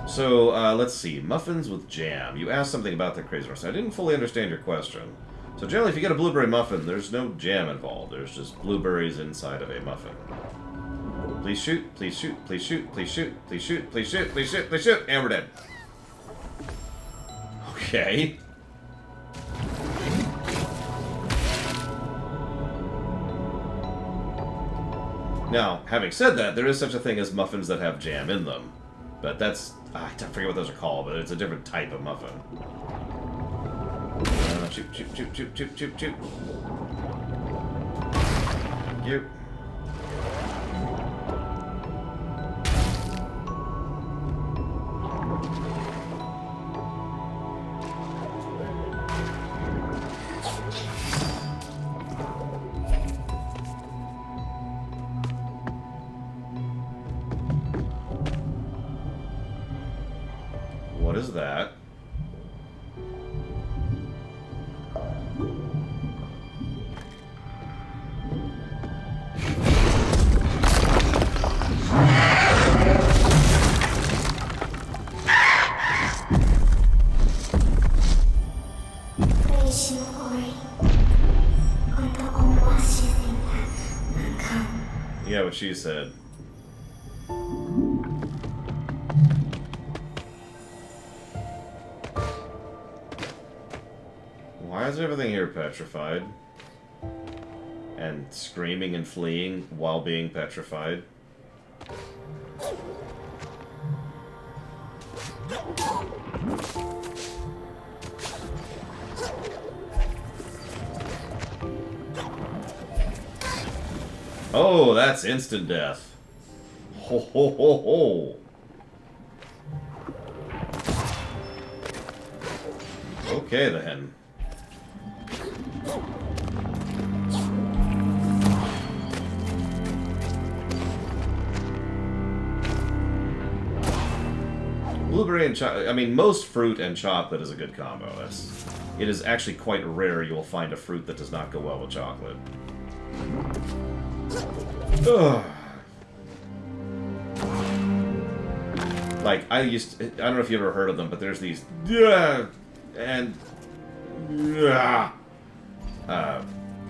So, let's see. Muffins with jam. You asked something about the Crazy Horse. I didn't fully understand your question. So generally, if you get a blueberry muffin, there's no jam involved. There's just blueberries inside of a muffin. Please shoot, please shoot, please shoot, please shoot, please shoot, please shoot, please shoot, please shoot, and we're dead. Okay. Now, having said that, there is such a thing as muffins that have jam in them. But that's... I forget what those are called, but it's a different type of muffin. Shoot, shoot, shoot, shoot, shoot, shoot, shoot. Thank you. What is that? Yeah, what she said. Why is everything here petrified? And screaming and fleeing while being petrified? Oh, that's instant death. Ho ho ho ho. Okay then. blueberry and chocolate. I mean, most fruit and chocolate is a good combo. It is actually quite rare you will find a fruit that does not go well with chocolate. Ugh. Like, I don't know if you ever heard of them, but there's these,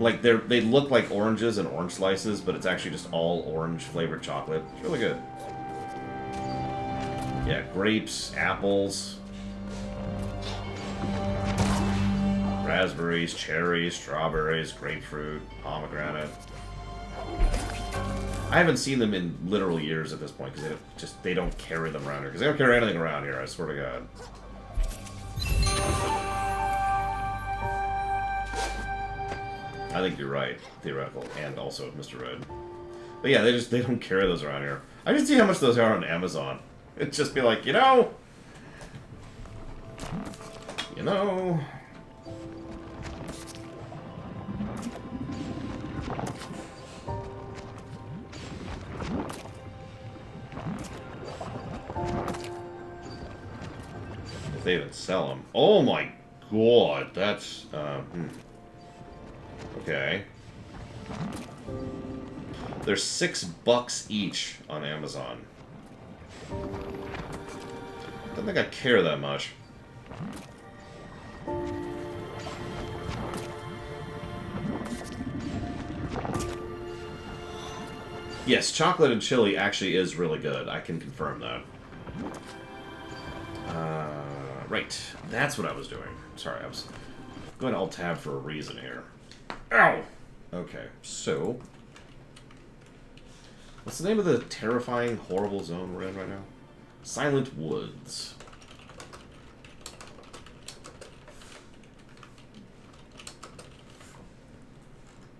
like they look like oranges and orange slices, but it's actually just all orange flavored chocolate. It's really good. Yeah, grapes, apples, raspberries, cherries, strawberries, grapefruit, pomegranate. I haven't seen them in literal years at this point because they don't carry them around here. Because they don't carry anything around here, I swear to God. I think you're right, theoretical, and also Mr. Red. But yeah, they don't carry those around here. I can see how much those are on Amazon. It'd just be like, you know. If they even sell them. Oh my god, that's, Okay. They're $6 each on Amazon. Don't think I care that much. Yes, chocolate and chili actually is really good. I can confirm that. Right. That's what I was doing. Sorry, I was going to Alt-Tab for a reason here. Ow! Okay, so... what's the name of the terrifying, horrible zone we're in right now? Silent Woods.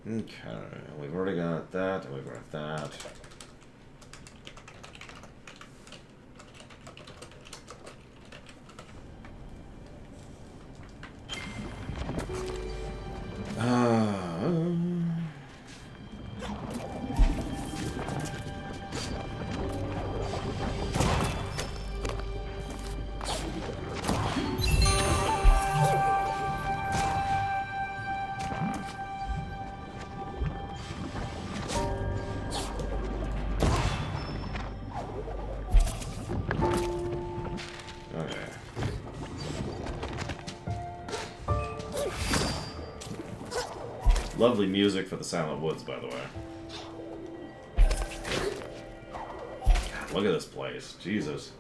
Okay, we've already got that, and we've got that. Lovely music for the Silent Woods, by the way. God, look at this place. Jesus.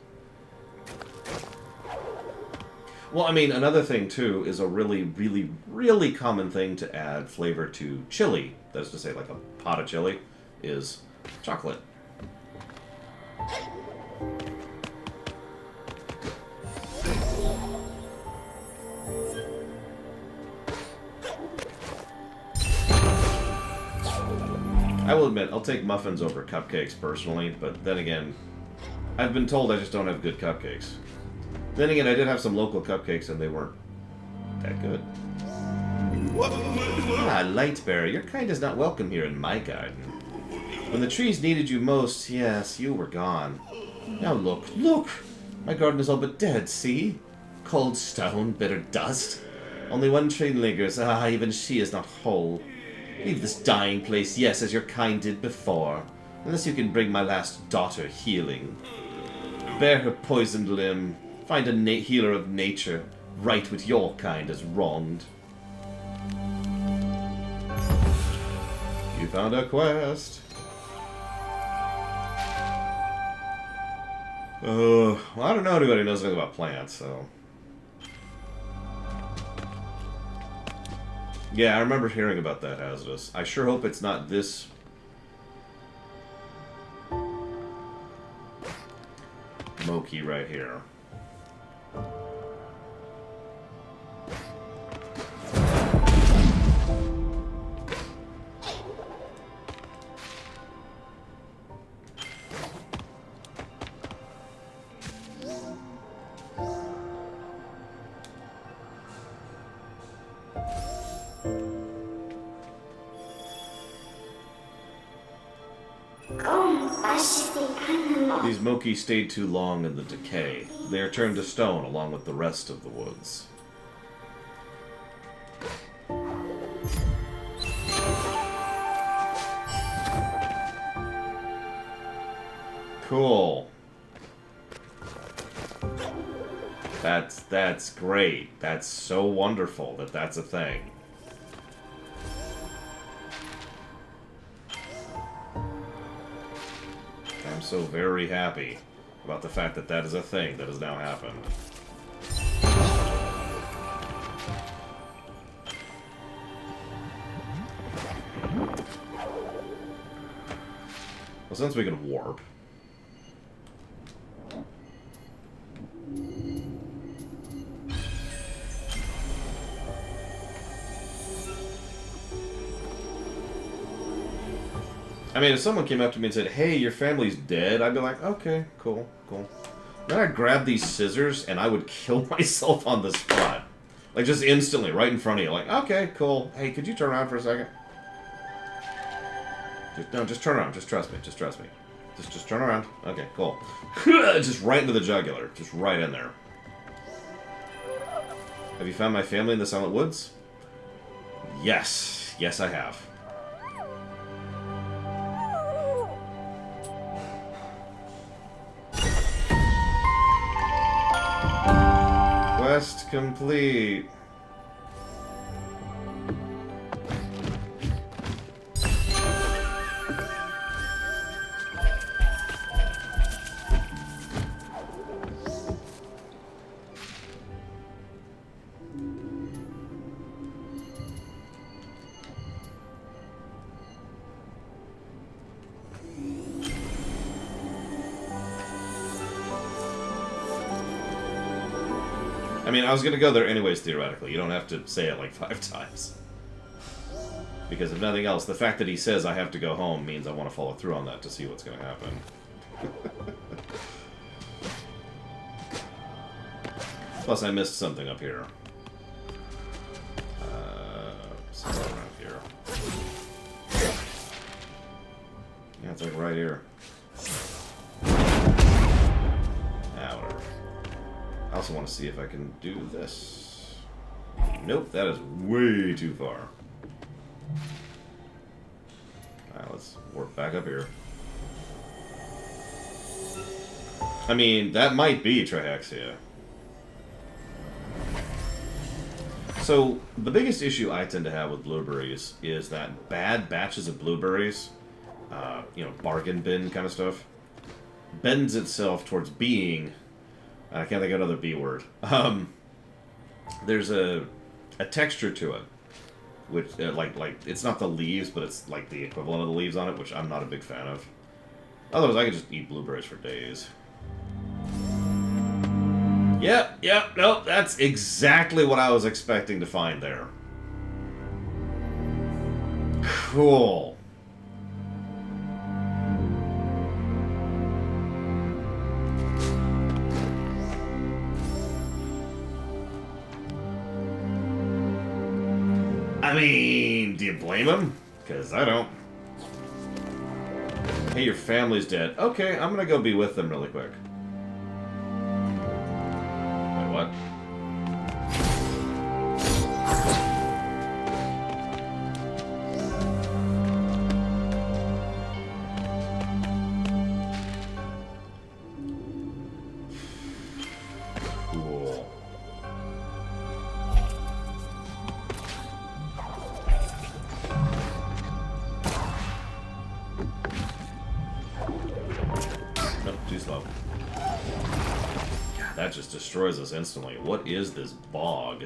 Well, I mean, another thing, too, is a really, really, really common thing to add flavor to chili. That is to say, like a pot of chili, is chocolate. I will admit, I'll take muffins over cupcakes personally, but then again, I've been told I just don't have good cupcakes. Then again, I did have some local cupcakes and they weren't that good. Ah, Lightbearer, your kind is not welcome here in my garden. When the trees needed you most, yes, you were gone. Now look, look! My garden is all but dead, see? Cold stone, bitter dust. Only one tree lingers, even she is not whole. Leave this dying place, yes, as your kind did before, unless you can bring my last daughter healing. Bear her poisoned limb, find a healer of nature, right what your kind has wronged. You found a quest. Well, I don't know anybody who knows anything about plants, so... Yeah, I remember hearing about that hazardous. I sure hope it's not this... Moki right here. These Moki stayed too long in the decay. They are turned to stone along with the rest of the woods. Cool. That's great. That's so wonderful that that's a thing. I'm so very happy about the fact that that is a thing that has now happened. Well, since we can warp... I mean, if someone came up to me and said, hey, your family's dead, I'd be like, okay, cool, cool. Then I'd grab these scissors and I would kill myself on the spot. Like, just instantly, right in front of you. Like, okay, cool. Hey, could you turn around for a second? Just turn around. Just trust me. Just trust me. Just turn around. Okay, cool. Just right into the jugular. Just right in there. Have you found my family in the Silent Woods? Yes. Yes, I have. Quest complete. I mean, I was gonna go there anyways, theoretically. You don't have to say it like 5 times. Because if nothing else, the fact that he says I have to go home means I want to follow through on that to see what's gonna happen. Plus, I missed something up here. Somewhere around here. Yeah, it's like right here. Ah, whatever. I also want to see if I can do this. Nope, that is way too far. Alright, let's work back up here. I mean, that might be Trihexia. So, the biggest issue I tend to have with blueberries is that bad batches of blueberries, you know, bargain bin kind of stuff, bends itself towards being, I can't think of another B word, there's a texture to it, which, like, it's not the leaves, but it's like the equivalent of the leaves on it, which I'm not a big fan of. Otherwise, I could just eat blueberries for days. Yep, nope, that's exactly what I was expecting to find there. Cool. I mean, do you blame him? Because I don't. Hey, your family's dead. Okay, I'm gonna go be with them really quick. What? Cool. Nope, too slow. That just destroys us instantly. What is this bog?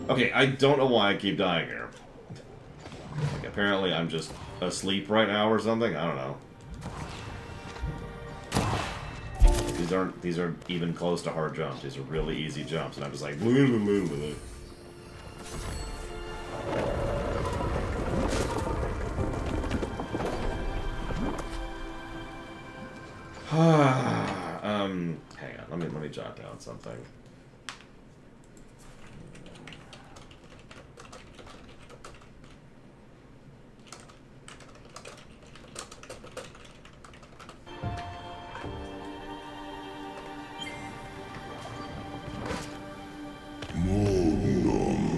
Okay, I don't know why I keep dying here. Like, apparently I'm just asleep right now or something? I don't know. these aren't even close to hard jumps. These are really easy jumps, and I'm just like. Hang on. Let me jot down something.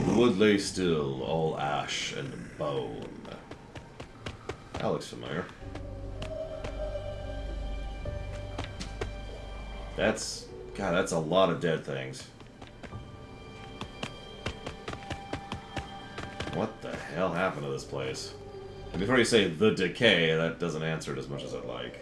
The wood lay still, all ash and bone. That looks familiar. That's a lot of dead things. What the hell happened to this place? And before you say the decay, that doesn't answer it as much as I'd like.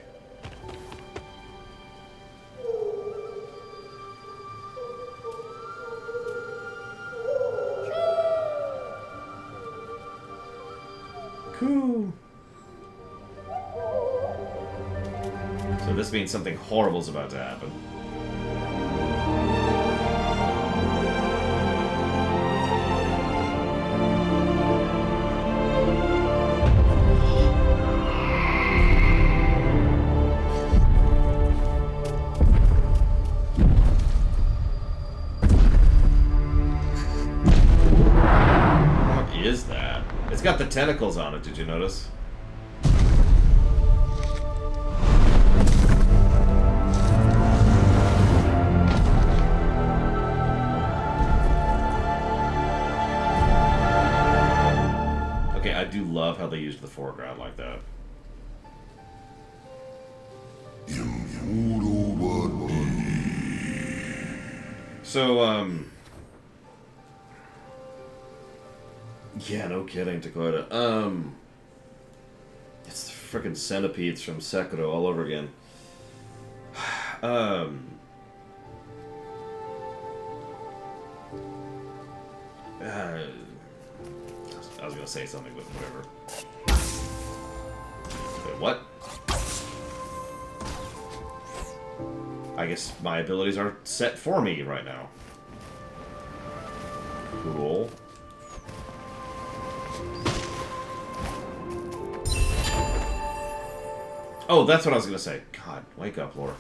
Cool. So this means something horrible is about to happen. What is that? It's got the tentacles on it, did you notice? I do love how they used the foreground like that. So, yeah, no kidding, Dakota. It's the frickin' centipedes from Sekiro all over again. I was gonna say something, but whatever. Wait, what? I guess my abilities are set for me right now. Cool. Oh, that's what I was gonna say. God, wake up, Laura.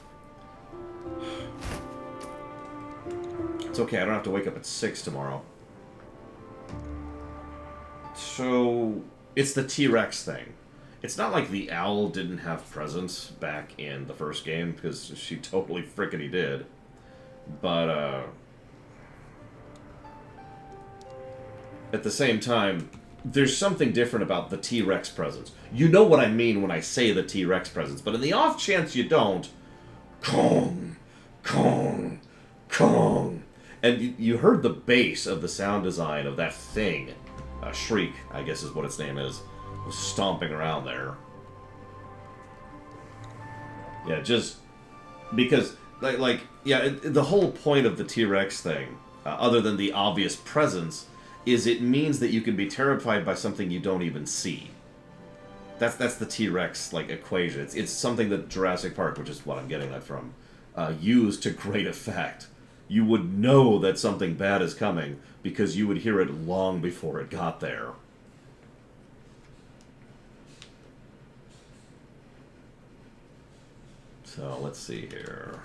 It's okay, I don't have to wake up at 6 tomorrow. So, it's the T-Rex thing. It's not like the owl didn't have presence back in the first game, because she totally frickety did. But, at the same time, there's something different about the T-Rex presence. You know what I mean when I say the T-Rex presence, but in the off chance you don't, Kong, Kong, Kong. And you heard the bass of the sound design of that thing. Shriek, I guess is what its name is, was stomping around there. Yeah, just because, the whole point of the T-Rex thing, other than the obvious presence, is it means that you can be terrified by something you don't even see. That's the T-Rex equation. It's something that Jurassic Park, which is what I'm getting that from, used to great effect. You would know that something bad is coming because you would hear it long before it got there. So, let's see here.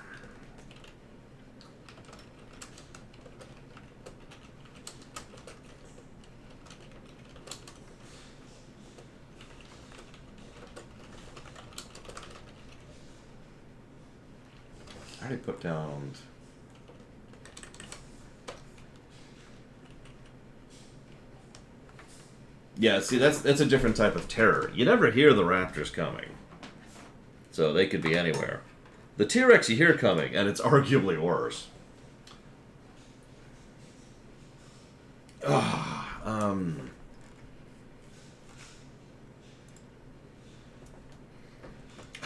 I already put down... Yeah, see, that's a different type of terror. You never hear the raptors coming. So they could be anywhere. The T-Rex you hear coming, and it's arguably worse.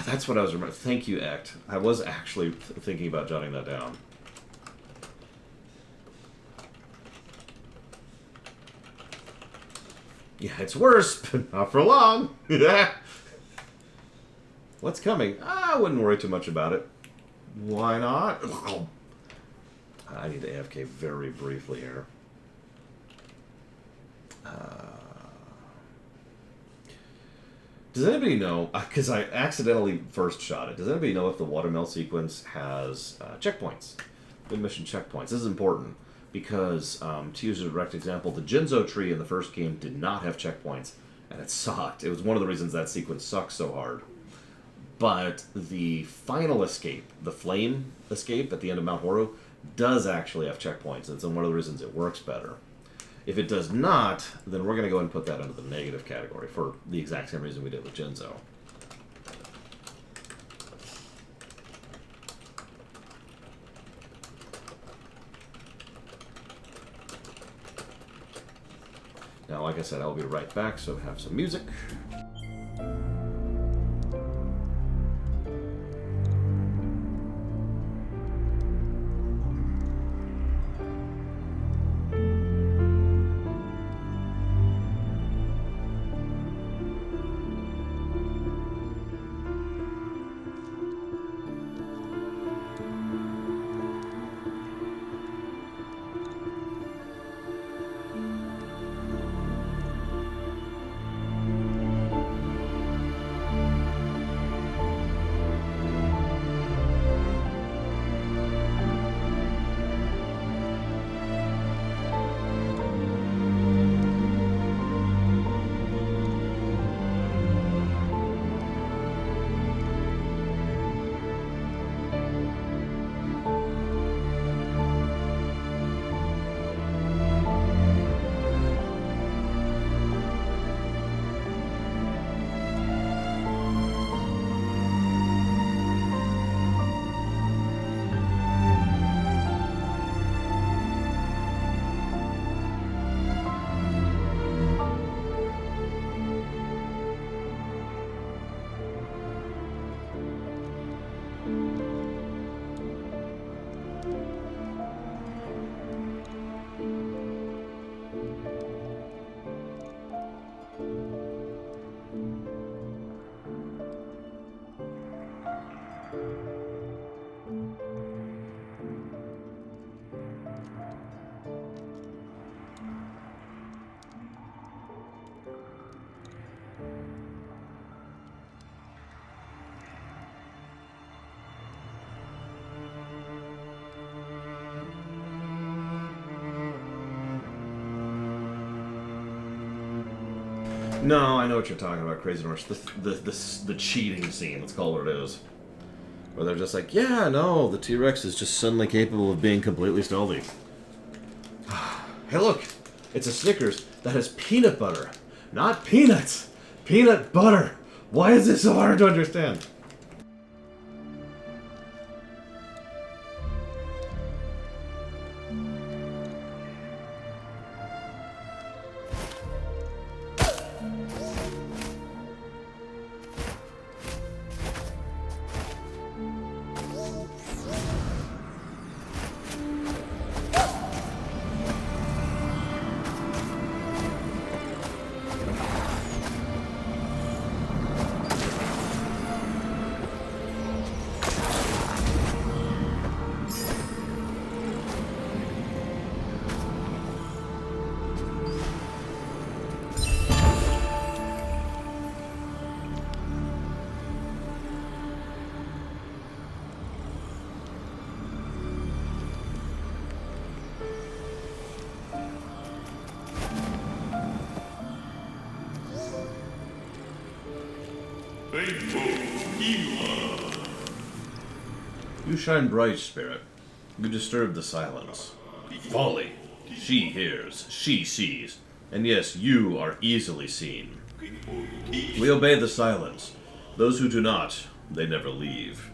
That's what I was remembering. Thank you, Act. I was actually thinking about jotting that down. Yeah, it's worse, but not for long. What's coming? I wouldn't worry too much about it. Why not? I need to AFK very briefly here. Does anybody know, because I accidentally first shot it, does anybody know if the watermill sequence has checkpoints? The mission checkpoints. This is important because, to use a direct example, the Jinzo tree in the first game did not have checkpoints, and it sucked. It was one of the reasons that sequence sucks so hard. But the final escape, the flame escape at the end of Mount Horu, does actually have checkpoints, and it's one of the reasons it works better. If it does not, then we're going to go ahead and put that under the negative category for the exact same reason we did with Jinzo. Now, like I said, I'll be right back, so have some music. No, I know what you're talking about, Crazy Norse. The cheating scene, let's call it what it is. Where they're just like, yeah, no, the T-Rex is just suddenly capable of being completely stealthy. Hey, look, it's a Snickers that has peanut butter, not peanuts. Peanut butter. Why is this so hard to understand? You shine bright, spirit. You disturb the silence. Folly. She hears, she sees. And yes, you are easily seen. We obey the silence. Those who do not, they never leave.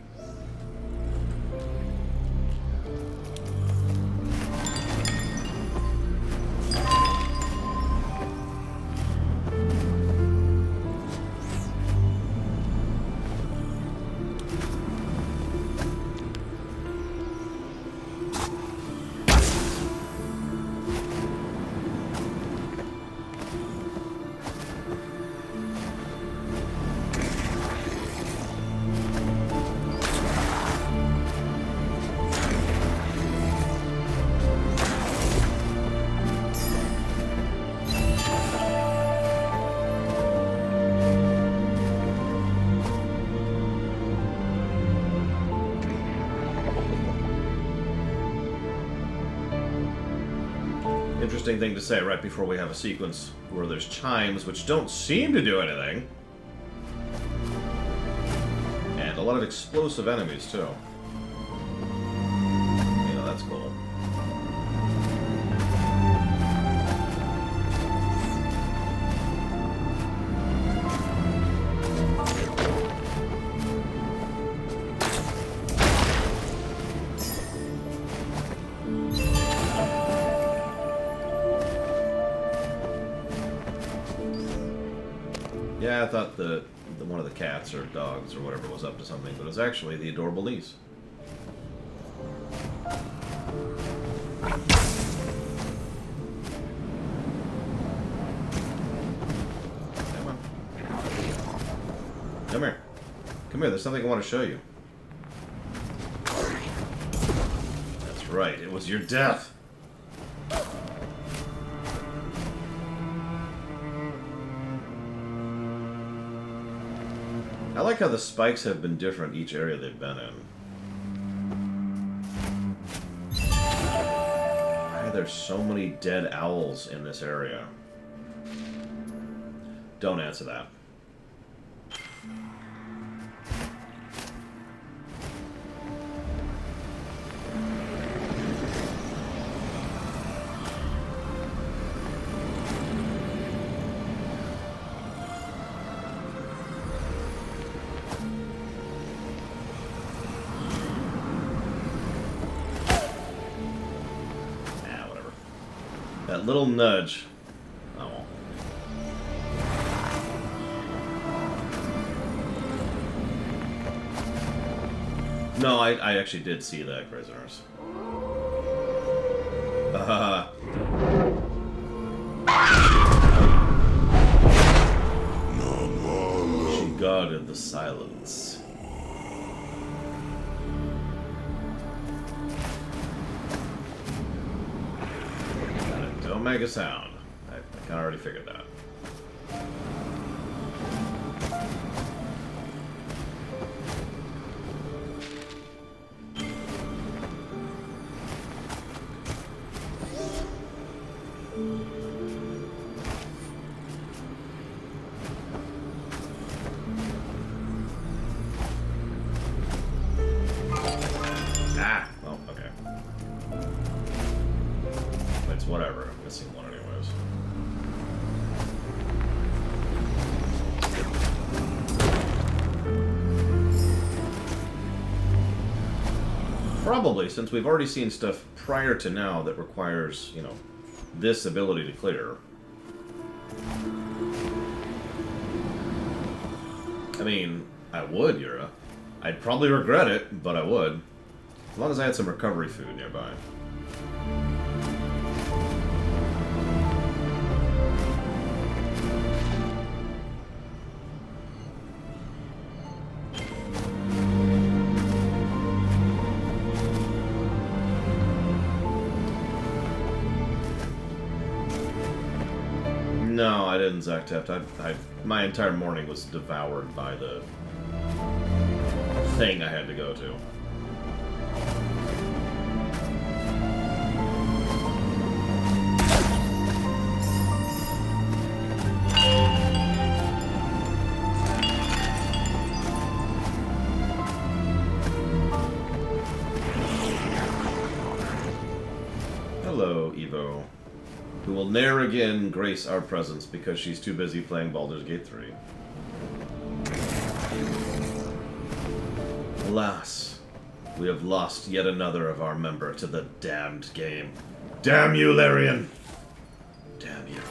Interesting thing to say right before we have a sequence where there's chimes, which don't seem to do anything. And a lot of explosive enemies, too. You know, that's cool. Yeah, I thought the one of the cats or dogs or whatever was up to something, but it was actually the adorable niece. Come on. Come here. Come here, there's something I want to show you. That's right, it was your death. I like how the spikes have been different each area they've been in. Why are there so many dead owls in this area? Don't answer that. That little nudge. Oh well. No, I actually did see that, prisoners. She guarded the silence. Don't make a sound. I kind of already figured that. Ah! Well, okay. It's whatever. I'm missing one anyways. Probably, since we've already seen stuff prior to now that requires, you know, this ability to clear. I mean, I would, Yura. I'd probably regret it, but I would. As long as I had some recovery food nearby. No, I didn't, Zacteft. My entire morning was devoured by the thing I had to go to. Hello, Evo. Who will ne'er again grace our presence because she's too busy playing Baldur's Gate 3. Alas, we have lost yet another of our member to the damned game. Damn you, Larian! Damn you.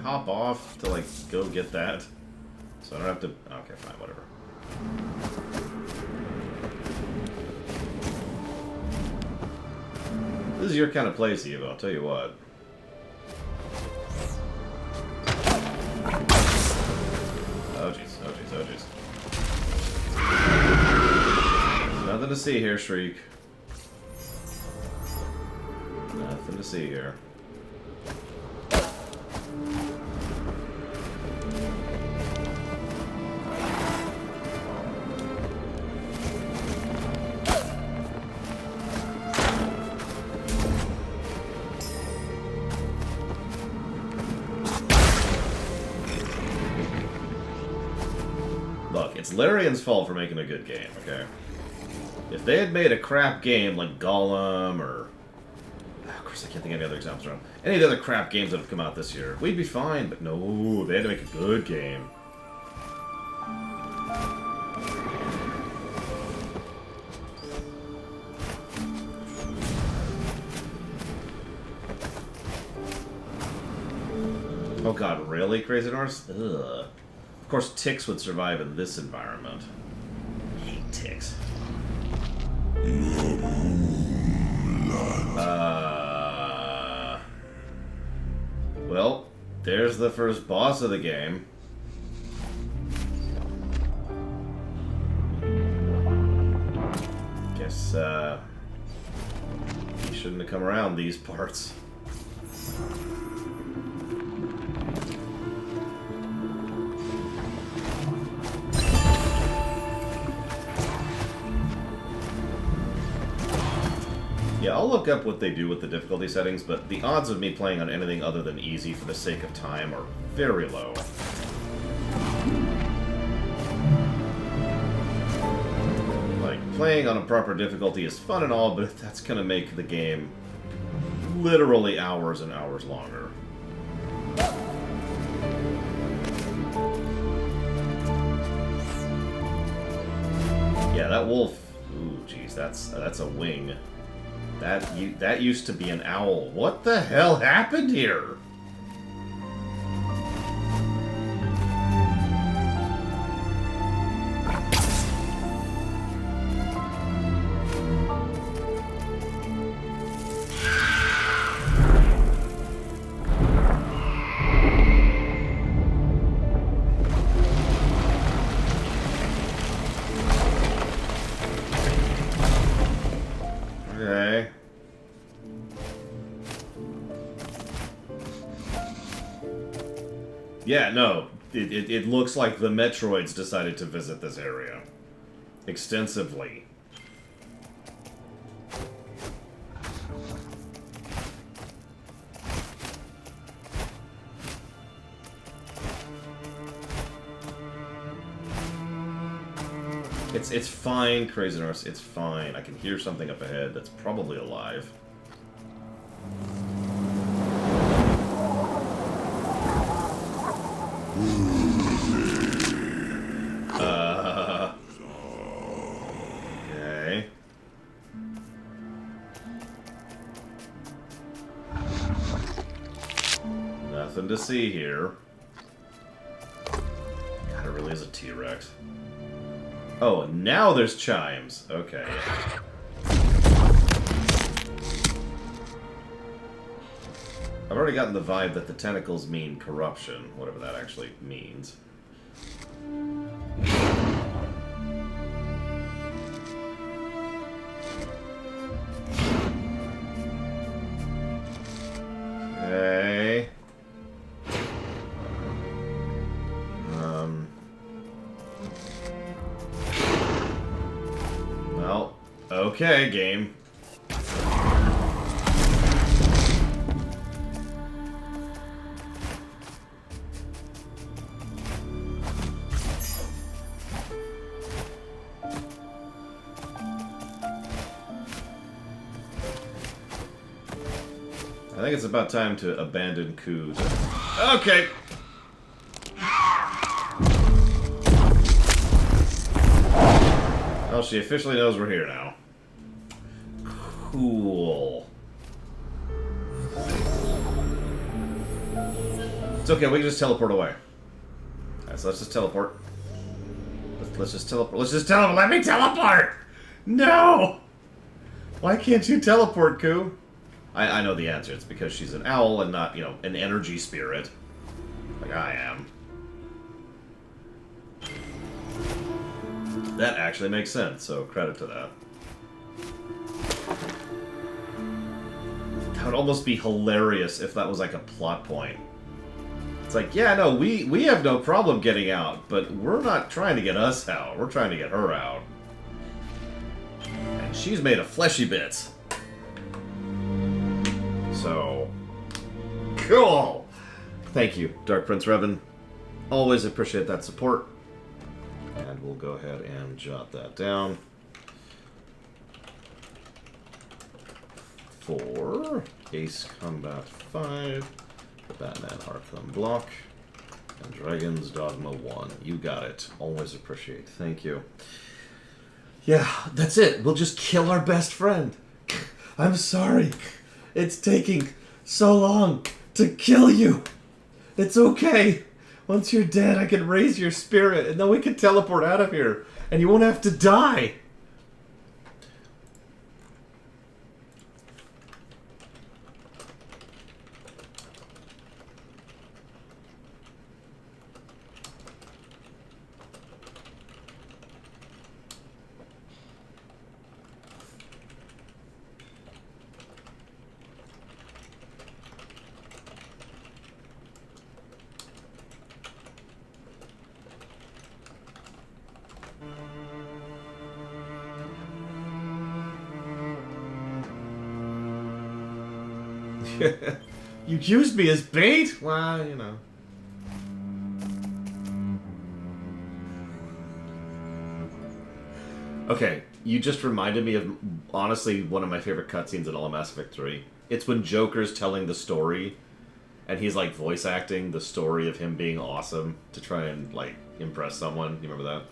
Hop off to, like, go get that. So I don't have to... Okay, fine, whatever. This is your kind of place, Eva, I'll tell you what. Oh jeez, oh jeez, oh jeez. Nothing to see here, Shriek. Nothing to see here. Look, it's Larian's fault for making a good game, okay? If they had made a crap game like Golem or... Of course, I can't think of any other examples around. Any of the other crap games that have come out this year, we'd be fine, but no, they had to make a good game. Oh god, really, Crazy Norse? Ugh. Of course, ticks would survive in this environment. I hate ticks. Well, there's the first boss of the game. Guess, he shouldn't have come around these parts. Yeah, I'll look up what they do with the difficulty settings, but the odds of me playing on anything other than easy for the sake of time are very low. Like, playing on a proper difficulty is fun and all, but that's gonna make the game literally hours and hours longer. Yeah, that wolf... Ooh, jeez, that's a wing. That used to be an owl. What the hell happened here? Okay. Yeah, no. It looks like the Metroids decided to visit this area. Extensively. It's fine, Crazy Norse. It's fine. I can hear something up ahead that's probably alive. Okay. Nothing to see here. God, it really is a T-Rex. Oh, now there's chimes. Okay. I've already gotten the vibe that the tentacles mean corruption, whatever that actually means. Okay. Well, okay, game. I think it's about time to abandon coups. Okay. Well, she officially knows we're here now. Cool. It's okay, we can just teleport away. Alright, so let's just teleport. Let's just teleport. Let's just teleport. Let me teleport! No! Why can't you teleport, Coup? I know the answer. It's because she's an owl and not, you know, an energy spirit. Like I am. That actually makes sense, so credit to that. That would almost be hilarious if that was like a plot point. It's like, yeah, no, we have no problem getting out, but we're not trying to get us out. We're trying to get her out. And she's made of fleshy bits. So, cool! Thank you, Dark Prince Revan. Always appreciate that support. And we'll go ahead and jot that down. For Ace Combat 5, the Batman Arkham block, and Dragon's Dogma 1. You got it. Always appreciate. Thank you. Yeah, that's it. We'll just kill our best friend. I'm sorry. It's taking so long to kill you. It's okay. Once you're dead, I can raise your spirit, and then we can teleport out of here, and you won't have to die. You used me as bait? Well, you know. Okay, you just reminded me of, honestly, one of my favorite cutscenes in all of Mass Effect 3. It's when Joker's telling the story, and he's, like, voice acting the story of him being awesome to try and, like, impress someone. You remember that?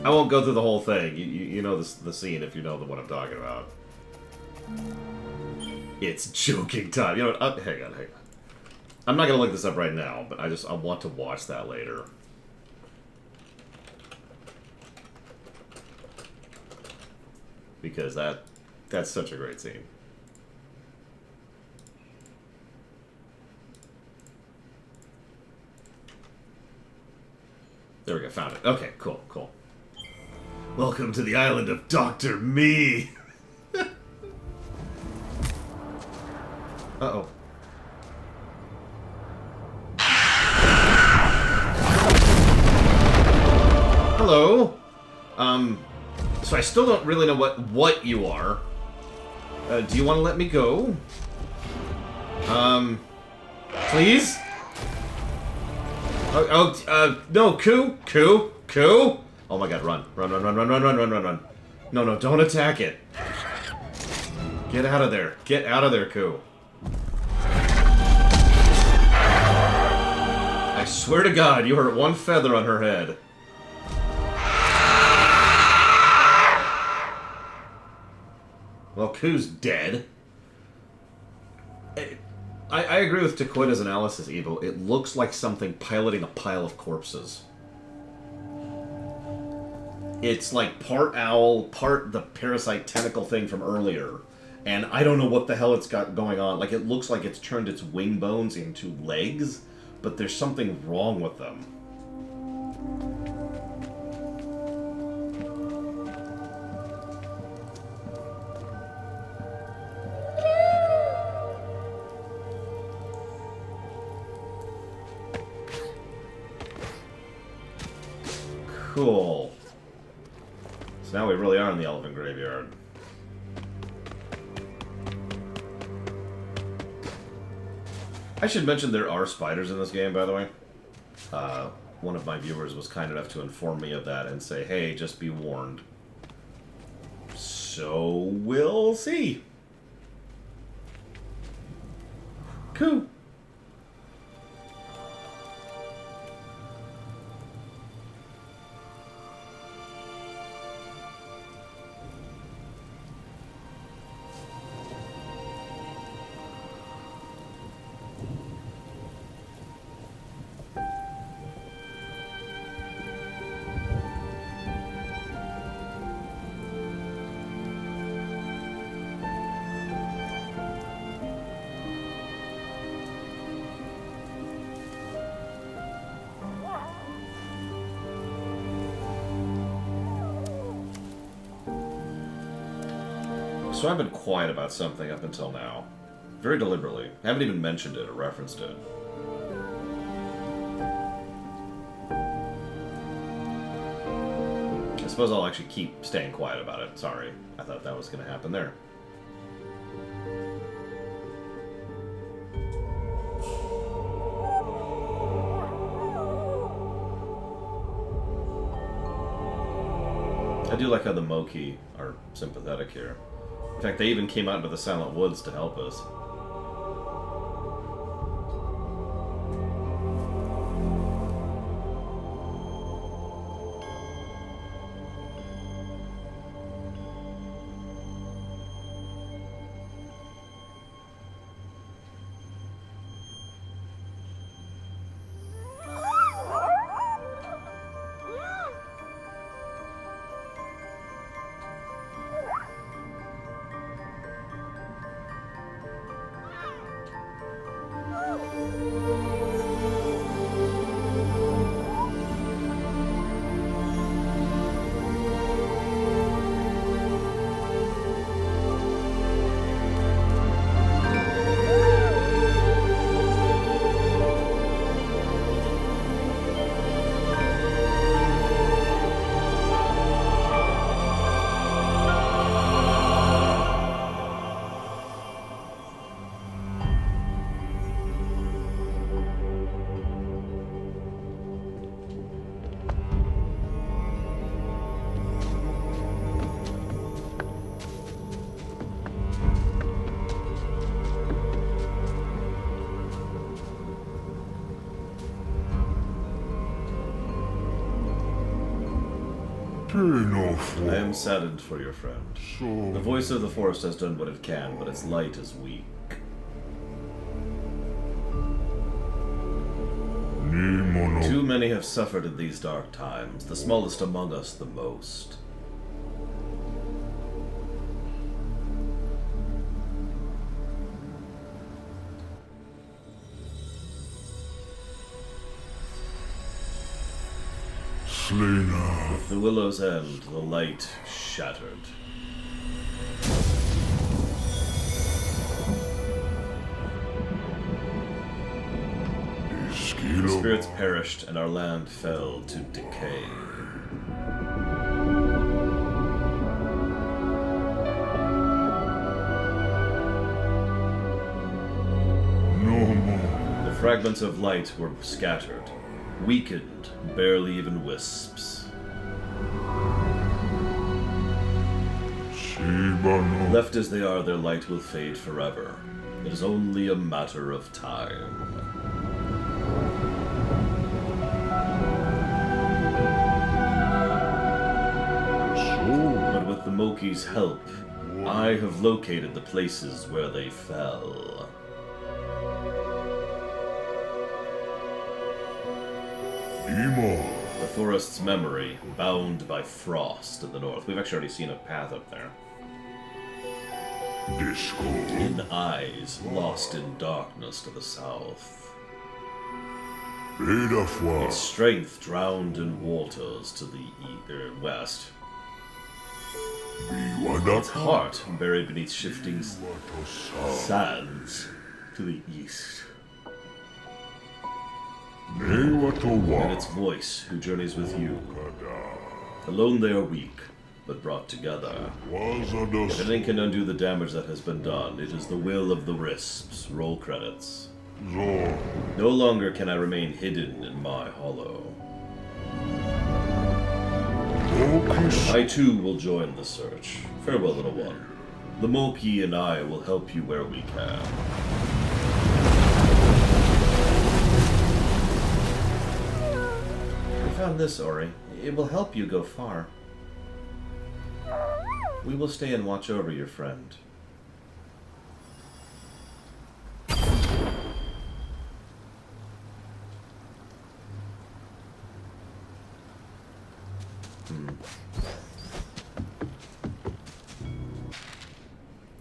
I won't go through the whole thing. You know the scene if you know what I'm talking about. It's joking time. You know what? Hang on. I'm not gonna look this up right now, but I want to watch that later. Because that's such a great scene. There we go, found it. Okay, cool. Welcome to the island of Dr. Me! Uh-oh. Hello. So I still don't really know what you are. Do you want to let me go? Please? No, Ku? Oh my god, run. Run. No, don't attack it. Get out of there. Get out of there, Ku. I swear to God, you hurt one feather on her head. Well, Ku's dead. I agree with Takoida's analysis, Evo. It looks like something piloting a pile of corpses. It's like part owl, part the parasite tentacle thing from earlier. And I don't know what the hell it's got going on. Like, it looks like it's turned its wing bones into legs, but there's something wrong with them. Cool. So now we really are in the Elephant Graveyard. I should mention there are spiders in this game, by the way. One of my viewers was kind enough to inform me of that and say, hey, just be warned. So we'll see. Cool. So I've been quiet about something up until now. Very deliberately. I haven't even mentioned it or referenced it. I suppose I'll actually keep staying quiet about it. Sorry. I thought that was going to happen there. I do like how the Moki are sympathetic here. In fact, they even came out into the Silent Woods to help us. I am saddened for your friend. The voice of the forest has done what it can, but its light is weak. Too many have suffered in these dark times, the smallest among us the most. With the willow's end, the light shattered. The spirits perished, and our land fell to decay. No more. The fragments of light were scattered, weakened, barely even wisps. Left as they are, their light will fade forever. It is only a matter of time. But with the Moki's help, I have located the places where they fell. The forest's memory, bound by frost in the north. We've actually already seen a path up there. In eyes, lost in darkness to the south. Its strength drowned in waters to the west. Its heart buried beneath shifting sands to the east. And its voice, who journeys with you. Alone they are weak, but brought together. If anything can undo the damage that has been done, it is the will of the Wisps. Roll credits. No longer can I remain hidden in my hollow. I too will join the search. Farewell, little one. The Moki and I will help you where we can. I found this, Ori. It will help you go far. We will stay and watch over your friend.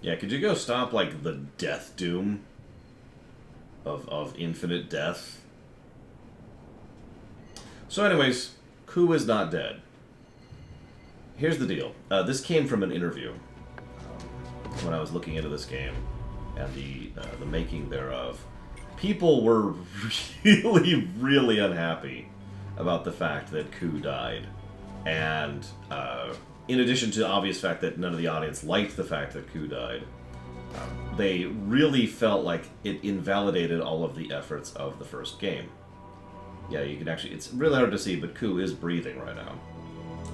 Yeah, could you go stop, like, the death doom of infinite death? So anyways, Ku is not dead. Here's the deal. This came from an interview. when I was looking into this game and the making thereof, people were really, really unhappy about the fact that Ku died. And in addition to the obvious fact that none of the audience liked the fact that Ku died, they really felt like it invalidated all of the efforts of the first game. Yeah, you can actually... It's really hard to see, but Ku is breathing right now.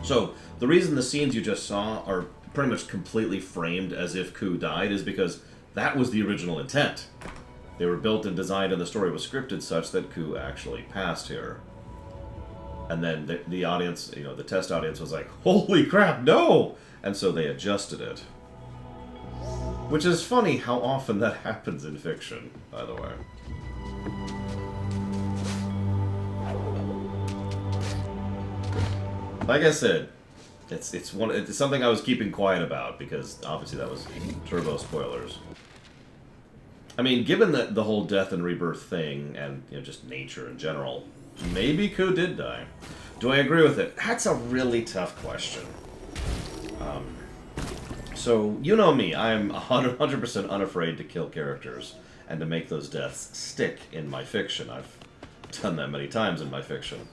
So, the reason the scenes you just saw are pretty much completely framed as if Ku died is because that was the original intent. They were built and designed and the story was scripted such that Ku actually passed here. And then the audience, you know, the test audience was like, holy crap, no! And so they adjusted it. Which is funny how often that happens in fiction, by the way. Like I said, it's something I was keeping quiet about because obviously that was turbo spoilers. I mean, given the whole death and rebirth thing and just nature in general, maybe Ku did die. Do I agree with it? That's a really tough question. So you know me, I'm 100% unafraid to kill characters and to make those deaths stick in my fiction. I've done that many times in my fiction.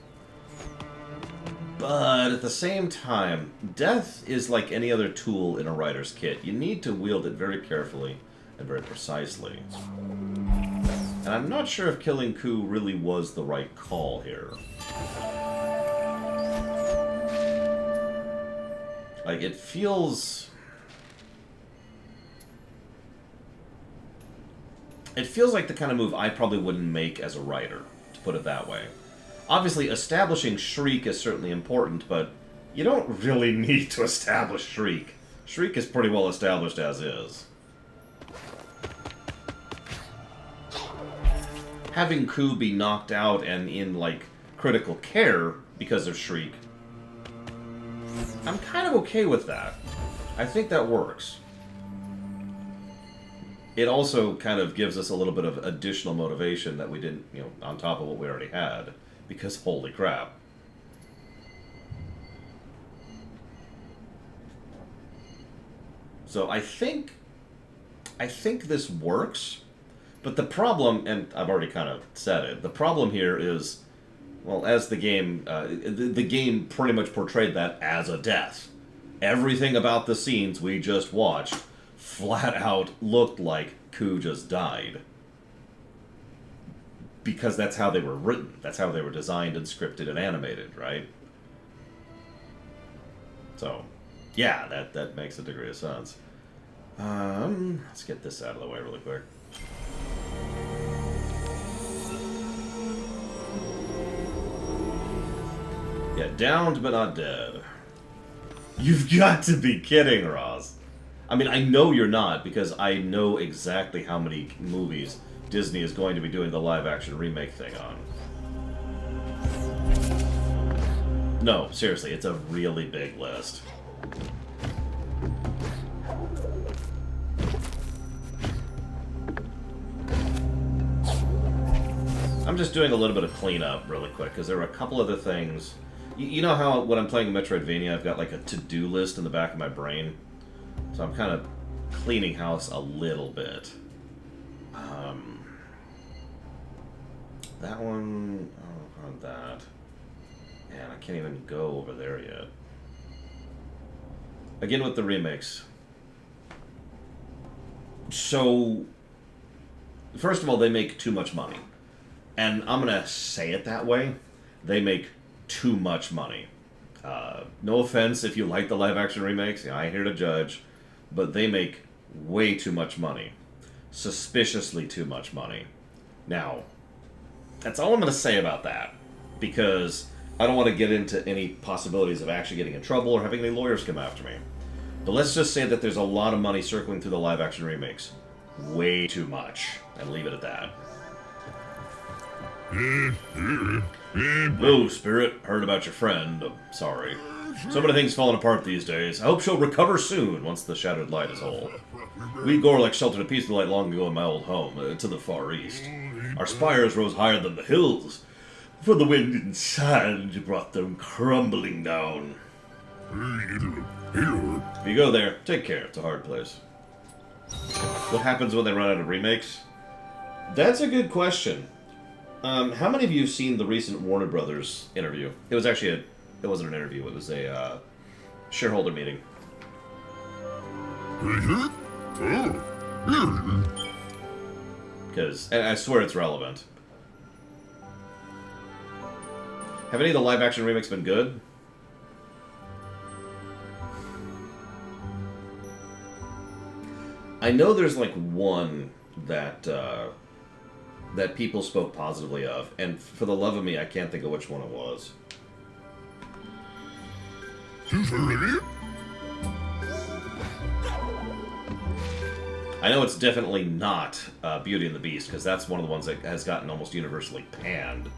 But at the same time, death is like any other tool in a writer's kit. You need to wield it very carefully and very precisely. And I'm not sure if killing Ku really was the right call here. Like, it feels... It feels like the kind of move I probably wouldn't make as a writer, to put it that way. Obviously, establishing Shriek is certainly important, but you don't really need to establish Shriek. Shriek is pretty well established as is. Having Ku be knocked out and in, like, critical care because of Shriek, I'm kind of okay with that. I think that works. It also kind of gives us a little bit of additional motivation that we didn't, on top of what we already had. Because holy crap. So I think this works, but the problem, and I've already kind of said it, the problem here is, well, as the game, the game pretty much portrayed that as a death. Everything about the scenes we just watched flat out looked like Ku just died. Because that's how they were written. That's how they were designed and scripted and animated, right? So, yeah, that makes a degree of sense. Let's get this out of the way really quick. Yeah, downed but not dead. You've got to be kidding, Ross. I mean, I know you're not, because I know exactly how many movies Disney is going to be doing the live-action remake thing on. No, seriously, it's a really big list. I'm just doing a little bit of cleanup really quick, because there were a couple other things. You know how when I'm playing Metroidvania, I've got like a to-do list in the back of my brain? So I'm kind of cleaning house a little bit. That one... Oh, on that. Man, I can't even go over there yet. Again with the remakes. So, first of all, they make too much money. And I'm going to say it that way. They make too much money. No offense if you like the live-action remakes. I ain't here to judge. But they make way too much money. Suspiciously too much money. Now, that's all I'm going to say about that. Because I don't want to get into any possibilities of actually getting in trouble or having any lawyers come after me. But let's just say that there's a lot of money circling through the live-action remakes. Way too much. And leave it at that. Hello, Spirit. Heard about your friend. I'm sorry. So many things falling apart these days. I hope she'll recover soon once the shattered light is whole. We Gorlek sheltered a peaceful light long ago in my old home, to the far east. Our spires rose higher than the hills, for the wind and sand brought them crumbling down. If you go there, take care. It's a hard place. What happens when they run out of remakes? That's a good question. How many of you have seen the recent Warner Brothers interview? It was actually it wasn't an interview, it was a shareholder meeting. Because, and I swear it's relevant. Have any of the live-action remakes been good? I know there's like one that that people spoke positively of, and for the love of me, I can't think of which one it was. I know it's definitely not Beauty and the Beast, because that's one of the ones that has gotten almost universally panned.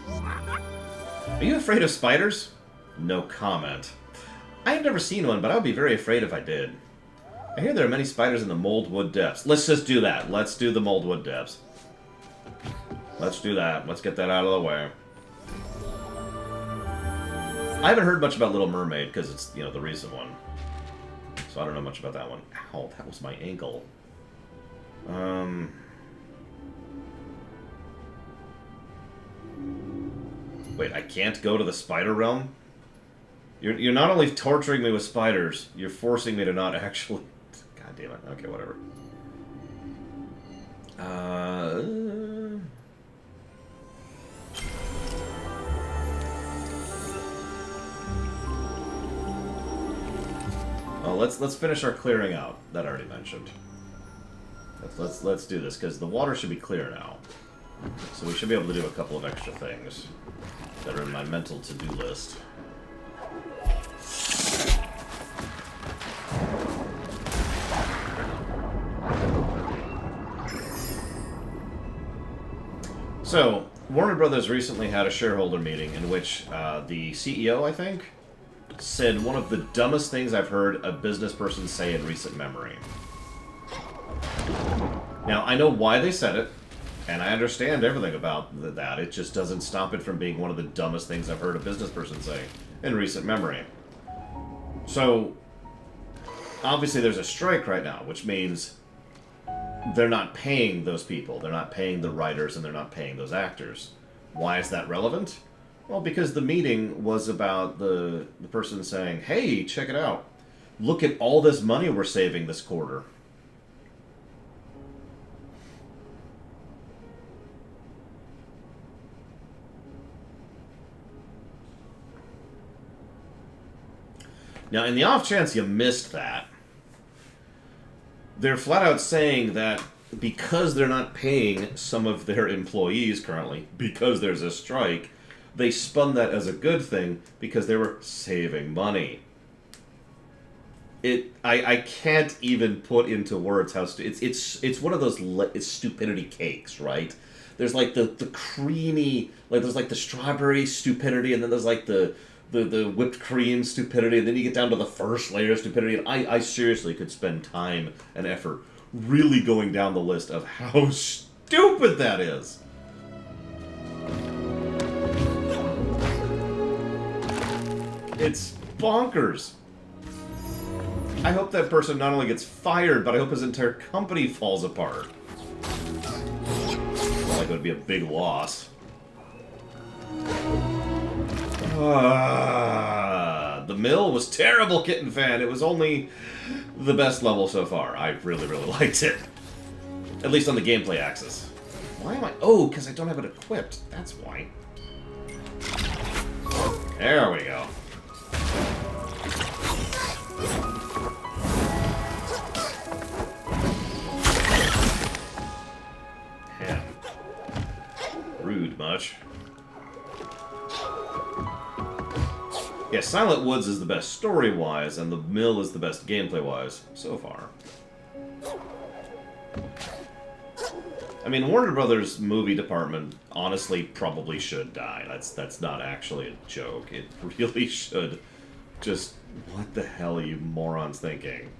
Are you afraid of spiders? No comment. I have never seen one, but I would be very afraid if I did. I hear there are many spiders in the Moldwood Depths. Let's just do that. Let's do the Moldwood Depths. Let's do that. Let's get that out of the way. I haven't heard much about Little Mermaid, because it's, you know, the recent one. So I don't know much about that one. Ow, that was my ankle. Wait, I can't go to the spider realm? You're not only torturing me with spiders, you're forcing me to not actually... God damn it. Okay, whatever. Well, let's finish our clearing out that I already mentioned. Let's do this, because the water should be clear now. So we should be able to do a couple of extra things that are in my mental to-do list. So, Warner Brothers recently had a shareholder meeting in which the CEO, I think, said one of the dumbest things I've heard a business person say in recent memory. Now, I know why they said it, and I understand everything about that. It just doesn't stop it from being one of the dumbest things I've heard a business person say in recent memory. So, obviously there's a strike right now, which means they're not paying those people. They're not paying the writers, and they're not paying those actors. Why is that relevant? Well, because the meeting was about the person saying, hey, check it out. Look at all this money we're saving this quarter. Now, in the off chance you missed that, they're flat out saying that because they're not paying some of their employees currently, because there's a strike, they spun that as a good thing because they were saving money. I can't even put into words how it's one of those it's stupidity cakes, right? There's like the creamy, like there's like the strawberry stupidity, and then there's like the whipped cream stupidity, and then you get down to the first layer of stupidity, and I seriously could spend time and effort really going down the list of how stupid that is. It's bonkers. I hope that person not only gets fired, but I hope his entire company falls apart. Well, like it would be a big loss. The mill was terrible, Kitten Fan. It was only the best level so far. I really, really liked it. At least on the gameplay axis. Why am I... Oh, because I don't have it equipped. That's why. There we go. Damn. Rude much. Yeah, Silent Woods is the best story-wise, and the mill is the best gameplay-wise so far. I mean, Warner Brothers movie department honestly probably should die. That's not actually a joke. It really should. Just, what the hell are you morons thinking?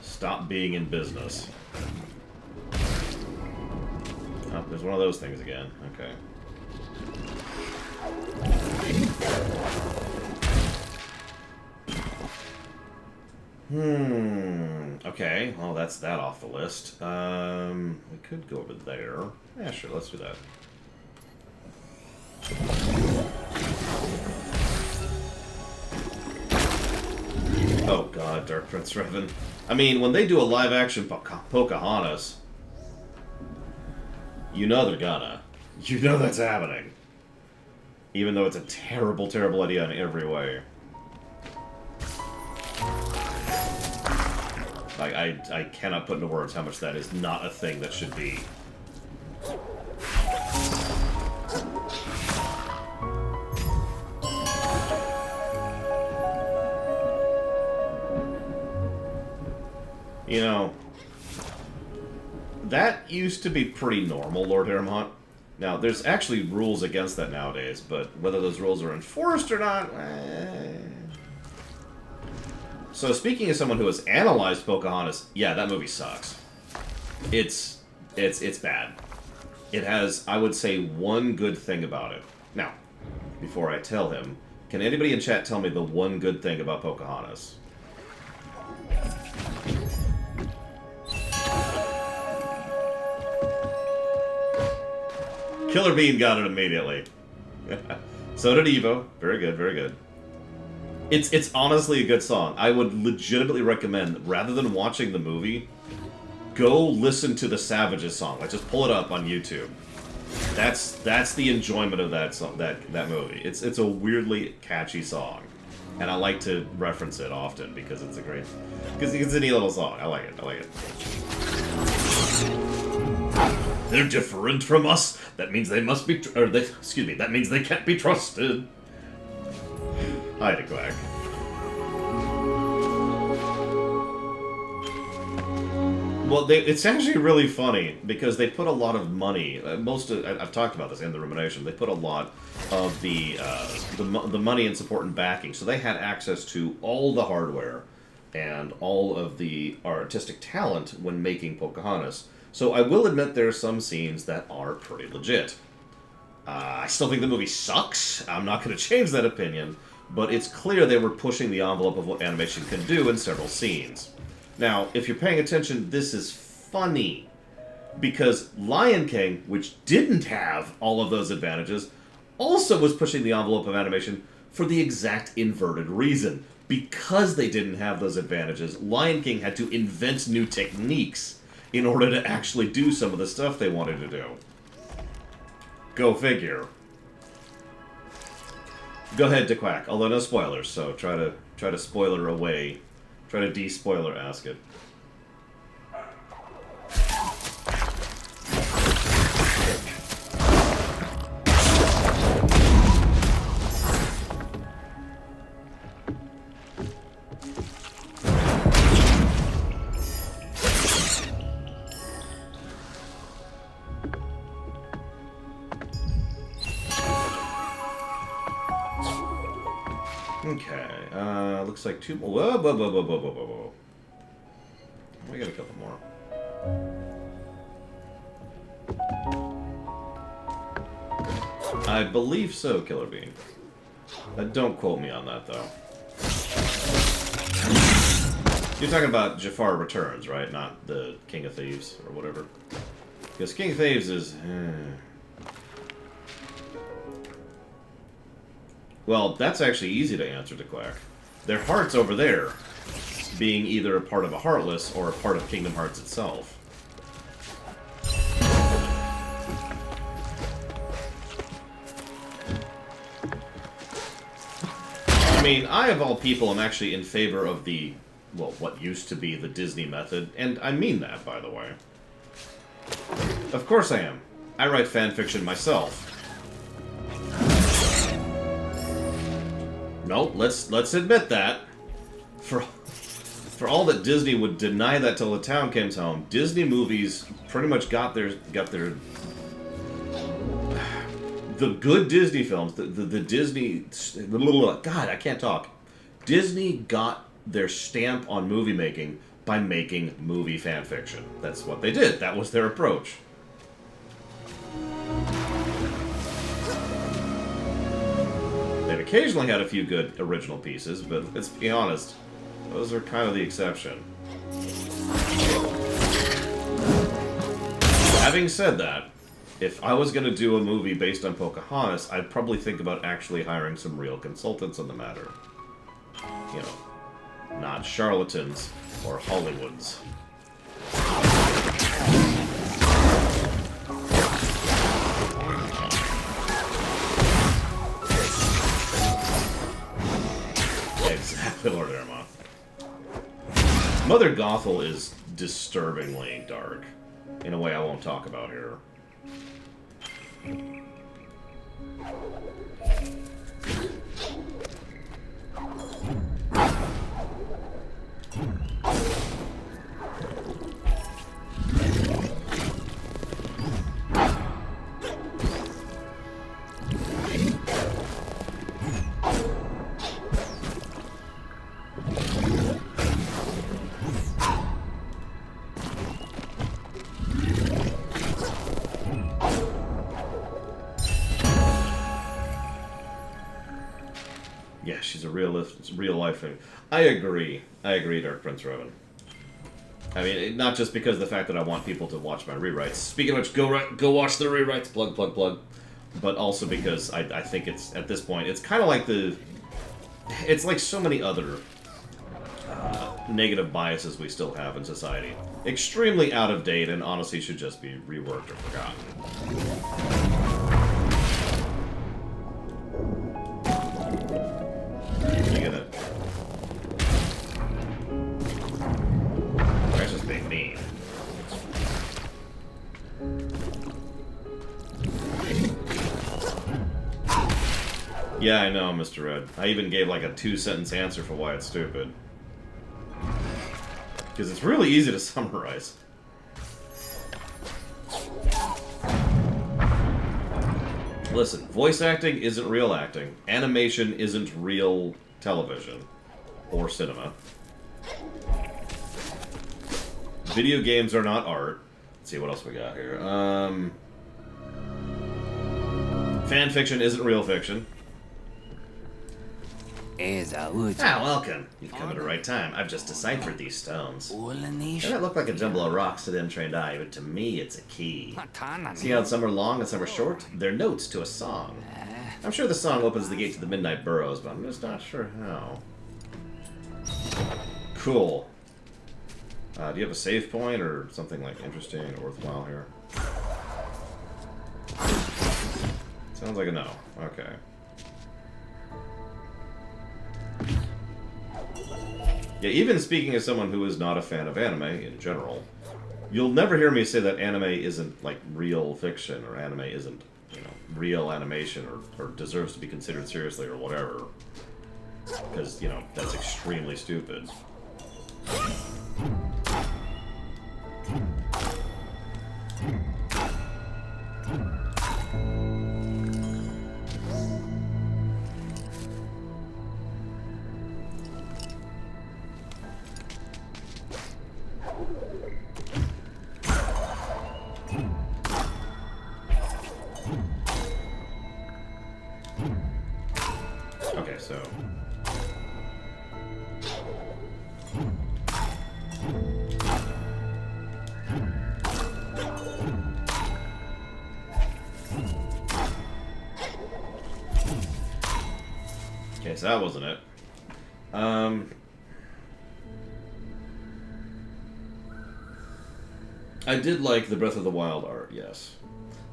Stop being in business. Oh, there's one of those things again. Okay. Okay, well, that's that off the list. We could go over there. Yeah, sure, let's do that. Oh god, Dark Prince Revan. I mean, when they do a live-action Pocahontas, you know they're gonna. You know that's happening. Even though it's a terrible, terrible idea in every way. Like, I cannot put into words how much that is not a thing that should be. You know, that used to be pretty normal, Lord Aramont. Now, there's actually rules against that nowadays, but whether those rules are enforced or not... So, speaking as someone who has analyzed Pocahontas, yeah, that movie sucks. It's bad. It has, I would say, one good thing about it. Now, before I tell him, can anybody in chat tell me the one good thing about Pocahontas? Killer Bean got it immediately. So did Evo. Very good, very good. It's honestly a good song. I would legitimately recommend, rather than watching the movie, go listen to the Savages song. Like, just pull it up on YouTube. That's the enjoyment of that song, that movie. It's a weirdly catchy song, and I like to reference it often because it's a great, because it's a neat little song. I like it. I like it. They're different from us. That means they must be, that means they can't be trusted. Hi, DeQuack. Well, it's actually really funny because they put a lot of money. I've talked about this in the rumination. They put a lot of the money and support and backing, so they had access to all the hardware and all of the artistic talent when making Pocahontas. So I will admit there are some scenes that are pretty legit. I still think the movie sucks. I'm not going to change that opinion, but it's clear they were pushing the envelope of what animation can do in several scenes. Now, if you're paying attention, this is funny, because Lion King, which didn't have all of those advantages, also was pushing the envelope of animation for the exact inverted reason. Because they didn't have those advantages, Lion King had to invent new techniques in order to actually do some of the stuff they wanted to do. Go figure. Go ahead, DeQuack. Although no spoilers, so try to spoiler away. Try to de-spoiler ask it. Okay, looks like two more. Whoa. We got a couple more. I believe so, Killer Bean. Don't quote me on that, though. You're talking about Jafar Returns, right? Not the King of Thieves, or whatever. Because King of Thieves is... Well, that's actually easy to answer to Quack. Their heart's over there, being either a part of a Heartless or a part of Kingdom Hearts itself. I mean, I, of all people, am actually in favor of the, well, what used to be the Disney method, and I mean that, by the way. Of course I am. I write fanfiction myself. No, let's admit that. For all that Disney would deny that till the town comes home, Disney movies pretty much got their the good Disney films, the Disney, God, I can't talk. Disney got their stamp on movie making by making movie fan fiction. That's what they did. That was their approach. They've occasionally had a few good original pieces, but let's be honest, those are kind of the exception. Having said that, if I was going to do a movie based on Pocahontas, I'd probably think about actually hiring some real consultants on the matter. You know, not charlatans or Hollywoods. Exactly, Lord Aramon. Mother Gothel is disturbingly dark, in a way I won't talk about here. Yeah, she's a real life thing. I agree, Dark Prince Revan. I mean, not just because of the fact that I want people to watch my rewrites. Speaking of which, go watch the rewrites. Plug, plug, plug. But also because I think it's, at this point, it's kind of like it's like so many other negative biases we still have in society. Extremely out of date and honestly should just be reworked or forgotten. That's just being mean. Yeah, I know, Mr. Red. I even gave like a 2-sentence answer for why it's stupid. Because it's really easy to summarize. Listen, voice acting isn't real acting. Animation isn't real television. Or cinema. Video games are not art. Let's see what else we got here. Fan fiction isn't real fiction. Welcome. You've come at the right time. I've just deciphered these stones. They don't look like a jumble of rocks to the untrained eye, but to me it's a key. See how some are long and some are short? They're notes to a song. I'm sure the song opens the gate to the Midnight Burrows, but I'm just not sure how. Cool. Do you have a save point or something like interesting or worthwhile here? Sounds like a no. Okay. Yeah, even speaking as someone who is not a fan of anime in general, you'll never hear me say that anime isn't like real fiction or anime isn't, you know, real animation or deserves to be considered seriously or whatever. Because, you know, that's extremely stupid. Okay, so... Okay, so that wasn't it. I did like the Breath of the Wild art, yes.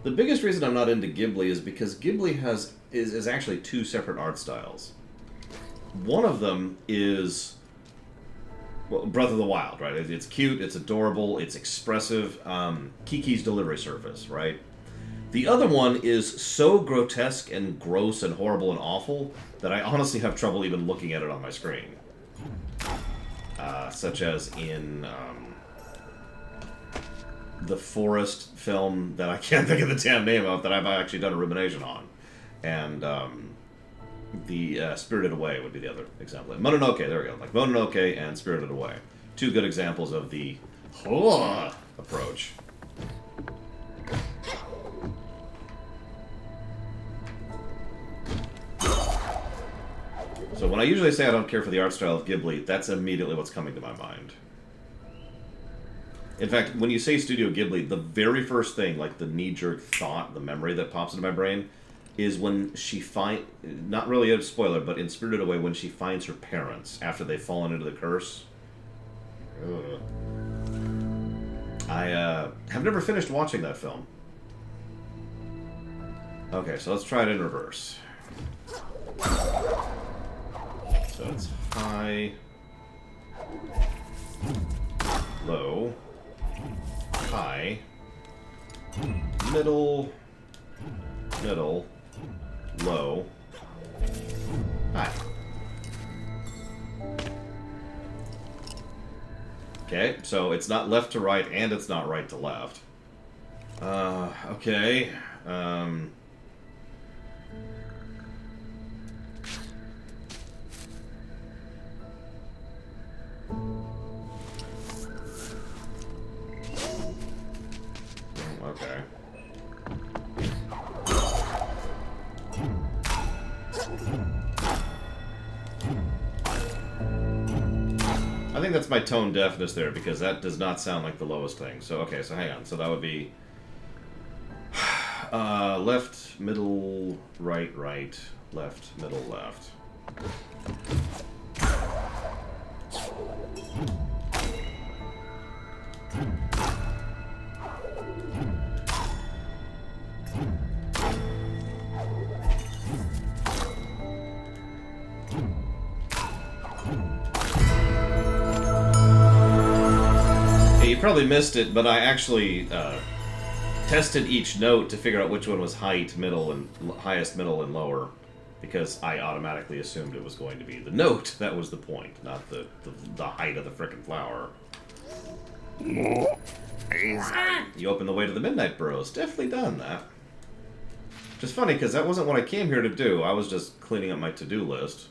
The biggest reason I'm not into Ghibli is because Ghibli is actually two separate art styles. One of them is, well, Breath of the Wild, right? It's cute, it's adorable, it's expressive. Kiki's Delivery Service, right? The other one is so grotesque and gross and horrible and awful that I honestly have trouble even looking at it on my screen. Such as in the Forest film that I can't think of the damn name of that I've actually done a rumination on. And the Spirited Away would be the other example. Mononoke, there we go. Like Mononoke and Spirited Away. Two good examples of the approach. So when I usually say I don't care for the art style of Ghibli, that's immediately what's coming to my mind. In fact, when you say Studio Ghibli, the very first thing, like the knee-jerk thought, the memory that pops into my brain, is when she not really a spoiler, but in Spirited Away, when she finds her parents after they've fallen into the curse. Ugh. I have never finished watching that film. Okay, so let's try it in reverse. So it's high, low, high, middle, middle, low, high. Okay, so it's not left to right and it's not right to left. Okay. Okay. I think that's my tone deafness there, because that does not sound like the lowest thing. So, okay, so hang on. So that would be left, middle, right, right, left, middle, left. You probably missed it, but I actually tested each note to figure out which one was highest, middle, and lower, because I automatically assumed it was going to be the note. That was the point, not the height of the frickin' flower. You open the way to the Midnight Burrows. Definitely done that. Which is funny, because that wasn't what I came here to do. I was just cleaning up my to-do list.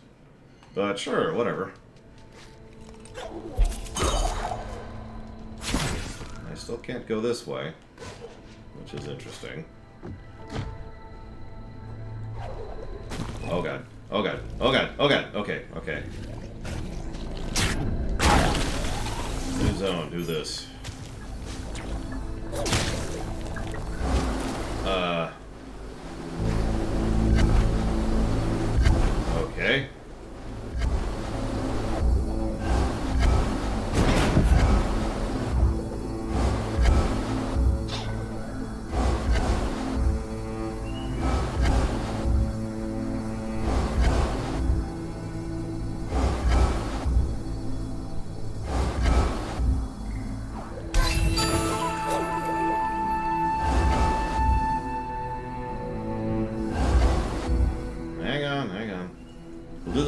But sure, whatever. I still can't go this way, which is interesting. Oh god. Oh god. Oh god. Oh god. Okay. Okay. New zone. Do this. Okay.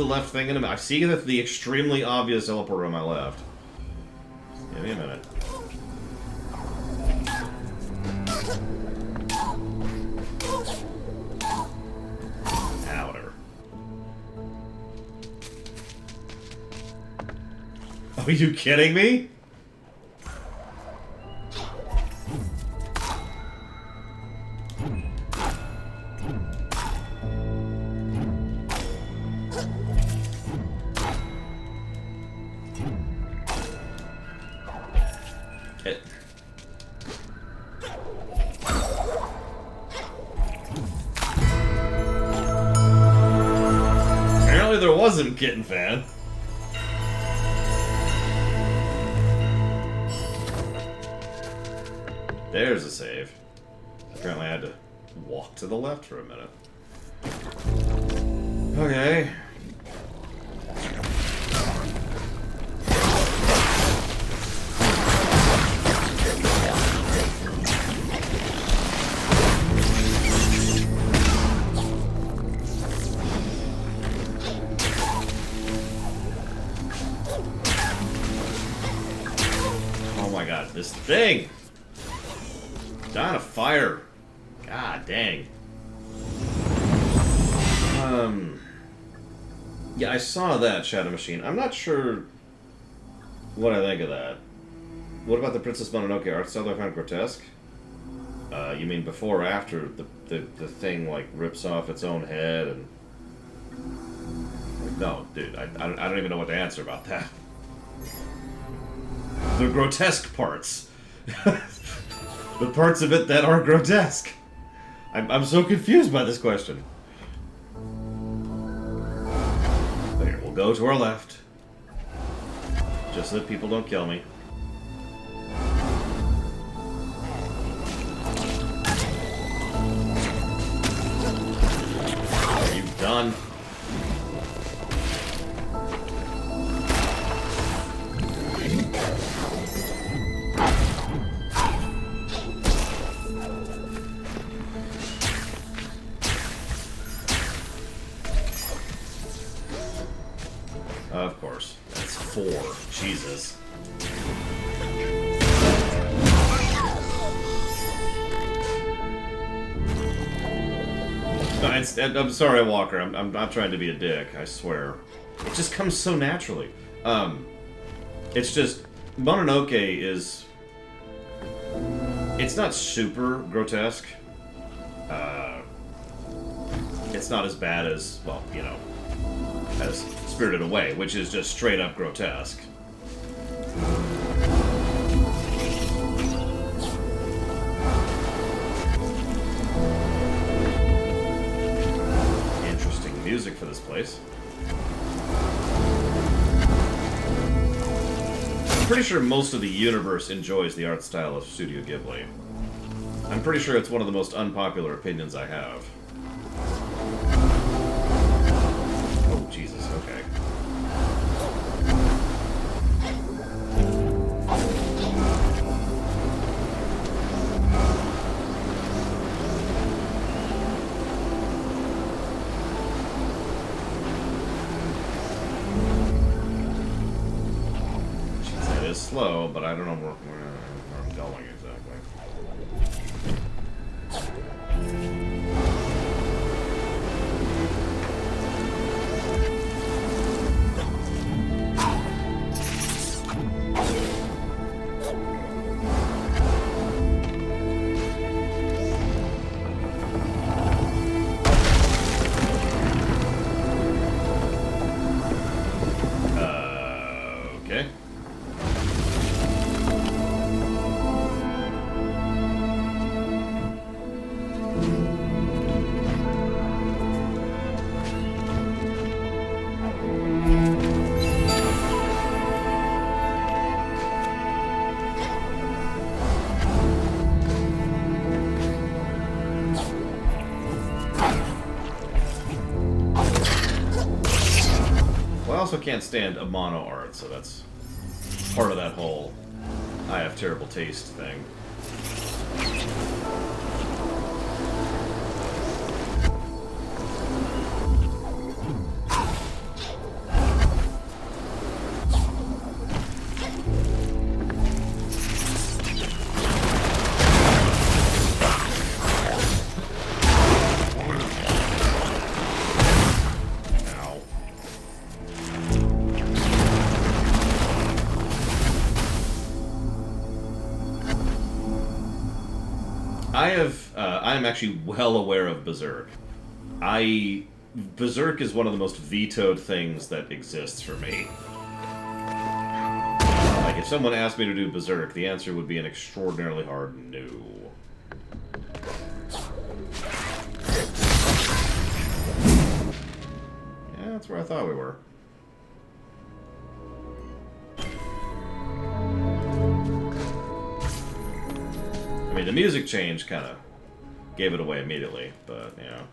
Left thing in a minute. I see that the extremely obvious teleporter on my left. Just give me a minute. Ah, whatever. Are you kidding me? Wasn't Kitten Fan. There's a save. Apparently I had to walk to the left for a minute. Okay. This thing! Dying of fire. God dang. Yeah, I saw that Shadow Machine. I'm not sure what I think of that. What about the Princess Mononoke art style I found grotesque? You mean before or after the thing like rips off its own head and... Like, no, dude, I don't even know what to answer about that. The grotesque parts. The parts of it that are grotesque. I'm so confused by this question. But here, we'll go to our left. Just so that people don't kill me. Are you done? Of course. That's 4. Jesus. No, I'm sorry, Walker. I'm not trying to be a dick, I swear. It just comes so naturally. It's just... Mononoke is... It's not super grotesque. It's not as bad as, well, you know, as Spirited Away, which is just straight up grotesque. Interesting music for this place. I'm pretty sure most of the universe enjoys the art style of Studio Ghibli. I'm pretty sure it's one of the most unpopular opinions I have. Oh, Jesus, okay. Jeez, that is slow, but I don't know where I'm going exactly. Okay. Well, I also can't stand a mono art, so that's part of that whole I have terrible taste thing. Ow. I am actually well aware of Berserk. Berserk is one of the most vetoed things that exists for me. Like, if someone asked me to do Berserk, the answer would be an extraordinarily hard no. Yeah, that's where I thought we were. I mean, the music change kind of gave it away immediately, but, yeah.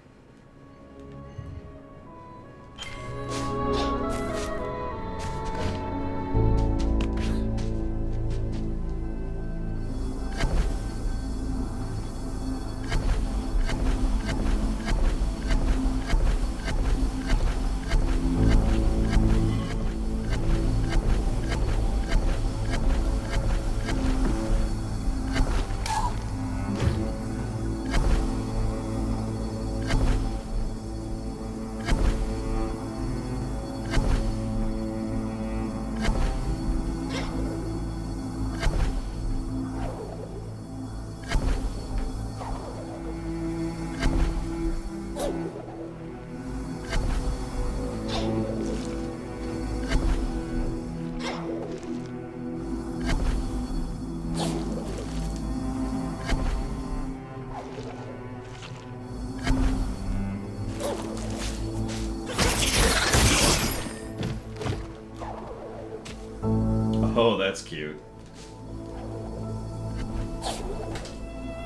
Oh, that's cute.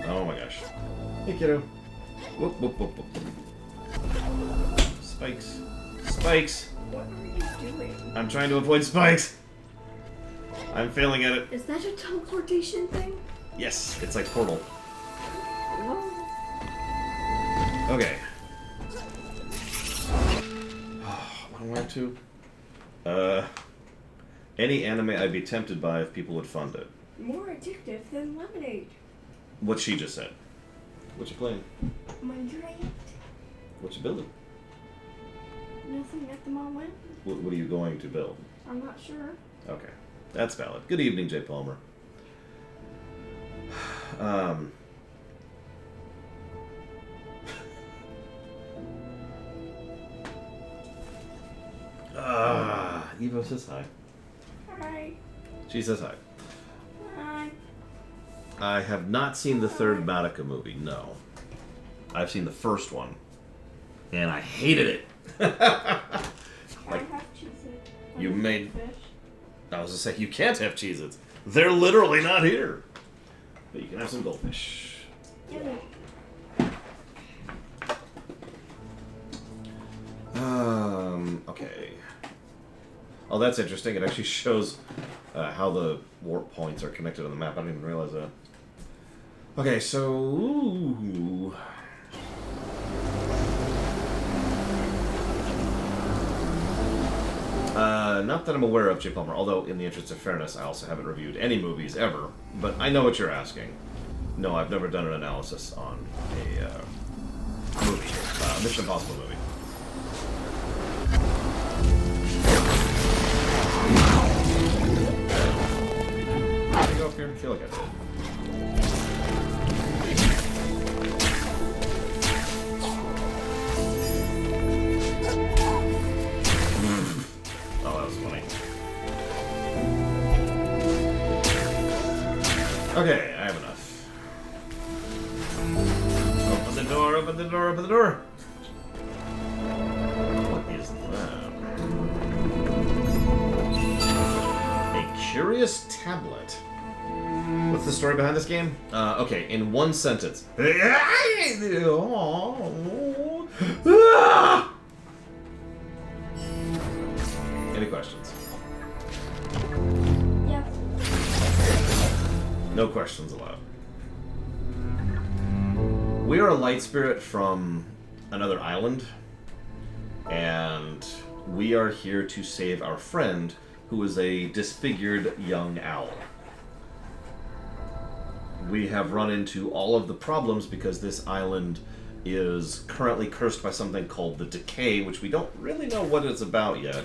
Oh my gosh. Hey, kiddo. Whoop, whoop, whoop, whoop. Spikes. Spikes! What are you doing? I'm trying to avoid spikes! I'm failing at it. Is that a teleportation thing? Yes, it's like Portal. No. Okay. What do I want to? Any anime I'd be tempted by if people would fund it. More addictive than lemonade. What she just said. What you playing? My drink. What you building? Nothing at the moment. What are you going to build? I'm not sure. Okay. That's valid. Good evening, Jay Palmer. Evo says hi. Hi. She says hi. Hi. I have not seen the third Madoka movie, no. I've seen the first one. And I hated it. I have Cheez-It. You made... Fish. I was going to say, you can't have Cheez-Its. They're literally not here. But you can have some goldfish. Give it. Okay. Oh, that's interesting. It actually shows how the warp points are connected on the map. I didn't even realize that. Okay, so... Ooh. Not that I'm aware of, J. Palmer, although in the interest of fairness, I also haven't reviewed any movies ever, but I know what you're asking. No, I've never done an analysis on a movie, Mission Impossible movie. Did I go up here? I feel like I did. Okay, I have enough. Open the door, open the door, open the door! What is that? A curious tablet. What's the story behind this game? Okay, in one sentence. Any questions? No questions allowed. We are a light spirit from another island, and we are here to save our friend, who is a disfigured young owl. We have run into all of the problems because this island is currently cursed by something called the Decay, which we don't really know what it's about yet,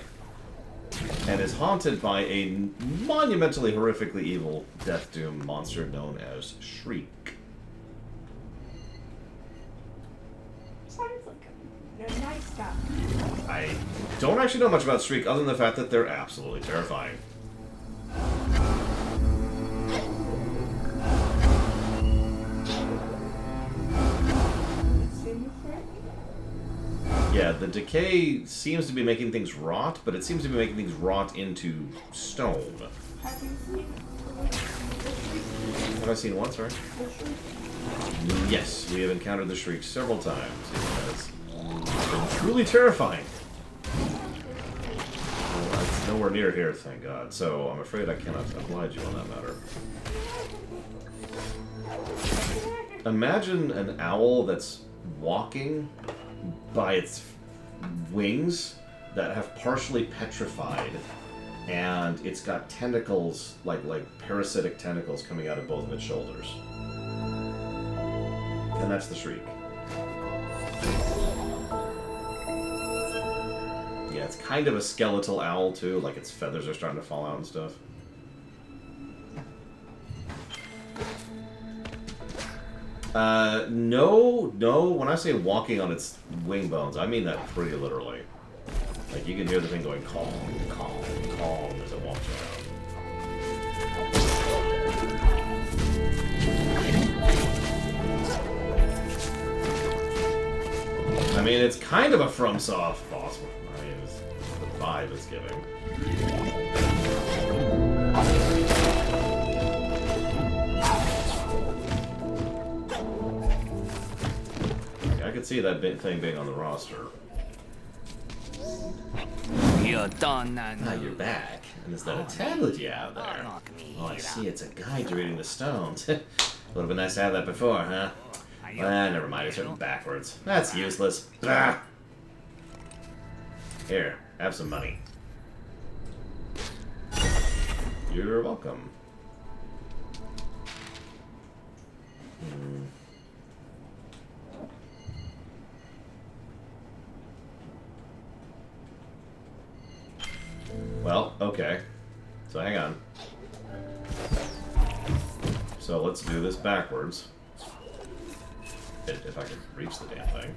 and is haunted by a monumentally horrifically evil Death Doom monster known as Shriek. Sounds like a nice guy. I don't actually know much about Shriek other than the fact that they're absolutely terrifying. Yeah, the Decay seems to be making things rot, but it seems to be making things rot into stone. Have you seen Have I seen one, sorry? Yes, we have encountered the Shriek several times. It has been truly terrifying. Well, it's nowhere near here, thank God, so I'm afraid I cannot oblige you on that matter. Imagine an owl that's walking by its wings that have partially petrified, and it's got tentacles, like parasitic tentacles coming out of both of its shoulders. And that's the Shriek. Yeah, it's kind of a skeletal owl too, like its feathers are starting to fall out and stuff. No, when I say walking on its wing bones, I mean that pretty literally. Like, you can hear the thing going calm, calm, calm as it walks around. I mean, it's kind of a FromSoft boss. I mean, it's the vibe it's giving. see that thing being on the roster. You're done and Ah, you're back. And is that a tablet you have there? Oh, I see. It's a guide to reading the stones. Would have been nice to have that before, huh? Ah, never mind. It's written backwards. That's useless. Ah. Here, have some money. You're welcome. Well, okay. So hang on. So let's do this backwards. If I can reach the damn thing.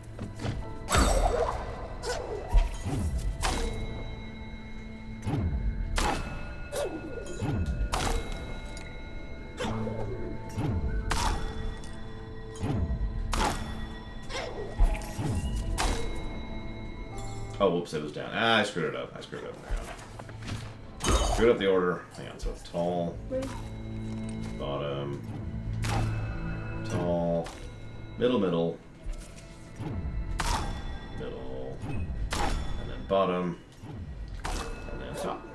Oh, whoops, it was down. Ah, I screwed it up. Hang on. Screwed up the order. Hang on, so it's tall, bottom, tall, middle, middle, and then bottom, and then top.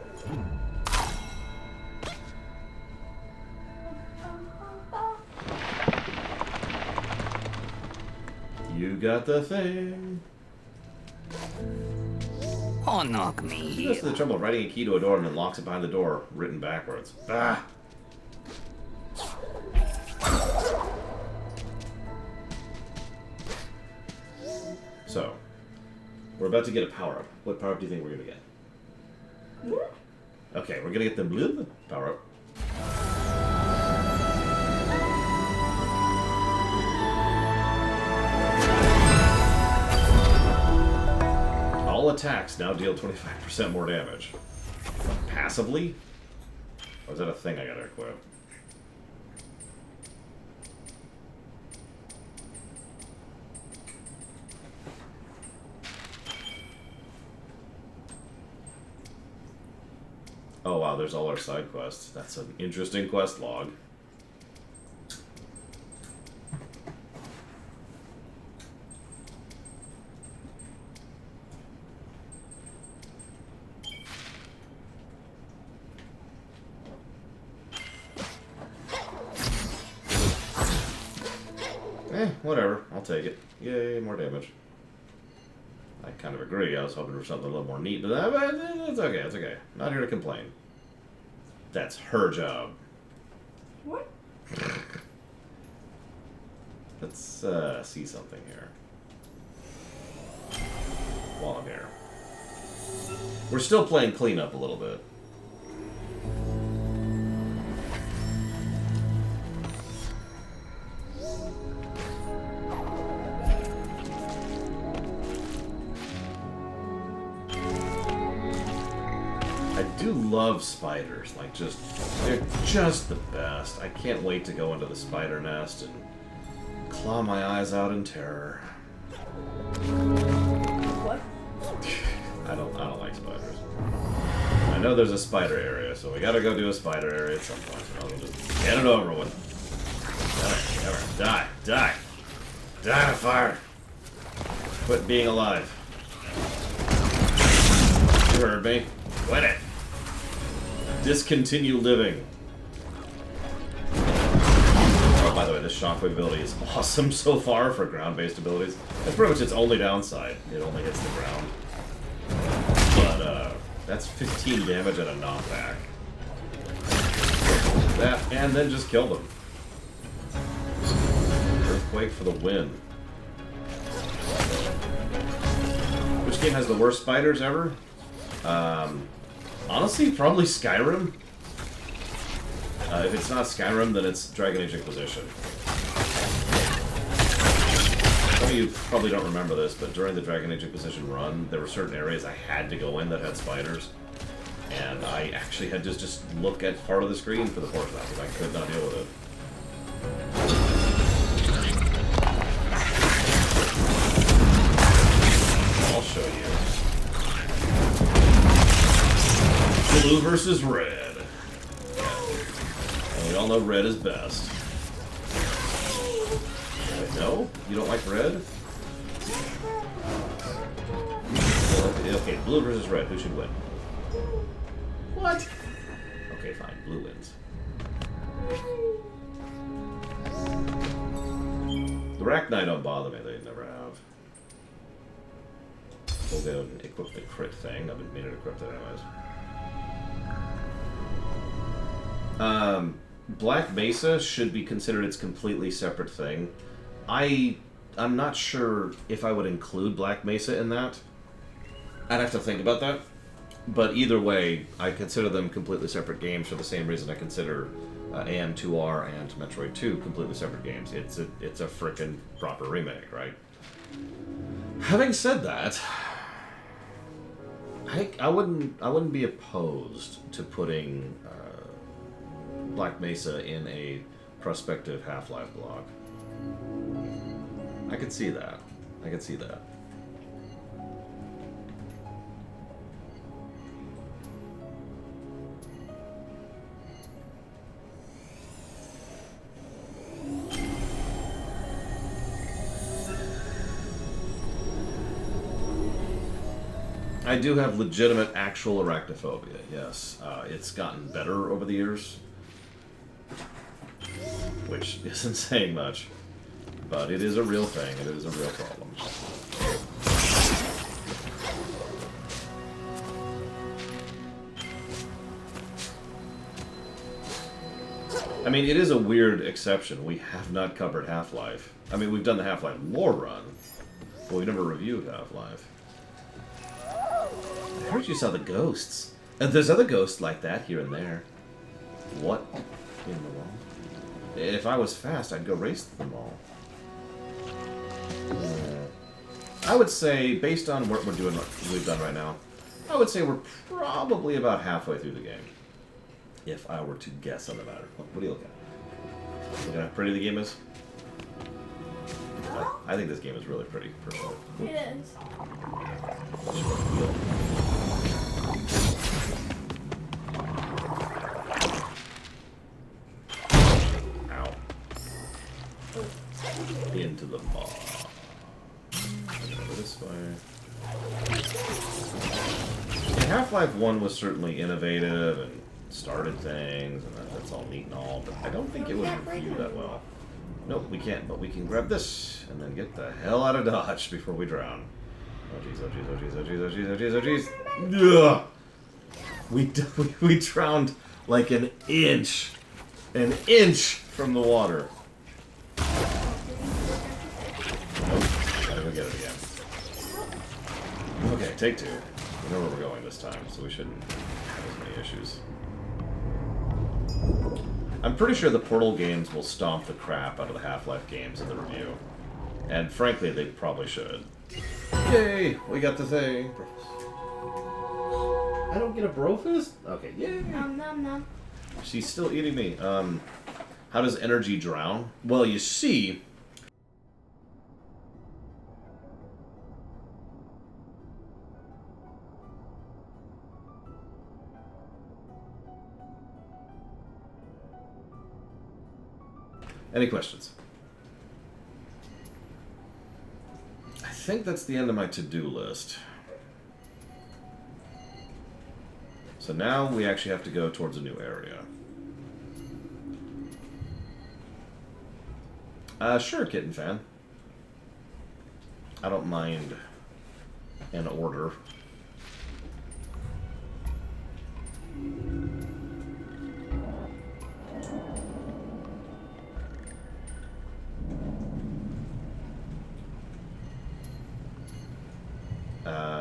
You got the thing. oh, knock me Who here. goes to the trouble of writing a key to a door and then locks it behind the door, written backwards? Ah! So, we're about to get a power-up. What power-up do you think we're going to get? Okay, we're going to get the blue power-up. All attacks now deal 25% more damage. Passively? Or is that a thing I gotta equip? Oh wow, there's all our side quests. That's an interesting quest log. Whatever. I'll take it. Yay, more damage. I kind of agree. I was hoping for something a little more neat, but it's okay. It's okay. Not here to complain. That's her job. What? Let's see something here. While I'm here. We're still playing cleanup a little bit. I do love spiders. Like, they're just the best. I can't wait to go into the spider nest and claw my eyes out in terror. What? I don't like spiders. I know there's a spider area, so we gotta go do a spider area at some point. So I'll just get it over with. Come on. Die in a fire. Quit being alive. You heard me. Quit it. Discontinue living. Oh, by the way, this shockwave ability is awesome so far for ground-based abilities. That's pretty much its only downside. It only hits the ground. But, that's 15 damage and a knockback. That, and then just kill them. Earthquake for the win. Which game has the worst spiders ever? Honestly, probably Skyrim. If it's not Skyrim, then it's Dragon Age Inquisition. Some of you probably don't remember this, but during the Dragon Age Inquisition run, there were certain areas I had to go in that had spiders. And I actually had to just look at part of the screen for the portion because I could not deal with it. I'll show you. Blue versus red. And we all know red is best. Wait, no? You don't like red? Okay, blue versus red. Who should win? What? Okay, fine. Blue wins. The Arachnite don't bother me. They never have. We'll go and equip the crit thing. I've been meaning to equip it anyways. Black Mesa should be considered its completely separate thing. I'm not sure if I would include Black Mesa in that. I'd have to think about that. But either way, I consider them completely separate games for the same reason I consider AM2R and Metroid 2 completely separate games. It's a frickin' proper remake, right? Having said that, I wouldn't be opposed to putting Black Mesa in a prospective Half-Life block. I could see that. I could see that. I do have legitimate, actual arachnophobia, yes. It's gotten better over the years, which isn't saying much, but it is a real thing. It is a real problem. I mean, it is a weird exception. We have not covered Half-Life. I mean, we've done the Half-Life lore run, but we never reviewed Half-Life. I heard you saw the ghosts. And there's other ghosts like that here and there. What in the world? If I was fast, I'd go race them all. I would say, based on what we've done right now, I would say we're probably about halfway through the game. If I were to guess on the matter. What do you look at? Look at how pretty the game is? I think this game is really pretty, personally. It is. Ow. Into the maw. Over this way. Yeah, Half-Life 1 was certainly innovative and started things, and that's all neat and all, but I don't think it was reviewed that well. Nope, we can't, but we can grab this and then get the hell out of Dodge before we drown. Oh jeez, oh jeez, oh jeez, oh jeez, oh jeez, oh jeez, oh jeez. Ugh! We drowned like an inch from the water. Nope, gotta go get it again. Okay, take two. We know where we're going this time, so we shouldn't have as many issues. I'm pretty sure the Portal games will stomp the crap out of the Half-Life games in the review. And frankly, they probably should. Yay! We got the thing. I don't get a brofist? Okay, yay! Nom nom nom. She's still eating me. How does energy drown? Well, you see... Any questions? I think that's the end of my to-do list. So now we actually have to go towards a new area. Sure, Kitten Fan. I don't mind an order.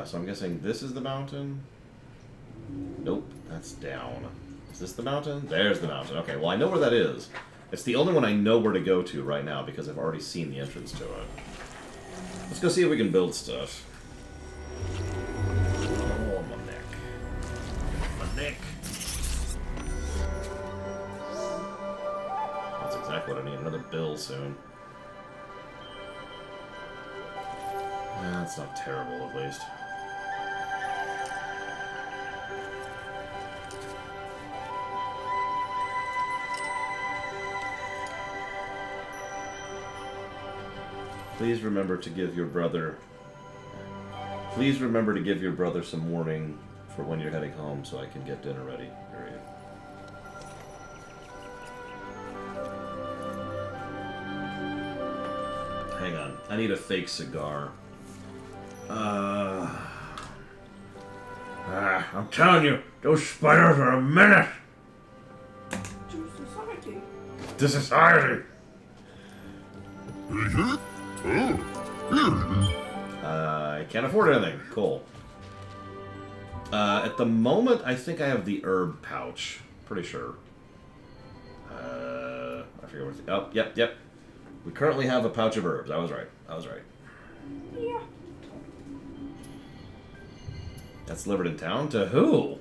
So I'm guessing this is the mountain? Nope, that's down. Is this the mountain? There's the mountain. Okay, well I know where that is. It's the only one I know where to go to right now because I've already seen the entrance to it. Let's go see if we can build stuff. Oh, my neck. My neck. That's exactly what I need. Another bill soon. Yeah, that's not terrible, at least. Please remember to give your brother... Please remember to give your brother some warning for when you're heading home so I can get dinner ready. Period. Hang on. I need a fake cigar. I'm telling you, those spiders are a menace To society. to society. I can't afford anything. Cool. At the moment, I think I have the herb pouch. Pretty sure. I forget what. Oh, yep. We currently have a pouch of herbs. I was right. Yeah. That's delivered in town to who?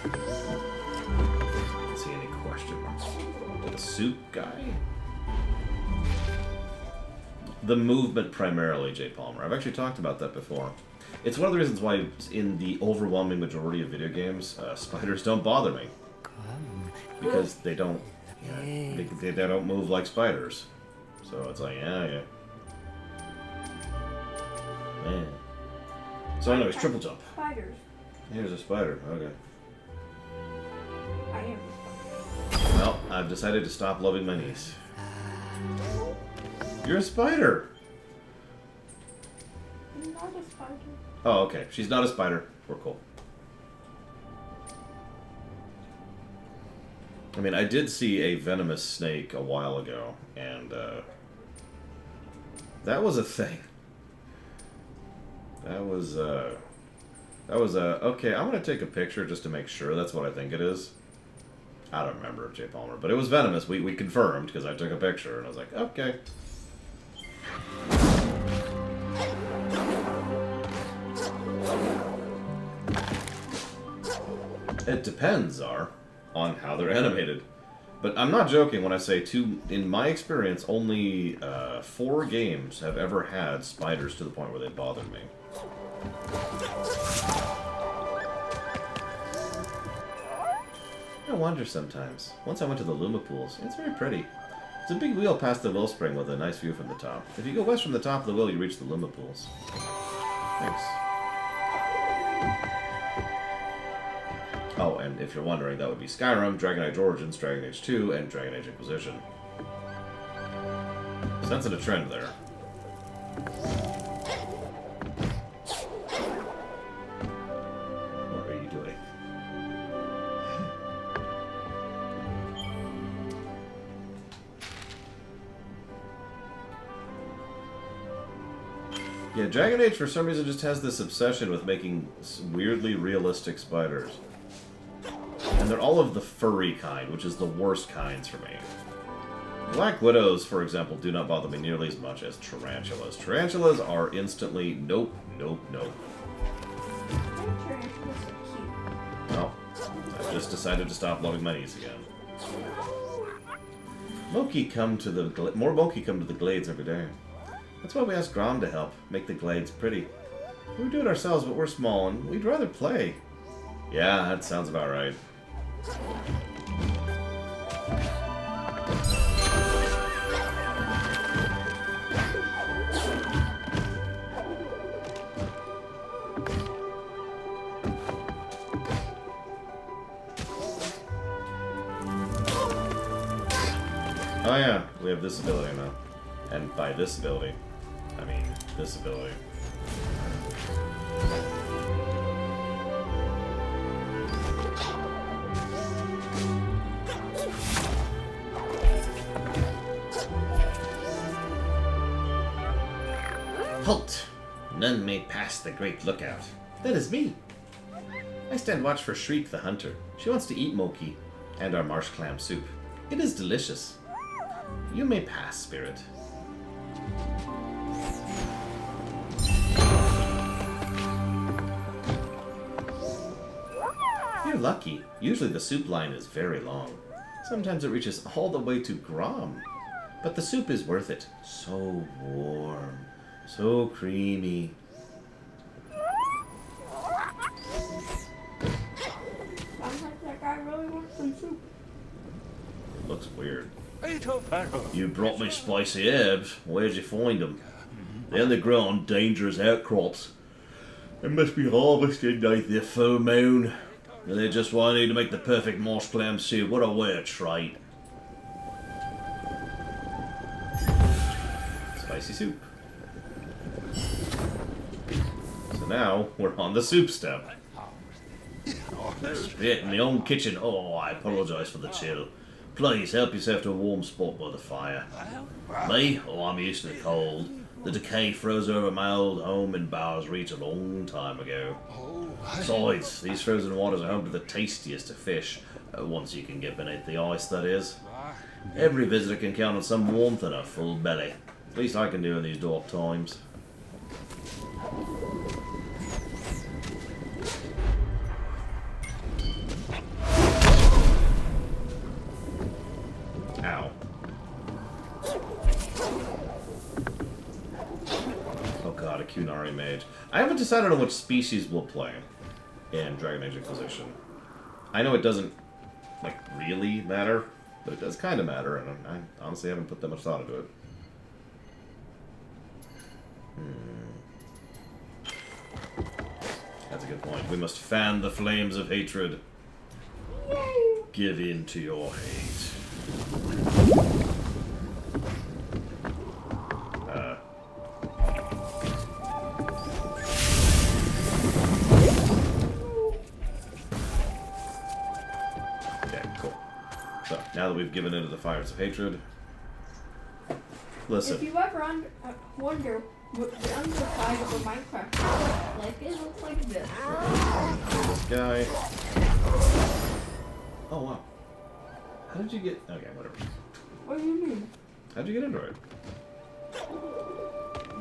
Don't see any question marks. To the soup guy? The movement primarily, Jay Palmer. I've actually talked about that before. It's one of the reasons why in the overwhelming majority of video games, spiders don't bother me. Because they don't... they don't move like spiders. So it's like, yeah. So anyways, triple jump. Spiders. Here's a spider. Okay. I am. Well, I've decided to stop loving my niece. You're a spider! I'm not a spider. Oh, okay. She's not a spider. We're cool. I mean, I did see a venomous snake a while ago, and that was a thing. That was okay, I'm gonna take a picture just to make sure that's what I think it is. I don't remember, Jay Palmer, but it was venomous. We confirmed because I took a picture, and I was like, okay. It depends, Czar, on how they're animated. But I'm not joking when I say in my experience, only 4 games have ever had spiders to the point where they bothered me. I wonder sometimes. Once I went to the Luma pools. It's very pretty. It's a big wheel past the wellspring with a nice view from the top. If you go west from the top of the wheel, you reach the Luma pools. Thanks. Oh, and if you're wondering, that would be Skyrim, Dragon Age Origins, Dragon Age 2, and Dragon Age Inquisition. Sensing a trend there. What are you doing? Yeah, Dragon Age for some reason just has this obsession with making weirdly realistic spiders. And they're all of the furry kind, which is the worst kinds for me. Black Widows, for example, do not bother me nearly as much as tarantulas. Tarantulas are instantly nope. Tarantulas are cute. Well, I've just decided to stop loving my niece again. More Moki come to the glades every day. That's why we asked Grom to help make the glades pretty. We do it ourselves, but we're small, and we'd rather play. Yeah, that sounds about right. Oh yeah, we have this ability now. And by this ability, I mean this ability. Halt! None may pass the great lookout. That is me. I stand watch for Shriek the Hunter. She wants to eat Moki and our marsh clam soup. It is delicious. You may pass, Spirit. You're lucky. Usually the soup line is very long. Sometimes it reaches all the way to Grom. But the soup is worth it. So warm. So creamy. Sounds like that guy really wants some soup. It looks weird. You brought me spicy herbs. Where'd you find them? They only grow on dangerous outcrops. They must be harvested like the full moon. And they just want you to make the perfect moss clam soup. What a weird trait. Spicy soup. So now we're on the soup step. Spit in the own kitchen. Oh, I apologise for the chill. Please help yourself to a warm spot by the fire. Me? Oh, I'm used to the cold. The decay froze over my old home in Bowers Reach a long time ago. Besides, these frozen waters are home to the tastiest of fish. Once you can get beneath the ice, that is. Every visitor can count on some warmth and a full belly. Least I can do in these dark times. Ow. Oh god, a Kunari mage. I haven't decided on which species we'll play in Dragon Age Inquisition. I know it doesn't, like, really matter, but it does kind of matter, and I honestly haven't put that much thought into it. That's a good point. We must fan the flames of hatred. Yay! Give in to your hate. Okay, cool. So, now that we've given into the fires of hatred, listen. If you ever wonder what the underside of a Minecraft looks like, it looks like this. This guy. Oh wow. How did you get? Okay, whatever. What do you mean? How'd you get into it?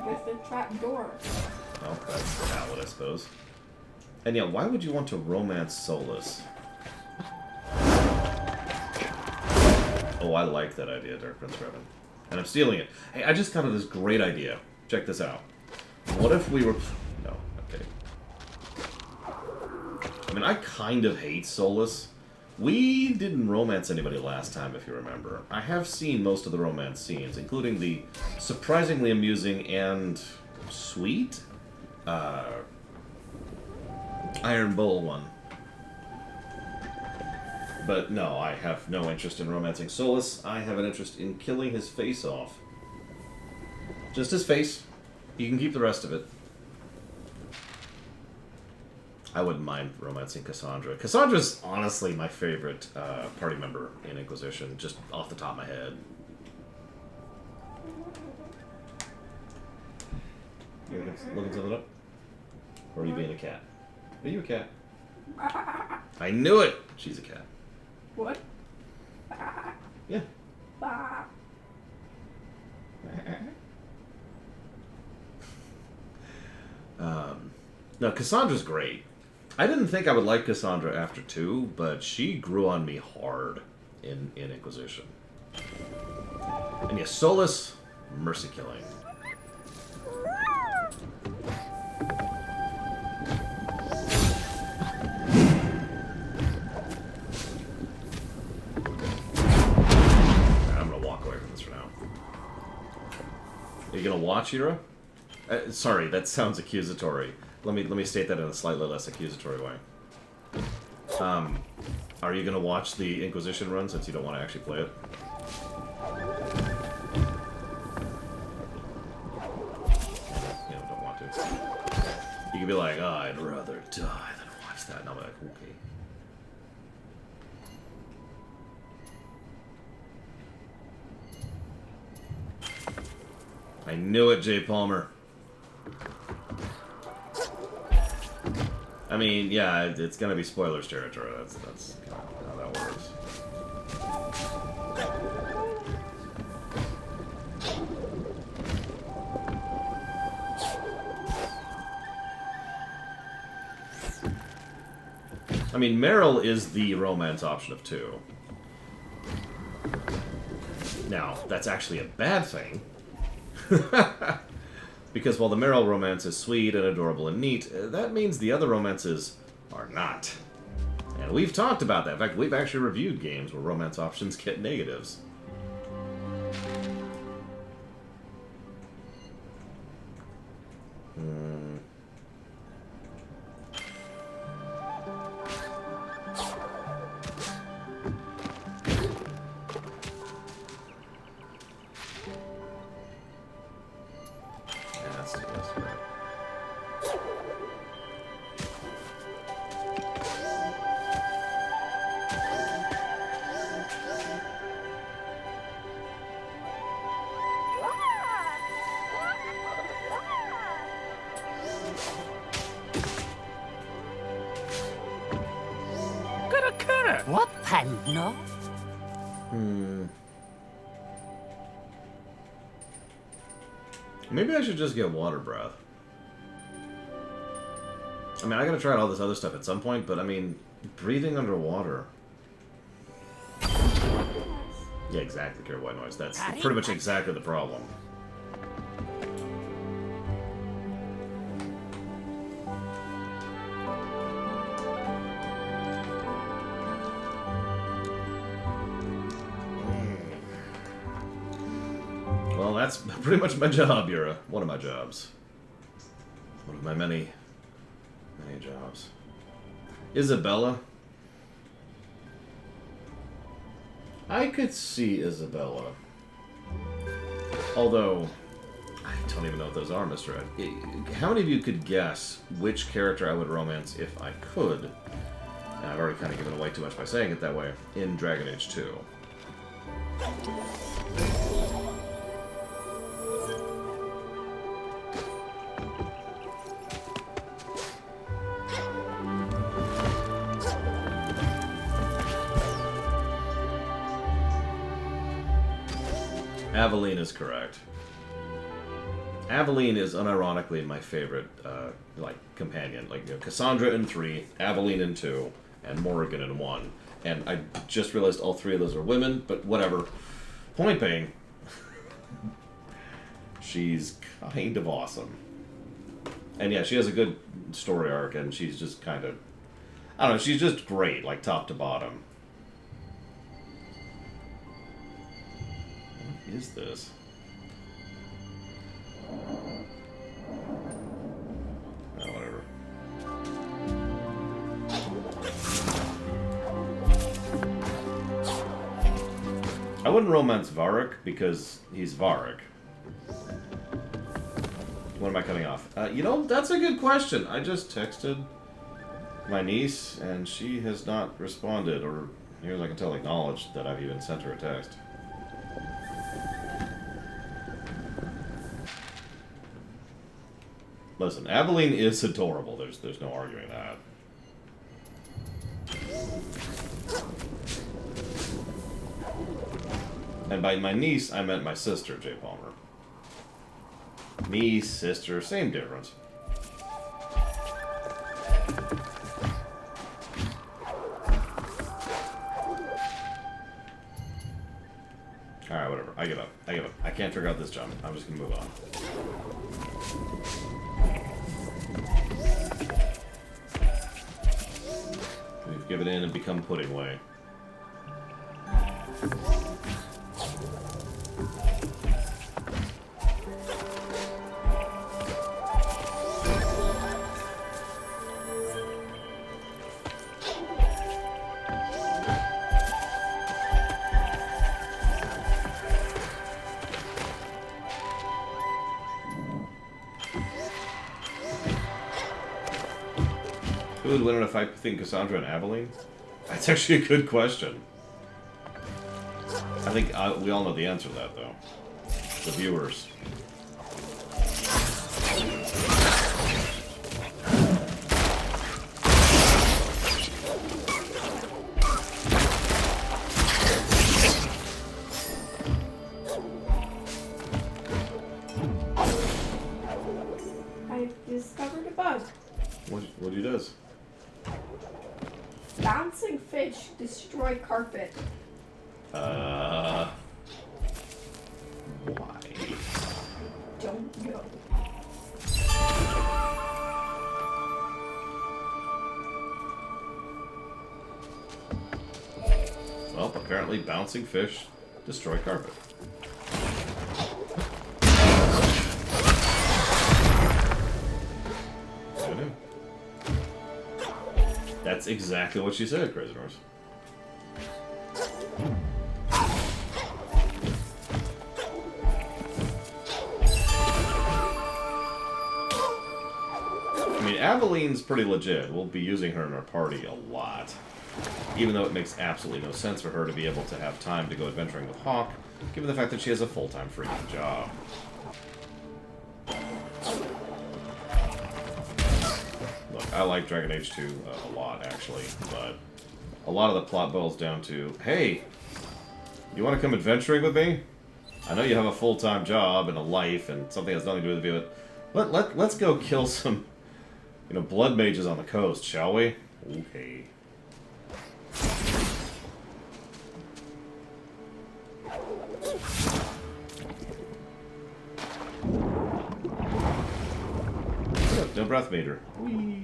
With the trap door. Oh, that's valid, I suppose. And yeah, why would you want to romance Solus? Oh, I like that idea, Dark Prince Revan. And I'm stealing it. Hey, I just thought of this great idea. Check this out. What if we were... No, okay. I mean, I kind of hate Solus. We didn't romance anybody last time, if you remember. I have seen most of the romance scenes, including the surprisingly amusing and sweet Iron Bull one. But no, I have no interest in romancing Solus. I have an interest in killing his face off. Just his face. You can keep the rest of it. I wouldn't mind romancing Cassandra. Cassandra's honestly my favorite party member in Inquisition, just off the top of my head. You looking something up? Or are you being a cat? Are you a cat? I knew it! She's a cat. What? Yeah. No, Cassandra's great. I didn't think I would like Cassandra after 2, but she grew on me hard in Inquisition. And yes, Solus, mercy killing. I'm gonna walk away from this for now. Are you gonna watch, Hira? Sorry, that sounds accusatory. Let me state that in a slightly less accusatory way. Are you gonna watch the Inquisition run since you don't want to actually play it? You don't want to. You could be like, oh, I'd rather die than watch that. And I'm like, okay. I knew it, Jay Palmer. I mean, yeah, it's gonna be spoilers territory. That's kind of how that works. I mean, Meryl is the romance option of 2. Now, that's actually a bad thing. Because while the Meryl romance is sweet and adorable and neat, that means the other romances are not. And we've talked about that. In fact, we've actually reviewed games where romance options get negatives. What panno? Maybe I should just get water breath. I mean, I gotta try all this other stuff at some point, but I mean, breathing underwater. Yeah, exactly, Cure White Noise. That's pretty much exactly the problem. Well, that's pretty much my job, Yura. One of my jobs. One of my many jobs. Isabella? I could see Isabella. Although, I don't even know what those are, Mr. Ed. How many of you could guess which character I would romance if I could? And I've already kind of given away too much by saying it that way. In Dragon Age 2. Aveline is correct. Aveline is unironically my favorite, like, companion. Like, you know, Cassandra in 3, Aveline in 2, and Morrigan in 1. And I just realized all 3 of those are women, but whatever. Point being, she's kind of awesome. And yeah, she has a good story arc, and she's just kind of... I don't know, she's just great, like, top to bottom. What is this? Oh, whatever. I wouldn't romance Varric because he's Varric. What am I cutting off? You know, that's a good question. I just texted my niece and she has not responded, or near as I can tell, acknowledged that I've even sent her a text. Listen, Aveline is adorable. There's no arguing that. And by my niece, I meant my sister, Jay Palmer. Me, sister, same difference. Alright, whatever. I give up. I give up. I can't figure out this jump. I'm just gonna move on. We've given in and become pudding way. Who would win in a fight between Cassandra and Aveline? That's actually a good question. I think we all know the answer to that, though. The viewers. I discovered a bug. What he does? Bouncing fish destroy carpet. Why? Don't know. Well, apparently bouncing fish destroy carpet. I knew. That's exactly what she said, Crazy Norse. I mean, Aveline's pretty legit. We'll be using her in our party a lot. Even though it makes absolutely no sense for her to be able to have time to go adventuring with Hawk, given the fact that she has a full-time freaking job. Look, I like Dragon Age 2 a lot, actually, but a lot of the plot boils down to, hey, you want to come adventuring with me? I know you have a full-time job and a life and something that's nothing to do with you, but let's go kill some, blood mages on the coast, shall we? Okay. No breath meter. Whee.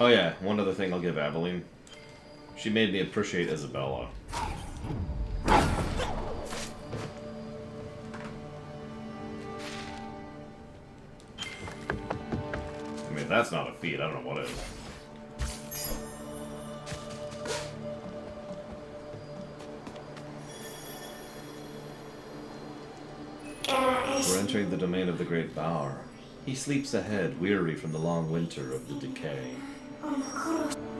Oh yeah, one other thing I'll give Aveline. She made me appreciate Isabella. I mean, if that's not a feat, I don't know what is. We're entering the domain of the Great Bower. He sleeps ahead, weary from the long winter of the decay.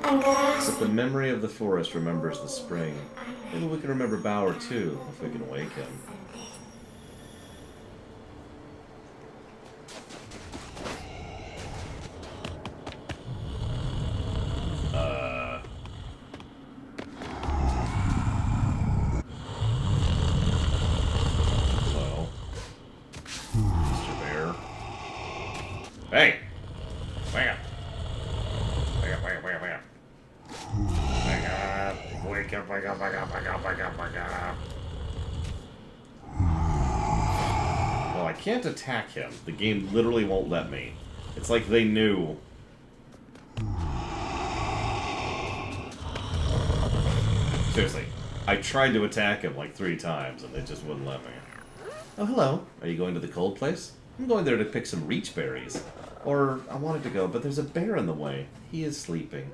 But the memory of the forest remembers the spring. Maybe we can remember Bower too, if we can wake him. Hello. Mr. Bear. Hey! Wake up! Wake up, wake up, wake up, wake up. Wake up, wake up, wake up, wake up, wake up, wake up, wake up. Well, I can't attack him. The game literally won't let me. It's like they knew. Seriously, I tried to attack him like 3 times and they just wouldn't let me. Oh, hello. Are you going to the cold place? I'm going there to pick some reach berries. Or, I wanted to go, but there's a bear in the way. He is sleeping.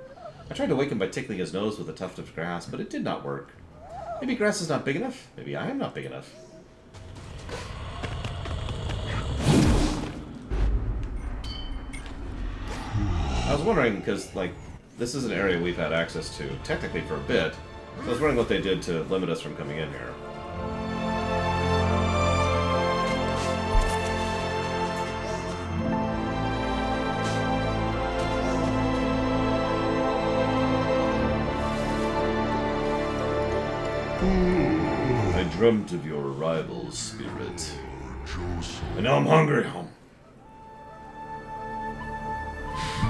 I tried to wake him by tickling his nose with a tuft of grass, but it did not work. Maybe grass is not big enough. Maybe I am not big enough. I was wondering, because, like, this is an area we've had access to, technically for a bit, so I was wondering what they did to limit us from coming in here. I dreamt of your arrival, spirit. And now I'm hungry.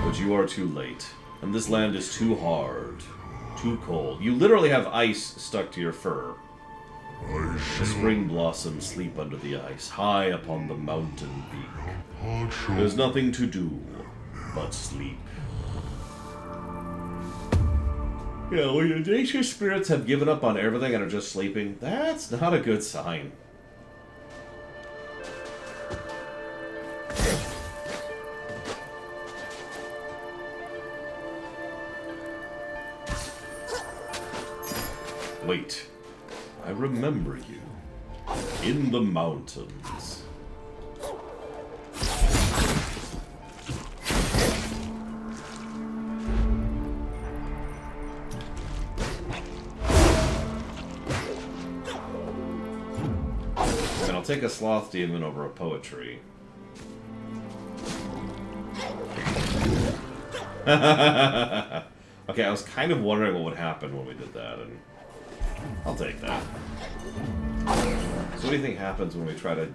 But you are too late. And this land is too hard. Too cold. You literally have ice stuck to your fur. The spring blossoms sleep under the ice, high upon the mountain peak. There's nothing to do but sleep. Yeah, when your nature spirits have given up on everything and are just sleeping, that's not a good sign. Wait, I remember you. In the mountains. And I'll take a sloth demon over a poetry. Okay, I was kind of wondering what would happen when we did that, and I'll take that. So what do you think happens when we try to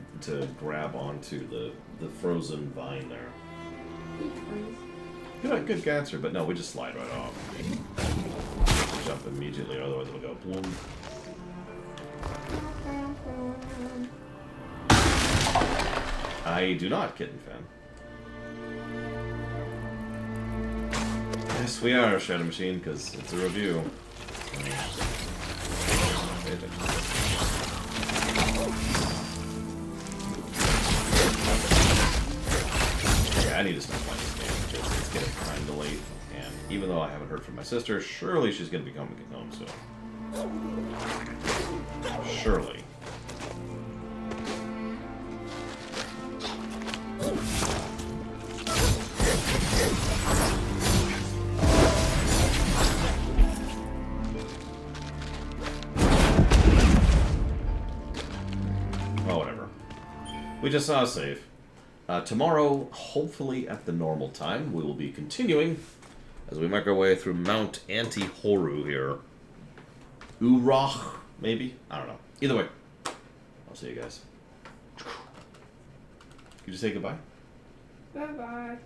grab onto the frozen vine there? Good answer, but no, we just slide right off. Jump immediately, otherwise it'll go boom. I do not, Kitten Fan. Yes, we are, Shadow Machine, because it's a review. Yeah, I need to stop playing this game because it's getting kind of late, and even though I haven't heard from my sister, surely she's going to be coming home soon. surely. Oh, whatever. We just saw a save. Tomorrow, hopefully at the normal time, we will be continuing as we make our way through Mount Anti-Horu here. Urach, maybe? I don't know. Either way, I'll see you guys. Could you say goodbye? Bye bye.